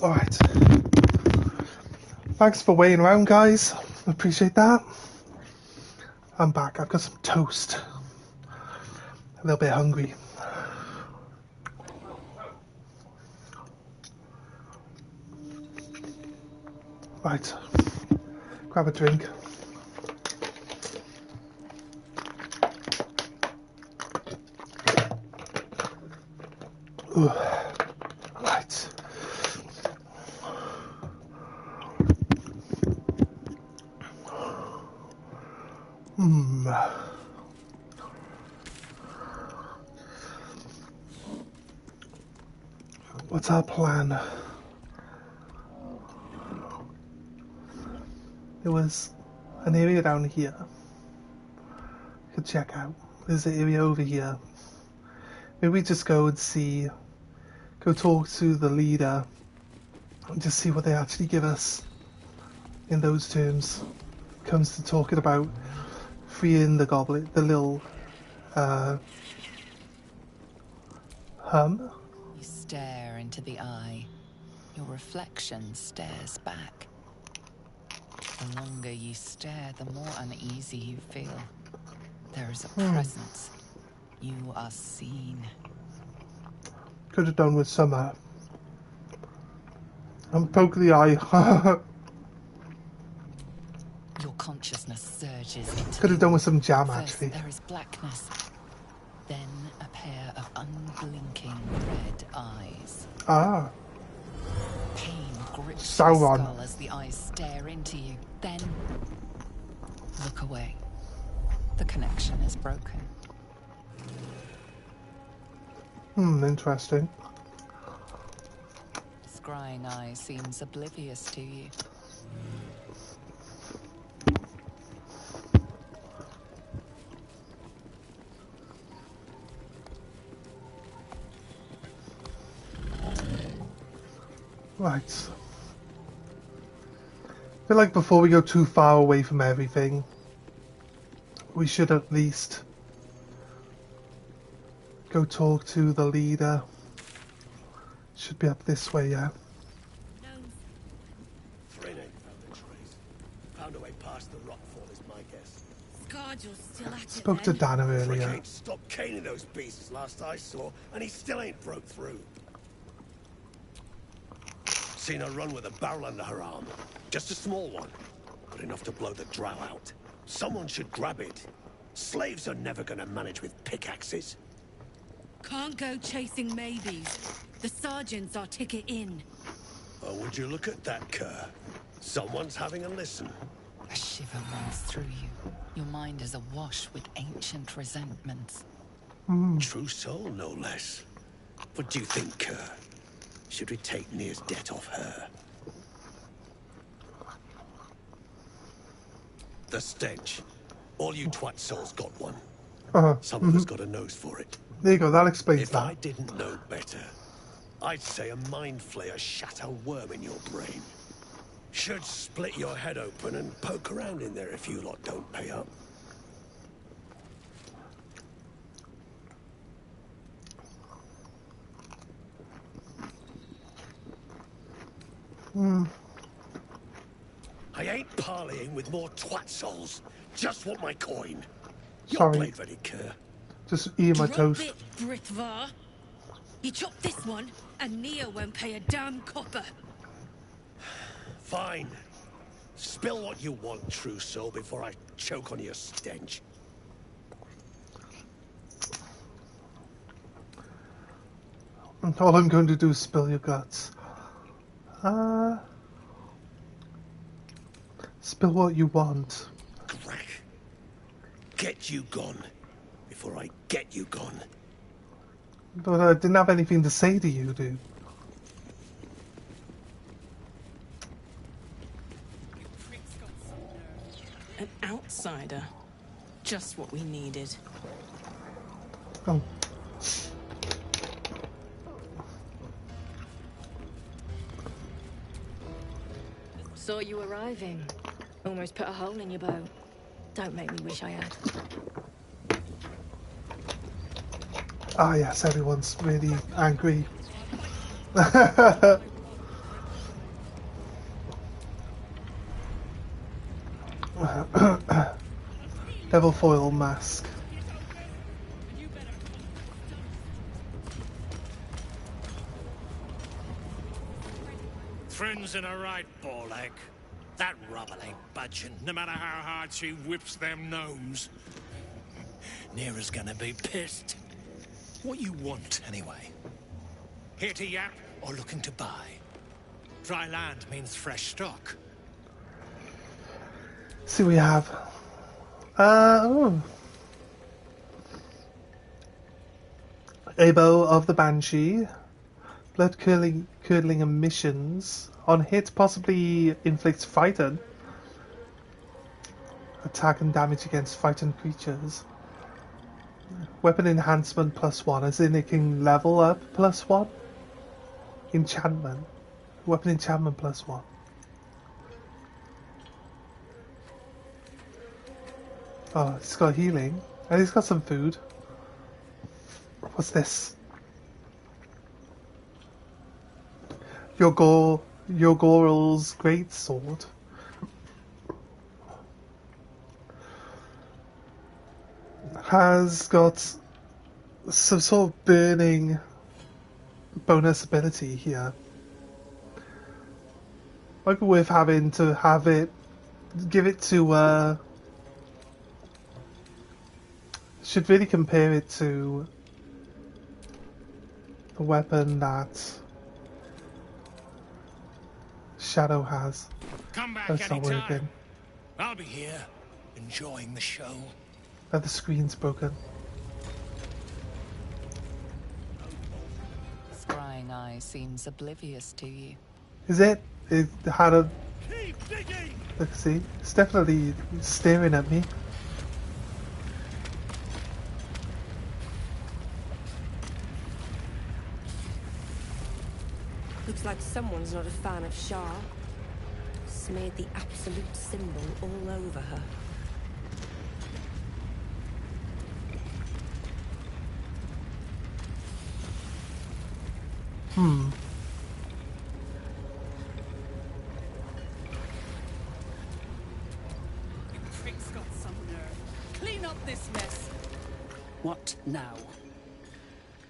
Alright. Thanks for waiting around, guys. Appreciate that. I'm back. I've got some toast. A little bit hungry. Right. Grab a drink. Ooh. Right. What's our plan? There was an area down here. You could check out. There's an area over here. Maybe we just go and see, go talk to the leader and just see what they actually give us in those terms. Comes to talking about freeing the goblet, the little hum. You stare into the eye. Your reflection stares back. The longer you stare, the more uneasy you feel. There is a presence. You are seen. Could have done with some poke the eye. Your consciousness surges into Could have done with some jam, First, actually. there is blackness. Then a pair of unblinking red eyes. Ah. Pain grips Sauron. your skull as the eyes stare into you. Then look away. The connection is broken. Interesting. The scrying eye seems oblivious to you. Right. I feel like before we go too far away from everything, we should at least go talk to the leader. Should be up this way, yeah. Thrain ain't found the trace. Found a way past the rockfall is my guess. Scargill's still at it. Spoke to Dana Frick earlier. ain't stopped caning those beasts last I saw, and he still ain't broke through. Seen her run with a barrel under her arm. Just a small one, but enough to blow the drow out. Someone should grab it. Slaves are never gonna manage with pickaxes. Can't go chasing maybes. The sergeant's our ticket in. Oh, would you look at that, Kerr? Someone's having a listen. A shiver runs through you. Your mind is awash with ancient resentments. True soul, no less. What do you think, Kerr? Should we take Nir's debt off her? The stench. All you twat souls got one. Some of us got a nose for it. There you go, that explains If that. I didn't know better, I'd say a mind flayer shat a worm in your brain. Should split your head open and poke around in there if you lot don't pay up. I ain't parleying with more twat souls. Just want my coin. Your Sorry. blade ready, Kerr. Just eat my Drop toast. it, Britvar. You chop this one, and Nia won't pay a damn copper. Fine. Spill what you want, true soul, before I choke on your stench. All I'm going to do is spill your guts. Spill what you want. Crack. Get you gone. Before I get you gone. But I didn't have anything to say to you, dude. An outsider. Just what we needed. Oh. Saw you arriving. Almost put a hole in your bow. Don't make me wish I had. Ah, yes, everyone's really angry. Level foil mask. Friends in a right, ball egg. That rubble ain't budging, no matter how hard she whips them gnomes. Neera's gonna be pissed. What you want, anyway? Here to yap or looking to buy? Dry land means fresh stock. See what we have. Oh. Abo of the Banshee. Blood curdling emissions. On hit, possibly inflicts frighten. Attack and damage against frightened creatures. Weapon enhancement +1, as in it can level up +1. Enchantment. Weapon enchantment +1. Oh, it's got healing. And it's got some food. What's this? Yogoral's great sword. Has got some sort of burning bonus ability here. Might be worth having to have it. Give it to. Should really compare it to the weapon that Shadow has. Come back That's not anytime. working. I'll be here, enjoying the show. Now the screen's broken. Scrying eye seems oblivious to you. Is it? It had a. Look, see, it's definitely staring at me. Looks like someone's not a fan of Shah. Smeared the absolute symbol all over her. Hmm. You prick's got some nerve. Clean up this mess. What now?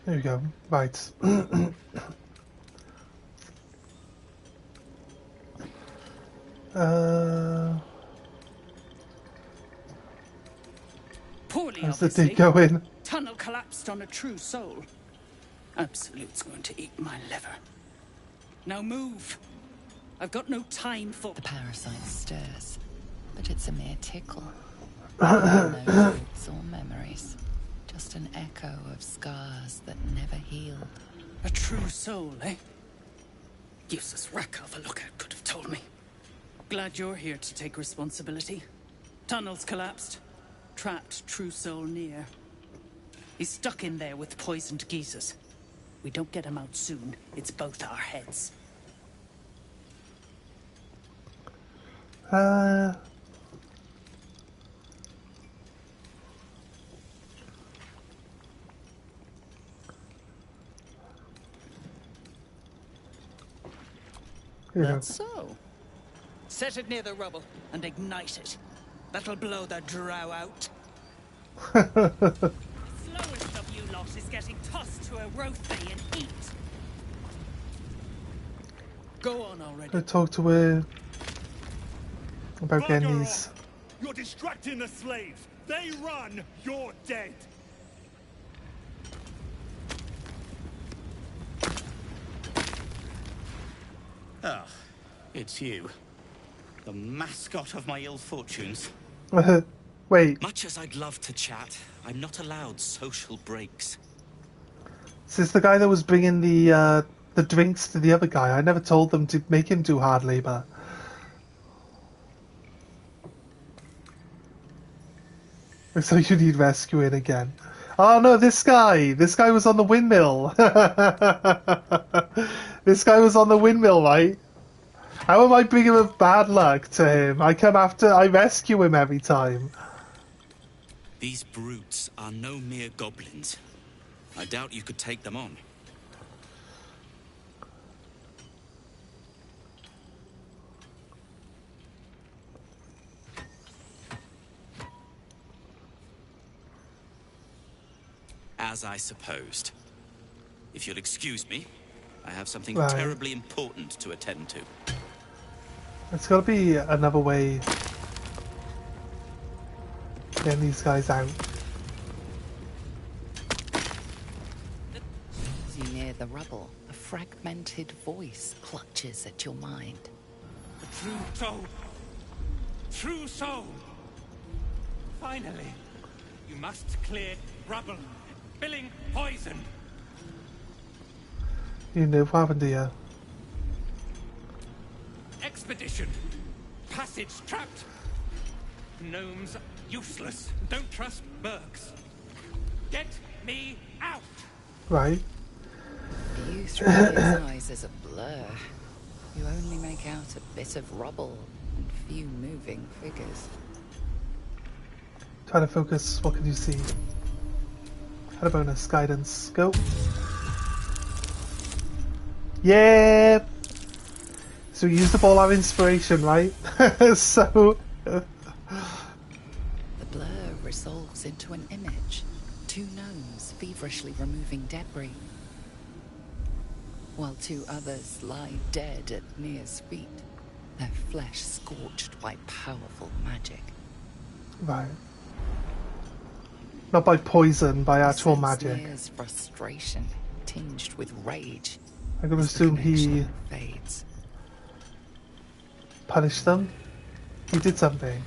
There we go. Right. Poorly, How's the obviously. dig going? Tunnel collapsed on a true soul. Absolute's going to eat my liver. Now move. I've got no time for... The parasite stirs, but it's a mere tickle. No roots or memories. Just an echo of scars that never healed. A true soul, eh? Useless wreck of a lookout could have told me. Glad you're here to take responsibility. Tunnel's collapsed. Trapped true soul near. He's stuck in there with poisoned geezers. We don't get him out soon. It's both our heads. That's so. Set it near the rubble and ignite it. That'll blow the drow out. Slowest of you lot is getting tossed to a rothay and eat. Go on already. Go talk to her about getting these. You're distracting the slaves. They run, you're dead. Ah, it's you. The mascot of my ill fortunes. Wait. Much as I'd love to chat, I'm not allowed social breaks. Is this the guy that was bringing the drinks to the other guy? I never told them to make him do hard labor. So you need rescuing again. Oh no, this guy! This guy was on the windmill! This guy was on the windmill, right? How am I bringing up bad luck to him? I rescue him every time. These brutes are no mere goblins. I doubt you could take them on. As I supposed. If you'll excuse me, I have something Right. terribly important to attend to. It's got to be another way getting these guys out. As you near the rubble, a fragmented voice clutches at your mind. The true soul. True soul. Finally. You must clear rubble. Filling poison. You know what happened to you? Expedition. Passage trapped. Gnomes useless. Don't trust mercs. Get me out. Right. You through his eyes as a blur. You only make out a bit of rubble and few moving figures. Try to focus. What can you see? Had a bonus. Guidance. Go. Yeah. So we used up all our inspiration, right? So. The blur resolves into an image. Two gnomes feverishly removing debris, while two others lie dead at Nia's feet, their flesh scorched by powerful magic. Right. Not by poison, by actual magic. Nia's frustration, tinged with rage. I'm going to assume he fades. Punished them. He did something.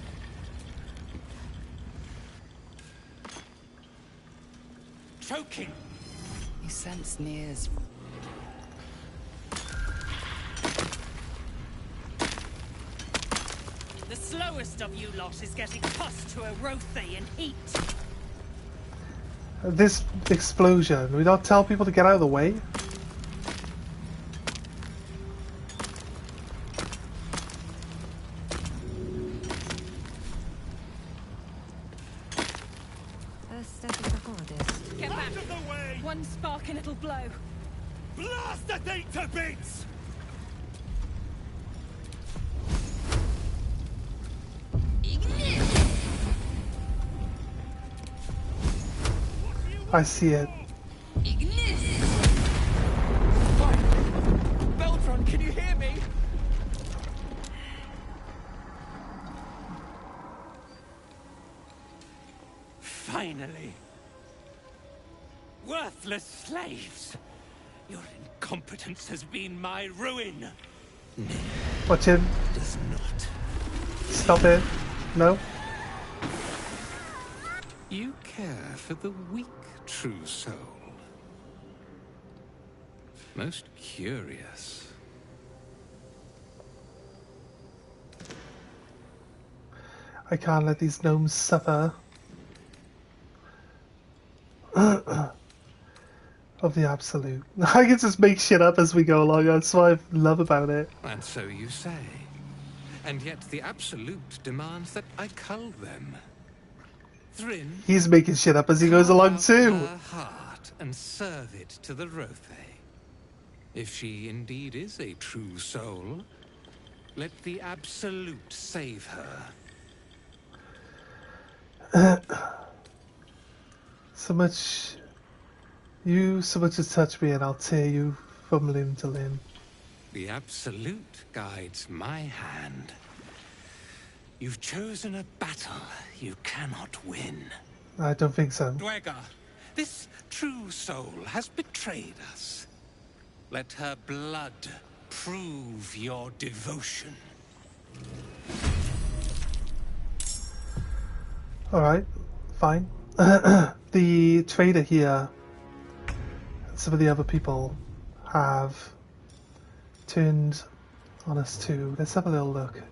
Choking. You sense Nia's. The slowest of you lot is getting tossed to a Rothe in heat. This explosion, we don't tell people to get out of the way? Get back! Out of the way! One spark and it'll blow. Blast the thing to bits! I see it. Beltron, can you hear me? Finally. Worthless slaves. Your incompetence has been my ruin. Watch him. Does not. Stop it. No? You care for the weak, true soul. Most curious. I can't let these gnomes suffer. Of the absolute. I can just make shit up as we go along. That's what I love about it. And so you say. And yet the absolute demands that I cull them. Thrin, He's making shit up as he goes along too. her heart and serve it to the Rothe. If she indeed is a true soul, let the absolute save her. So much as touch me and I'll tear you from limb to limb. The absolute guides my hand. You've chosen a battle you cannot win. I don't think so. Dwegar, this true soul has betrayed us. Let her blood prove your devotion. Alright, fine. The trader here and some of the other people have turned on us too. Let's have a little look.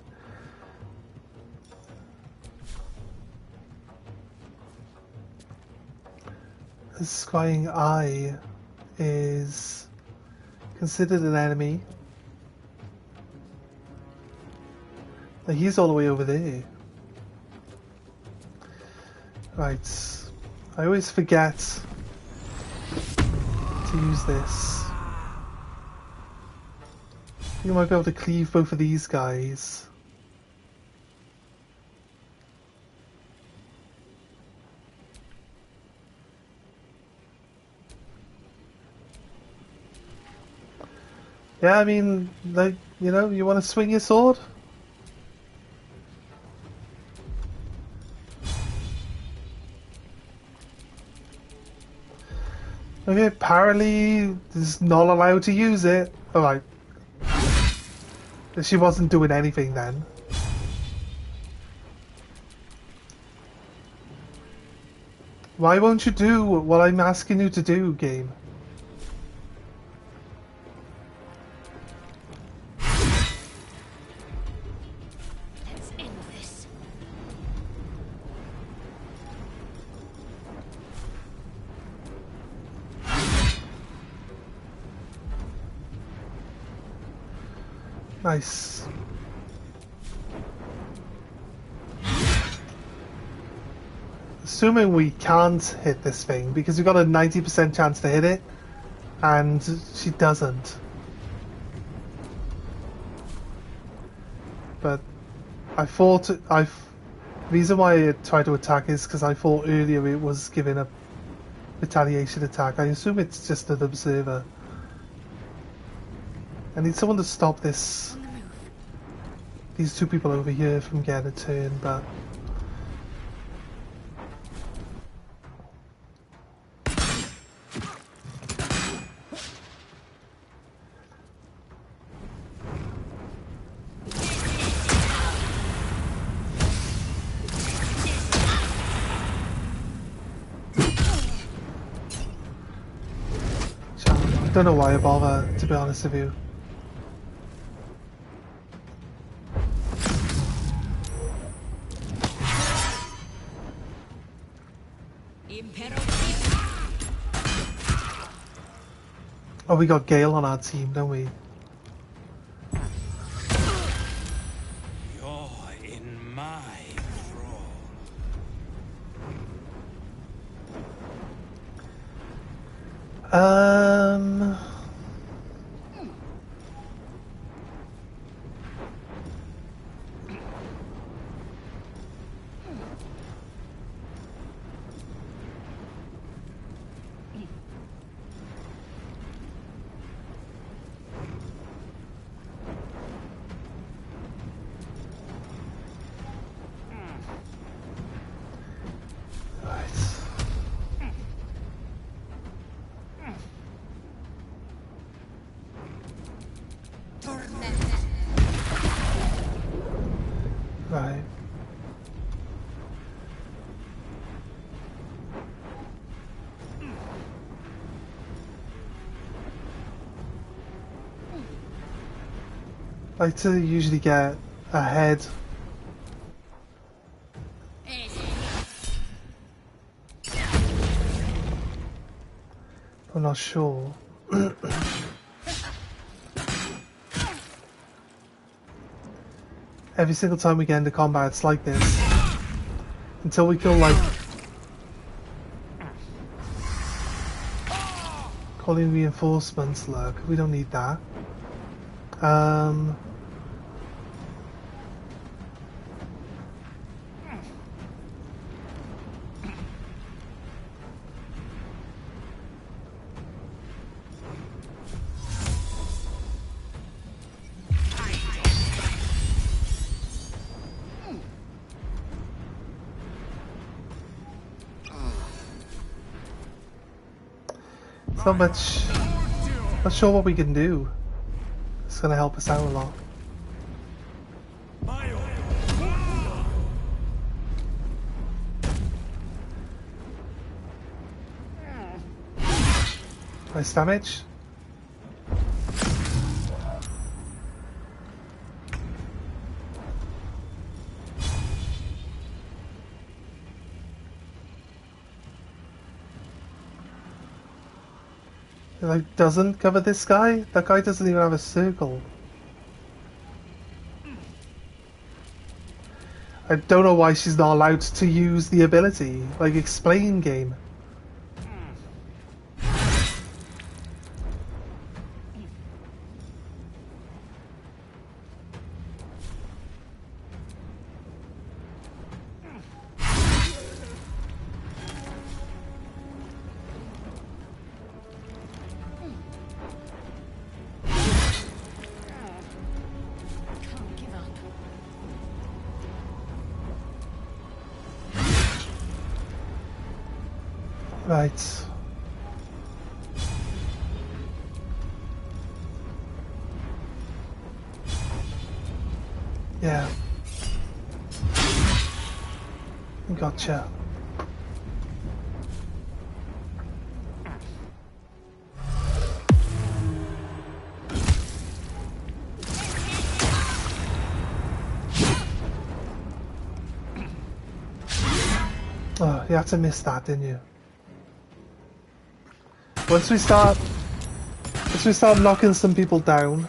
The scrying eye is considered an enemy. Like, he's all the way over there. Right. I always forget to use this. You might be able to cleave both of these guys. Yeah, I mean, like, you know, you want to swing your sword? Okay, apparently is not allowed to use it. Alright. She wasn't doing anything then. Why won't you do what I'm asking you to do, game? Let's end this. Nice. Assuming we can't hit this thing, because we've got a 90% chance to hit it, and she doesn't. But I thought reason why I tried to attack is because I thought earlier it was giving a retaliation attack. I assume it's just an observer. I need someone to stop these two people over here from getting a turn, but I don't know why I bother, to be honest with you. Oh, we got Gale on our team, don't we? You're in my Um... Right. I like to usually get ahead. I'm not sure. Every single time we get into combat, it's like this. Until we kill, like, calling reinforcements. Look, we don't need that. Not much. Not sure what we can do. It's gonna help us out a lot. Nice damage. It like doesn't cover this guy? That guy doesn't even have a circle. I don't know why she's not allowed to use the ability. Like, explain, game. Right. Yeah. Gotcha. Oh, you had to miss that, didn't you? Once we start knocking some people down,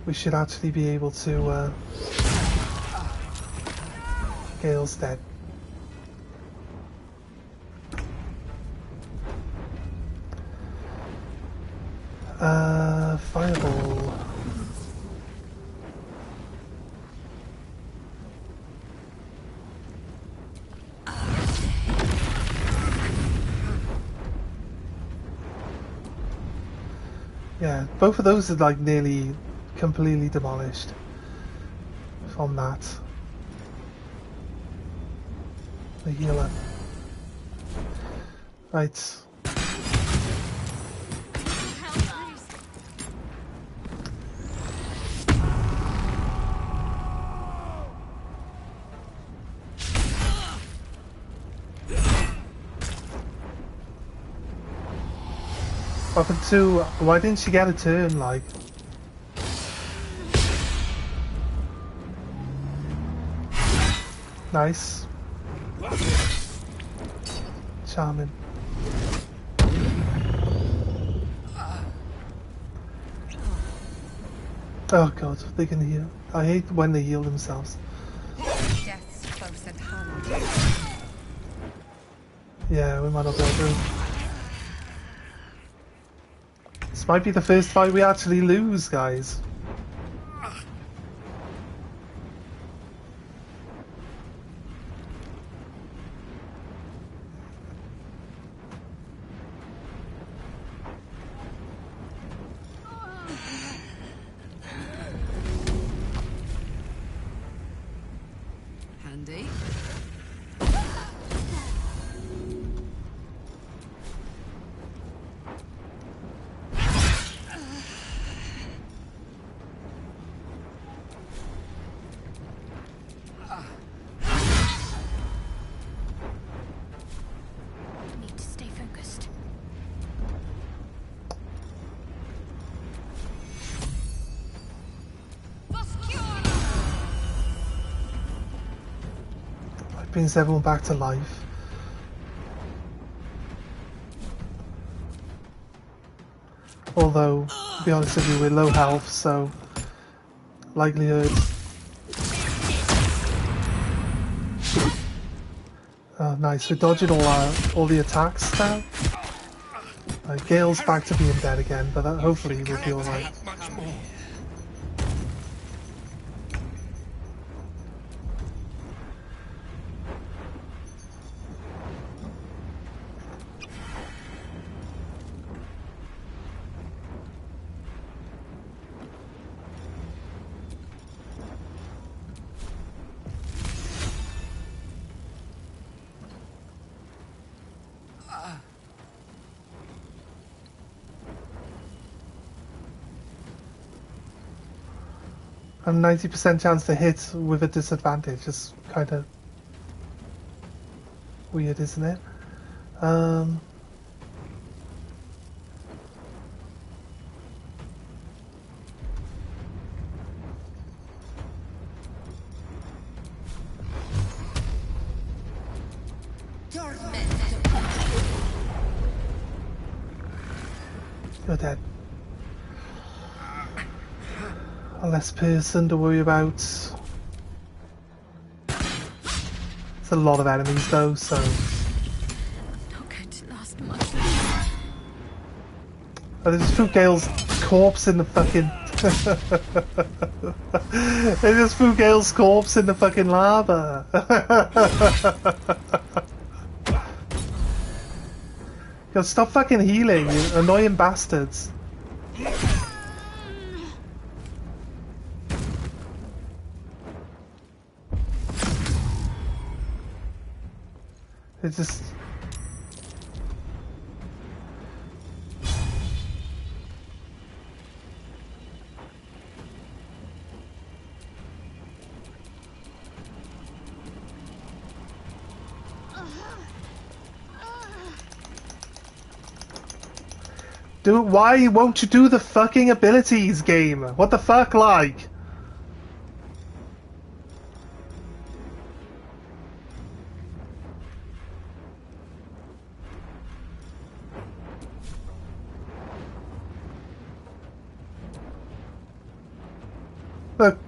we should actually be able to. Gale's dead. Fireball. Yeah, both of those are like nearly completely demolished from that. The healer. Right. Up until why didn't she get a turn like? Nice. Charming. Oh god, they can heal. I hate when they heal themselves. Death's close at hand. Yeah, we might not go through. This might be the first fight we actually lose, guys. Handy. Need to stay focused. It brings everyone back to life. Although, to be honest with you, we're low health, so likelihood. Oh, nice. We're dodging all the attacks now. Gale's back to being dead again, but hopefully we'll be alright. And 90% chance to hit with a disadvantage is kind of weird, isn't it? You're dead. A less person to worry about. It's a lot of enemies though, so. Not going to last much longer. Oh, they just threw Gale's corpse in the fucking. They just threw Gale's corpse in the fucking lava. Yo, stop fucking healing, you annoying bastards. It's just... Dude, why won't you do the fucking abilities, game? What the fuck, like? Look.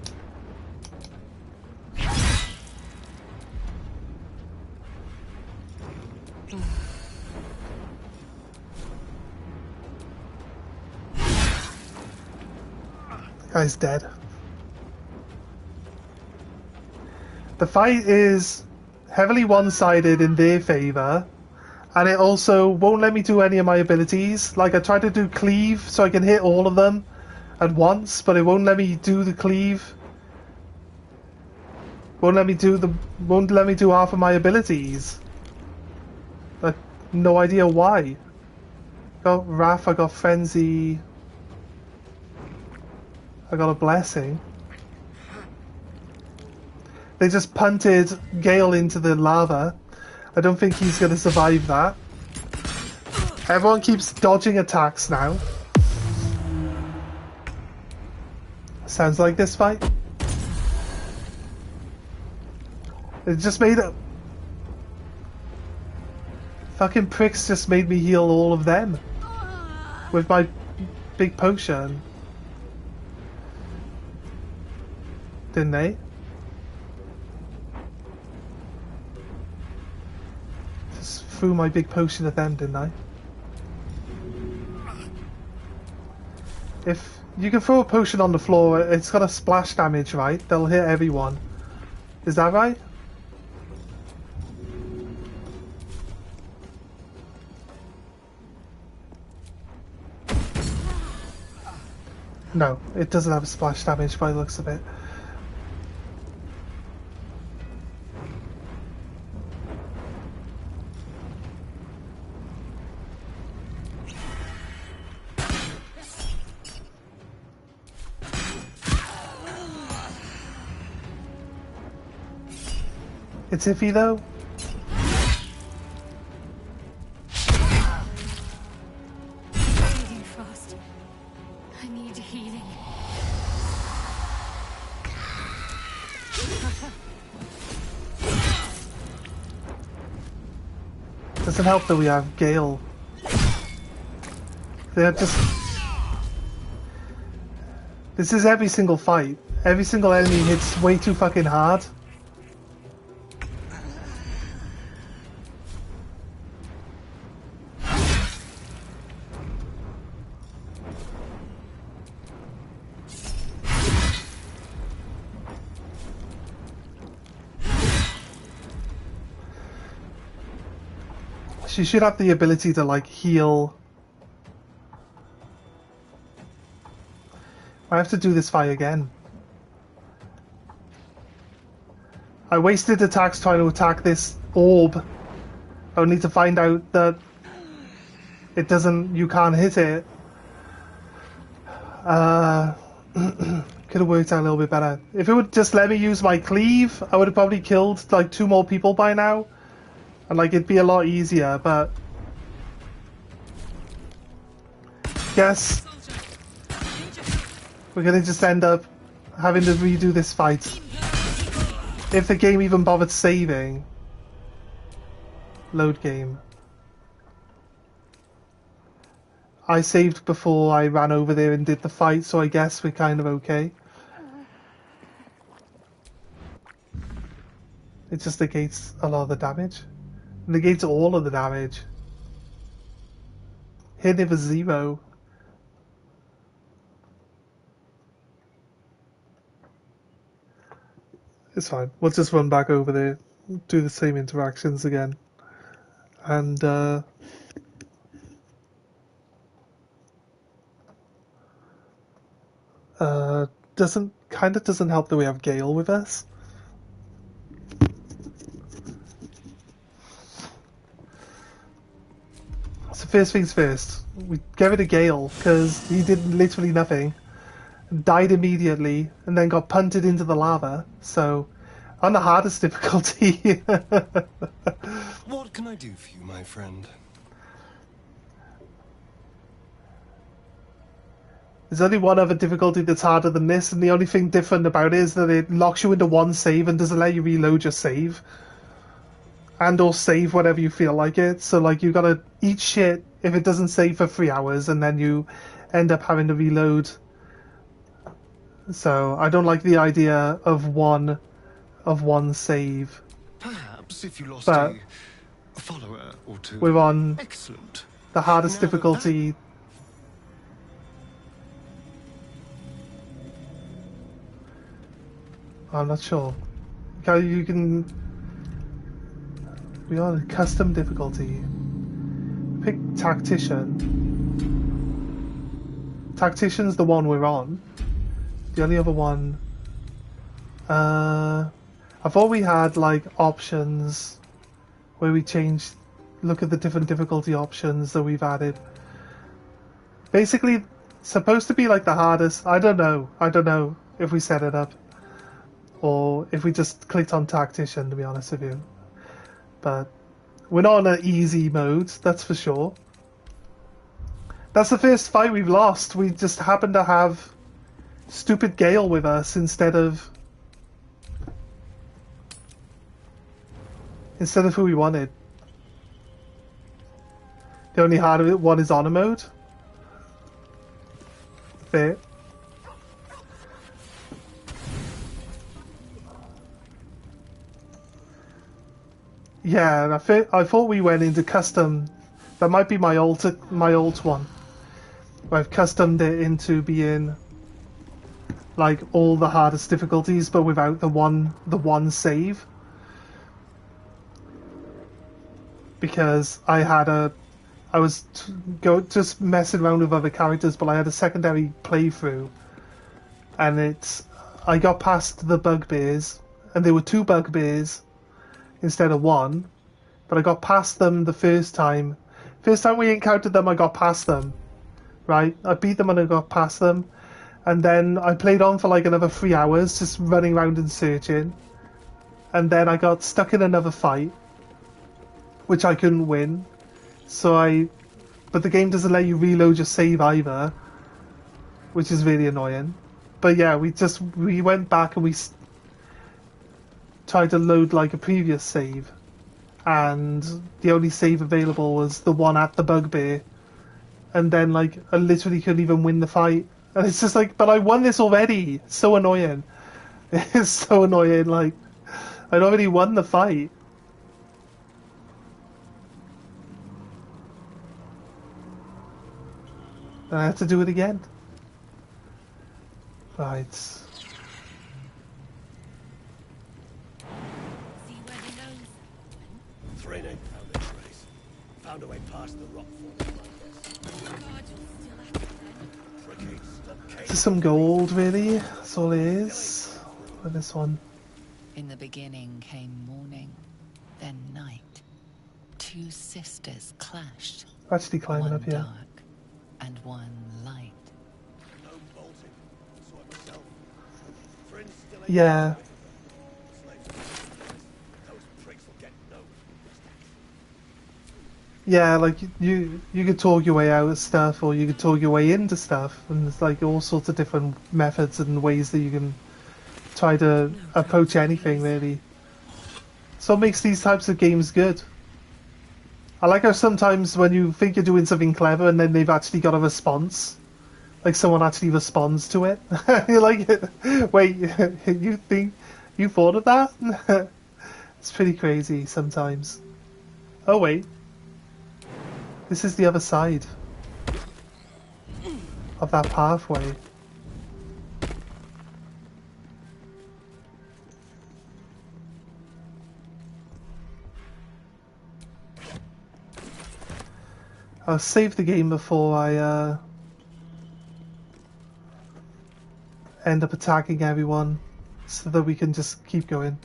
Guy's dead. The fight is heavily one-sided in their favor, and it also won't let me do any of my abilities. Like, I tried to do cleave so I can hit all of them at once, but it won't let me do the cleave. Won't let me do half of my abilities. Like, no idea why. Got Wrath, I got Frenzy. I got a Blessing. They just punted Gale into the lava. I don't think he's going to survive that. Everyone keeps dodging attacks now. Sounds like this fight. It just made it... Fucking pricks just made me heal all of them. With my big potion. Didn't they? Just threw my big potion at them, didn't I? If you can throw a potion on the floor, it's got a splash damage, right? They'll hit everyone. Is that right? No, it doesn't have a splash damage by the looks of it. It's iffy though. Bleeding fast. I need healing. Doesn't help that we have Gale. They're just... This is every single fight. Every single enemy hits way too fucking hard. She should have the ability to, like, heal. I have to do this fight again. I wasted attacks trying to attack this orb, only to find out that it doesn't, you can't hit it. Could have worked out a little bit better. If it would just let me use my cleave, I would have probably killed, like, 2 more people by now. And, like, it'd be a lot easier, but... Guess... We're gonna just end up having to redo this fight. If the game even bothered saving. Load game. I saved before I ran over there and did the fight, so I guess we're kind of okay. It just negates a lot of the damage. Negates all of the damage. Hit it for 0. It's fine. We'll just run back over there, do the same interactions again. And, doesn't help that we have Gale with us. So first things first, we get rid of Gale, because he did literally nothing. Died immediately, and then got punted into the lava. So, on the hardest difficulty... What can I do for you, my friend? There's only one other difficulty that's harder than this, and the only thing different about it is that it locks you into one save and doesn't let you reload your save. And or save whenever you feel like it. So like you gotta eat shit if it doesn't save for 3 hours, and then you end up having to reload. So I don't like the idea of one save. Perhaps if you lost But a follower or two. we're on Excellent. the hardest Now difficulty. I'm not sure. Okay, you can. We are on custom difficulty. Pick tactician. Tactician's the one we're on. The only other one. I thought we had like options where we changed. Look at the different difficulty options that we've added. Basically, supposed to be like the hardest. I don't know if we set it up. Or if we just clicked on Tactician, to be honest with you. But we're not on an easy mode, that's for sure. That's the first fight we've lost. We just happen to have stupid Gale with us instead of who we wanted. The only harder one is honor mode. Fair. Yeah, and I thought we went into custom. That might be my old one. I've customed it into being like all the hardest difficulties, but without the one save. Because I was just messing around with other characters, but I had a secondary playthrough, and I got past the bugbears, and there were 2 bugbears instead of 1, but I got past them the first time. First time we encountered them, I got past them, right? I beat them and I got past them, and then I played on for like another 3 hours, just running around and searching, and then I got stuck in another fight, which I couldn't win, but the game doesn't let you reload your save either, which is really annoying. But yeah, we went back and we tried to load like a previous save, and the only save available was the one at the bugbear, and then like I literally couldn't even win the fight, and it's just like, but I won this already. It's so annoying. It's so annoying. Like I'd already won the fight. And I have to do it again. Right. Thrin ain't found a trace. Found a way past the rock formation, I guess. This is some gold, really. That's all it is. For this one. In the beginning came morning, then night. 2 sisters clashed. Actually climbing one up here. dark and one light. No bolting. Saw it myself. Thrin's still ain't Yeah. Those pricks will get no. Yeah, like you could talk your way out of stuff, or you could talk your way into stuff, and there's like all sorts of different methods and ways that you can try to approach anything, really. So what makes these types of games good. I like how sometimes when you think you're doing something clever and then they've actually got a response, like someone actually responds to it. You're like, wait, you think you thought of that? It's pretty crazy sometimes. Oh wait, this is the other side of that pathway. I'll save the game before I end up attacking everyone, so that we can just keep going.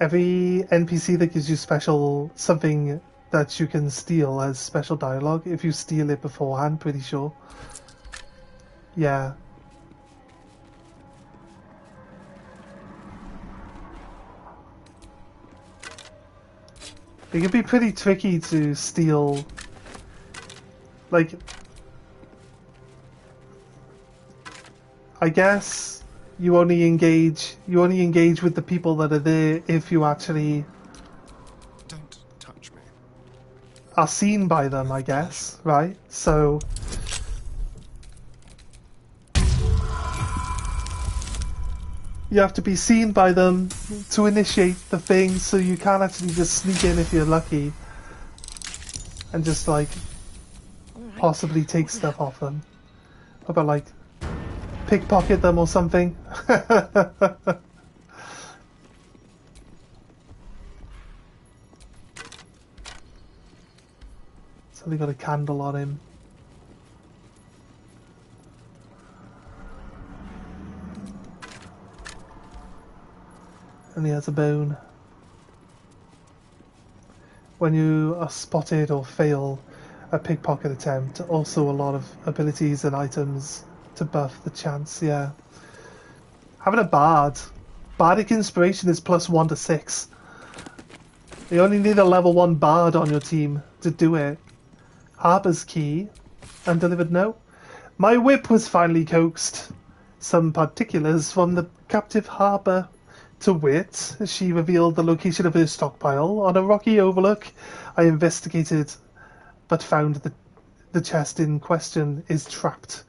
Every NPC that gives you special something that you can steal has special dialogue if you steal it beforehand, pretty sure. Yeah. It can be pretty tricky to steal, like, I guess you only engage with the people that are there if you actually Don't touch me. are seen by them, I guess, right? So you have to be seen by them to initiate the thing, so you can't actually just sneak in if you're lucky and just like possibly take stuff off them. What about like pickpocket them or something? So they got a candle on him. And he has a bone. When you are spotted or fail a pickpocket attempt, also a lot of abilities and items to buff the chance, yeah. Having a bard. Bardic inspiration is +1 to 6. You only need a level 1 bard on your team to do it. Harper's key. Undelivered note. My whip was finally coaxed. Some particulars from the captive Harper. To wit, she revealed the location of her stockpile on a rocky overlook. I investigated, but found that the chest in question is trapped.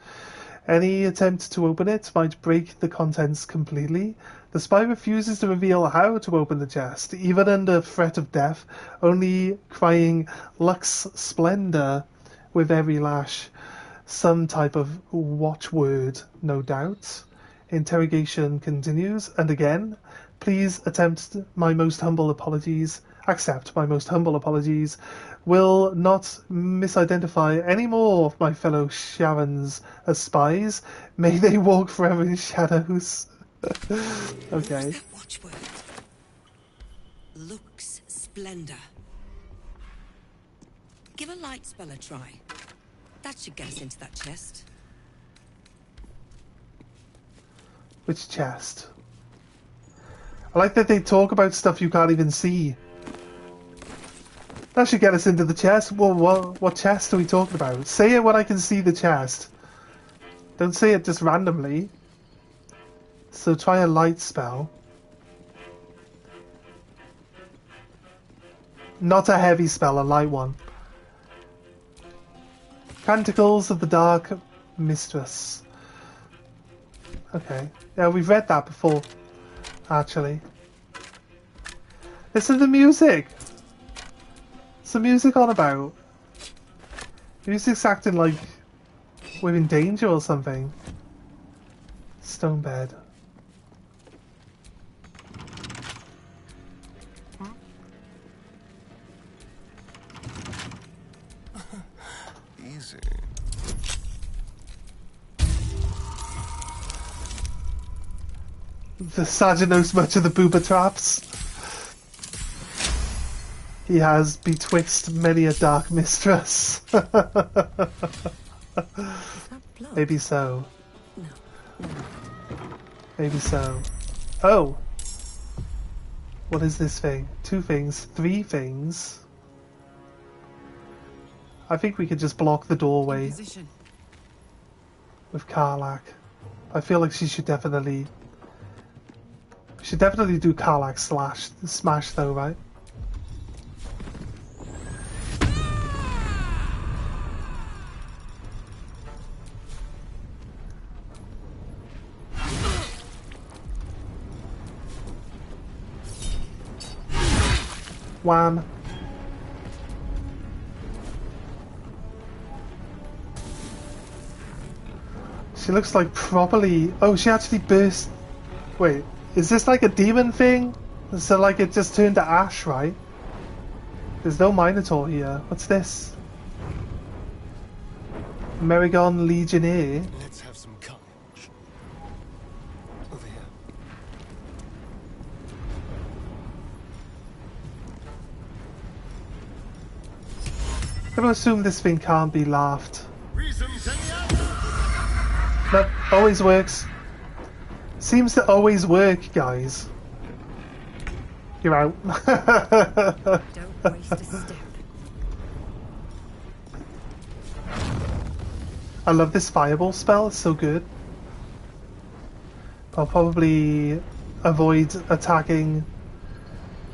Any attempt to open it might break the contents completely. The spy refuses to reveal how to open the chest, even under threat of death, only crying Lux Splendor with every lash. Some type of watchword, no doubt. Interrogation continues, and again, please accept my most humble apologies. Will not misidentify any more of my fellow Sharons as spies. May they walk forever in shadows. Okay. That watchword. Lux Splendor. Give a light spell a try. That should get us into that chest. Which chest? I like that they talk about stuff you can't even see. That should get us into the chest. Well, what chest are we talking about? Say it when I can see the chest. Don't say it just randomly. So try a light spell. Not a heavy spell, a light one. Canticles of the Dark Mistress. Okay. Yeah, we've read that before, actually. Listen to the music! What's the music on about? Music's acting like we're in danger or something. Stone bed. Easy. The sergeant knows much of the booba traps. He has betwixt many a dark mistress. Maybe so. Maybe so. Oh! What is this thing? 2 things, 3 things. I think we could just block the doorway with Karlach. I feel like she should definitely... We should definitely do Karlach smash though, right? Wham. She looks like properly... Oh, she actually burst... Wait, is this like a demon thing? So like it just turned to ash, right? There's no Minotaur here. What's this? Merigon Legionnaire. Let's have some courage. Over here. gonna assume this thing can't be laughed. That always works. Seems to always work, guys. You're out. Don't waste a step. I love this fireball spell, it's so good. I'll probably avoid attacking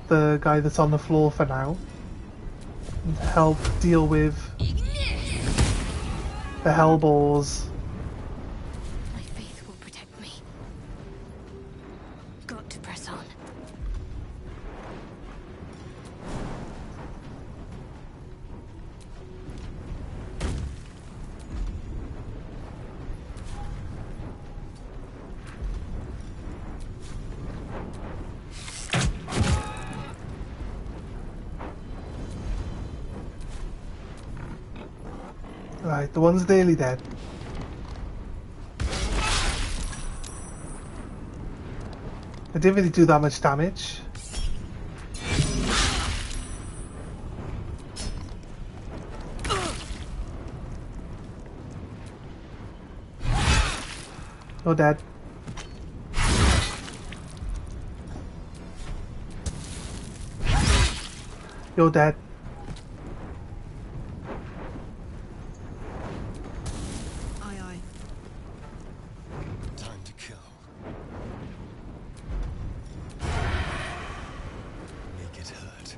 the guy that's on the floor for now. And help deal with the hellballs. My faith will protect me. Got to press on. Right, the one's nearly dead. It didn't really do that much damage. You're dead. You're dead. Time to kill. Make it hurt.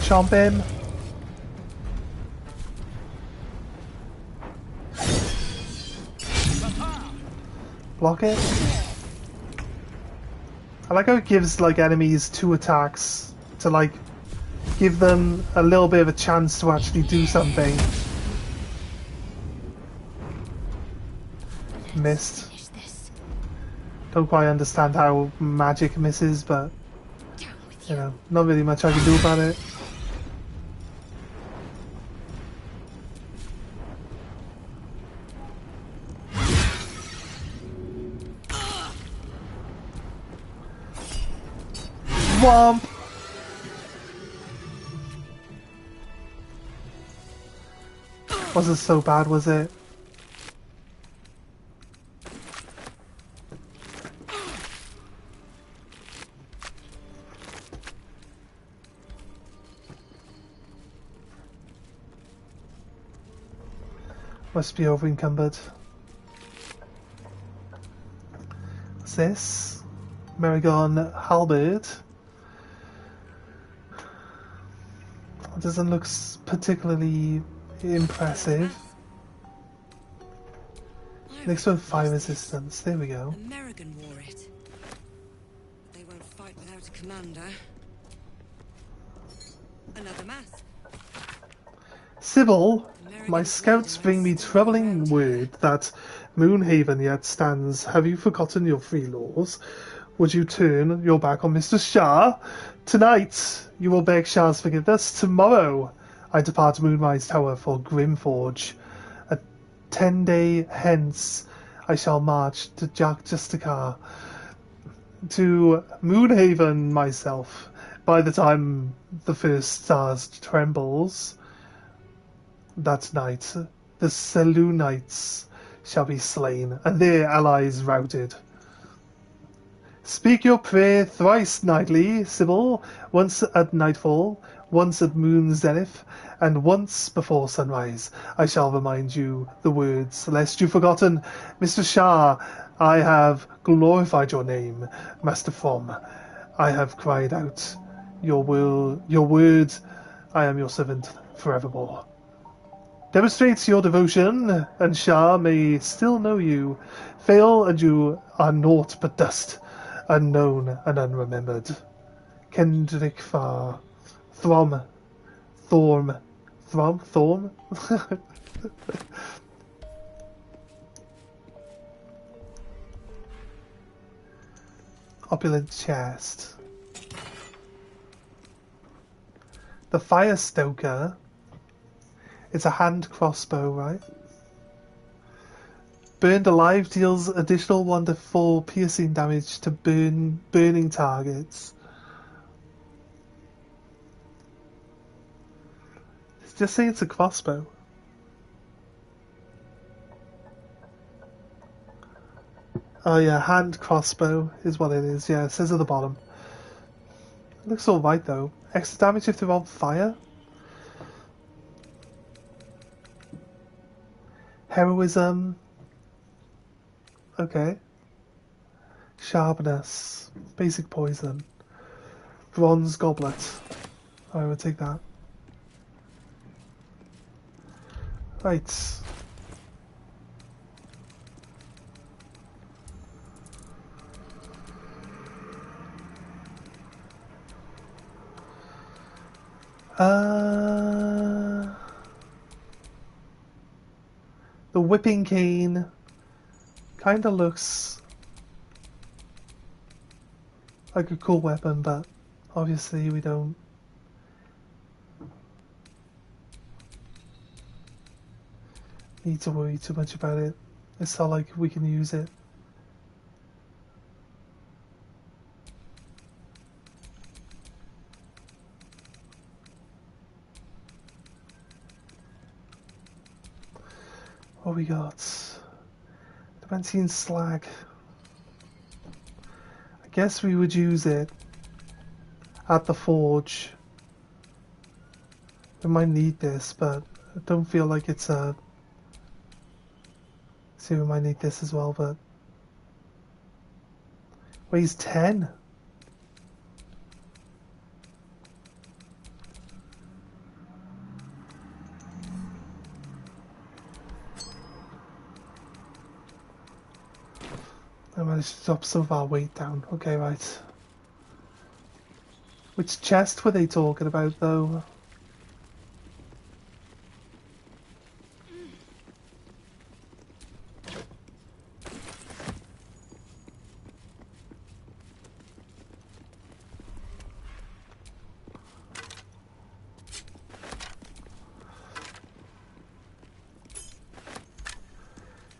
Chomp him. Block it. I like how it gives like enemies 2 attacks to like give them a little bit of a chance to actually do something. Missed. Don't quite understand how magic misses, but you know, not really much I can do about it. Womp! Wasn't so bad, was it? Must be over encumbered. What's this? Maragon halberd. Doesn't look particularly impressive. Next one, fire resistance. There we go. American wore it. But they won't fight without a commander. Another mask. Sybil, my scouts bring me troubling word that Moonhaven yet stands. Have you forgotten your free laws? Would you turn your back on Mr. Shah? Tonight, you will beg Shah's forgiveness. Tomorrow, I depart Moonrise Tower for Grimforge. 10 days hence, I shall march to Justikar, to Moonhaven myself. By the time the first stars trembles, that night, the Selûnites shall be slain, and their allies routed. Speak your prayer thrice nightly, Sybil, once at nightfall, once at moon zenith, and once before sunrise. I shall remind you the words, lest you forgotten. Mr. Shah, I have glorified your name. Master From, I have cried out your word. I am your servant forevermore. Demonstrates your devotion, and Shah may still know you. Fail, and you are naught but dust, unknown and unremembered. Kendrick Far. Throm. Thorm. Throm? Thorm? Opulent chest. The Fire Stoker. It's a hand crossbow, right? Burned alive deals additional 1 to 4 piercing damage to burning targets. Just say it's a crossbow. Oh yeah, hand crossbow is what it is. Yeah, it says at the bottom. It looks alright though. Extra damage if they're on fire. Heroism. Okay. Sharpness. Basic poison. Bronze goblet. I would take that. Right. The whipping cane kind of looks like a cool weapon, but obviously we don't need to worry too much about it. It's not like we can use it. What we got? Adamantine slag. I guess we would use it at the forge. We might need this, but I don't feel like it's a... See, we might need this as well, but... Weighs 10? I managed to drop some of our weight down. Okay, right. Which chest were they talking about, though?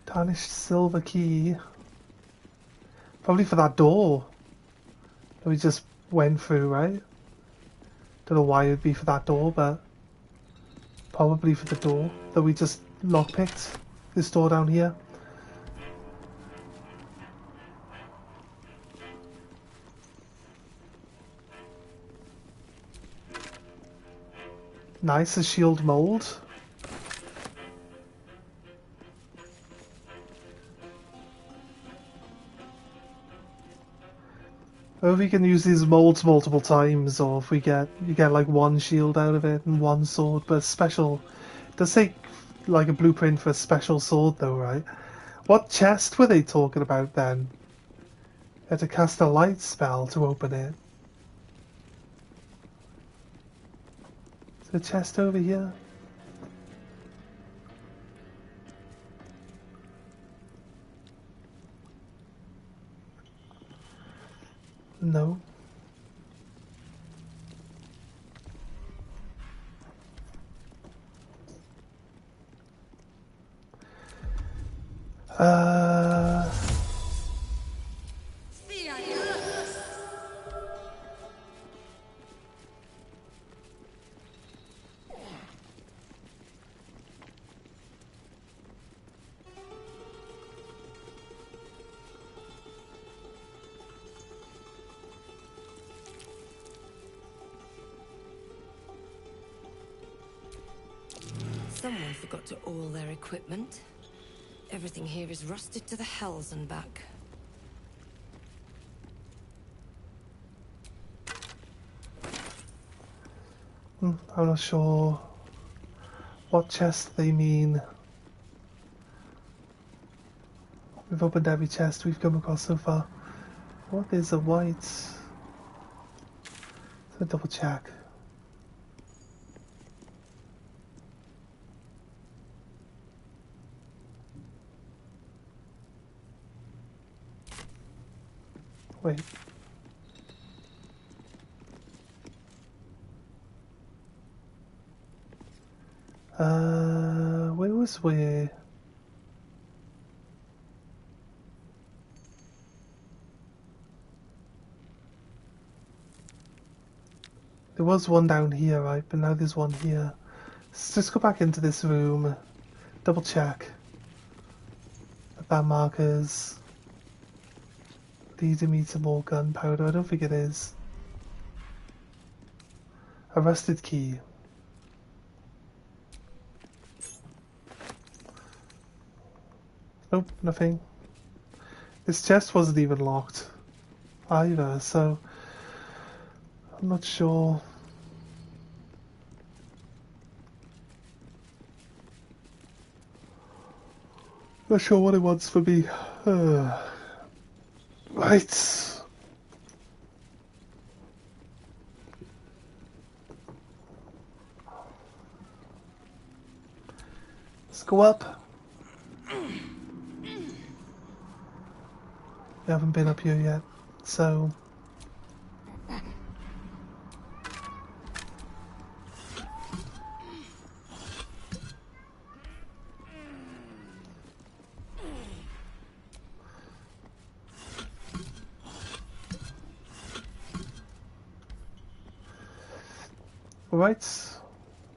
Tarnished silver key. Probably for that door that we just went through, right? Don't know why it would be for that door, but probably for the door that we just lockpicked. This door down here. Nice, a shield mold. Or if we can use these molds multiple times, or if you get like one shield out of it and one sword, but special. It does take like a blueprint for a special sword though, right? What chest were they talking about then? You had to cast a light spell to open it. Is there a chest over here? No. Someone forgot to oil their equipment. Everything here is rusted to the hells and back. I'm not sure what chest they mean. We've opened every chest we've come across so far. What is a white? Let's double check. Wait. Where was we? There was one down here, right? But now there's one here. Let's just go back into this room. Double check. That markers leading me to more gunpowder. I don't think it is. A rusted key. Nope, nothing. This chest wasn't even locked either, so I'm not sure. Not sure what it wants for me. Right. Let's go up. We haven't been up here yet, so... Alright,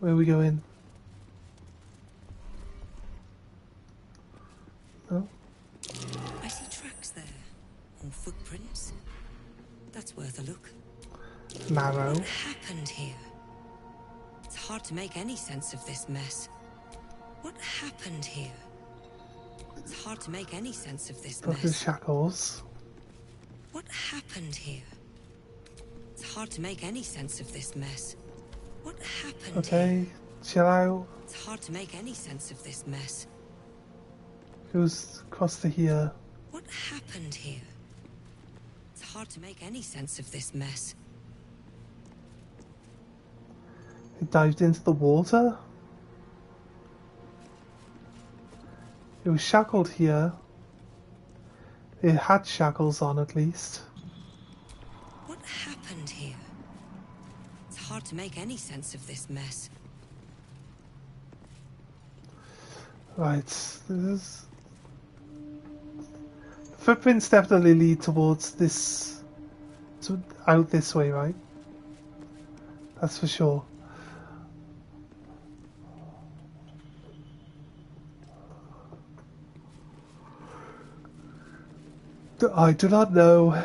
where are we going? No? I see tracks there, or footprints. That's worth a look. Narrow. What happened here? It's hard to make any sense of this mess. What happened here? It's hard to make any sense of this Broken mess. shackles. What happened here? It's hard to make any sense of this mess. What happened Okay, here? chill out. It's hard to make any sense of this mess. Goes across to here. What happened here? It's hard to make any sense of this mess. It dived into the water. It was shackled here. It had shackles on at least. What happened here? It's hard to make any sense of this mess. Right, there's... Footprints definitely lead towards this... out this way, right? That's for sure. I do not know.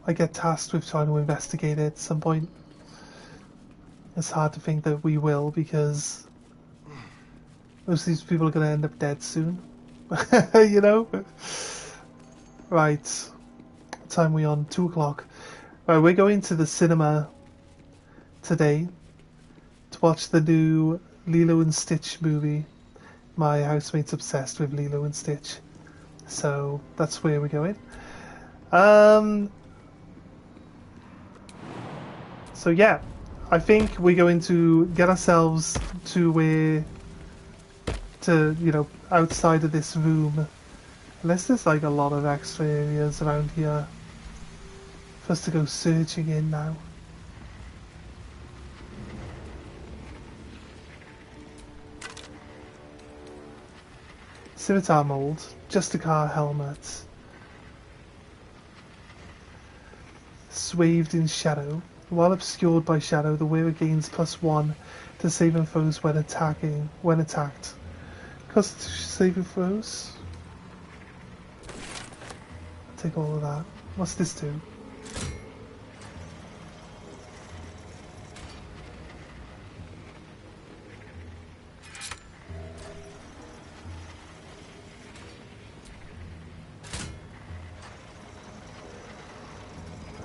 I get tasked with trying to investigate it at some point. It's hard to think that we will, because most of these people are going to end up dead soon. You know? Right. What time are we on? 2 o'clock. Right, we're going to the cinema today to watch the new Lilo and Stitch movie. My housemate's obsessed with Lilo and Stitch. So that's where we're going. So yeah, I think we're going to get ourselves to where, you know, outside of this room. Unless there's like a lot of extra areas around here for us to go searching in now. Scimitar mold, just a car helmet. Swathed in shadow. While obscured by shadow, the wearer gains +1 to saving throws when attacked. Constitution saving throws? Take all of that. What's this do?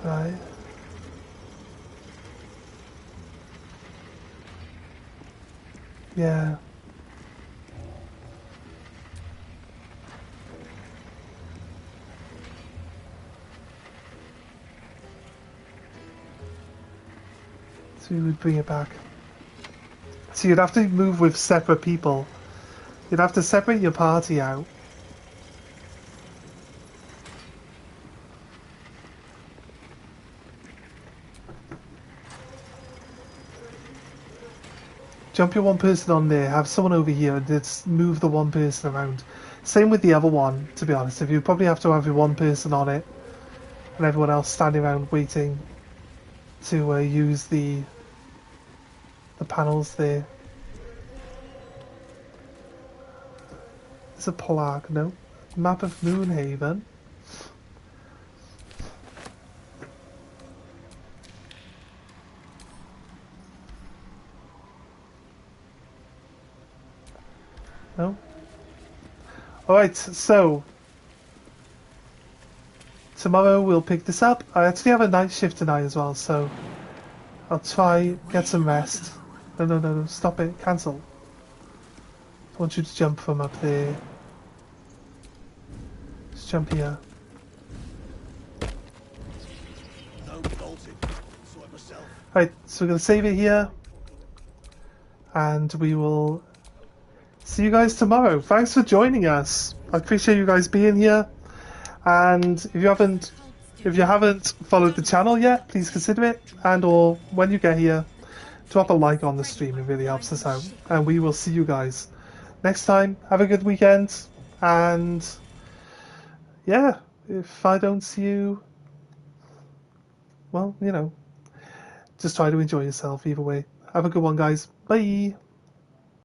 Right. Yeah. So we would bring it back. So you'd have to move with separate people. You'd have to separate your party out. Jump your one person on there, have someone over here, and just move the one person around. Same with the other one, to be honest. If you probably have to have your one person on it, and everyone else standing around waiting to use the panels there. There's a plaque, no? Map of Moonhaven. No? Alright, so tomorrow we'll pick this up. I actually have a night shift tonight as well, so I'll try get some rest. No, stop it, cancel. I want you to jump from up there. Just jump here. Right, so we're going to save it here. And we will see you guys tomorrow. Thanks for joining us. I appreciate you guys being here. And if you haven't followed the channel yet, please consider it. And or when you get here, drop a like on the stream. It really helps us out. And we will see you guys next time. Have a good weekend. And yeah, if I don't see you, well, you know, just try to enjoy yourself either way. Have a good one, guys. Bye.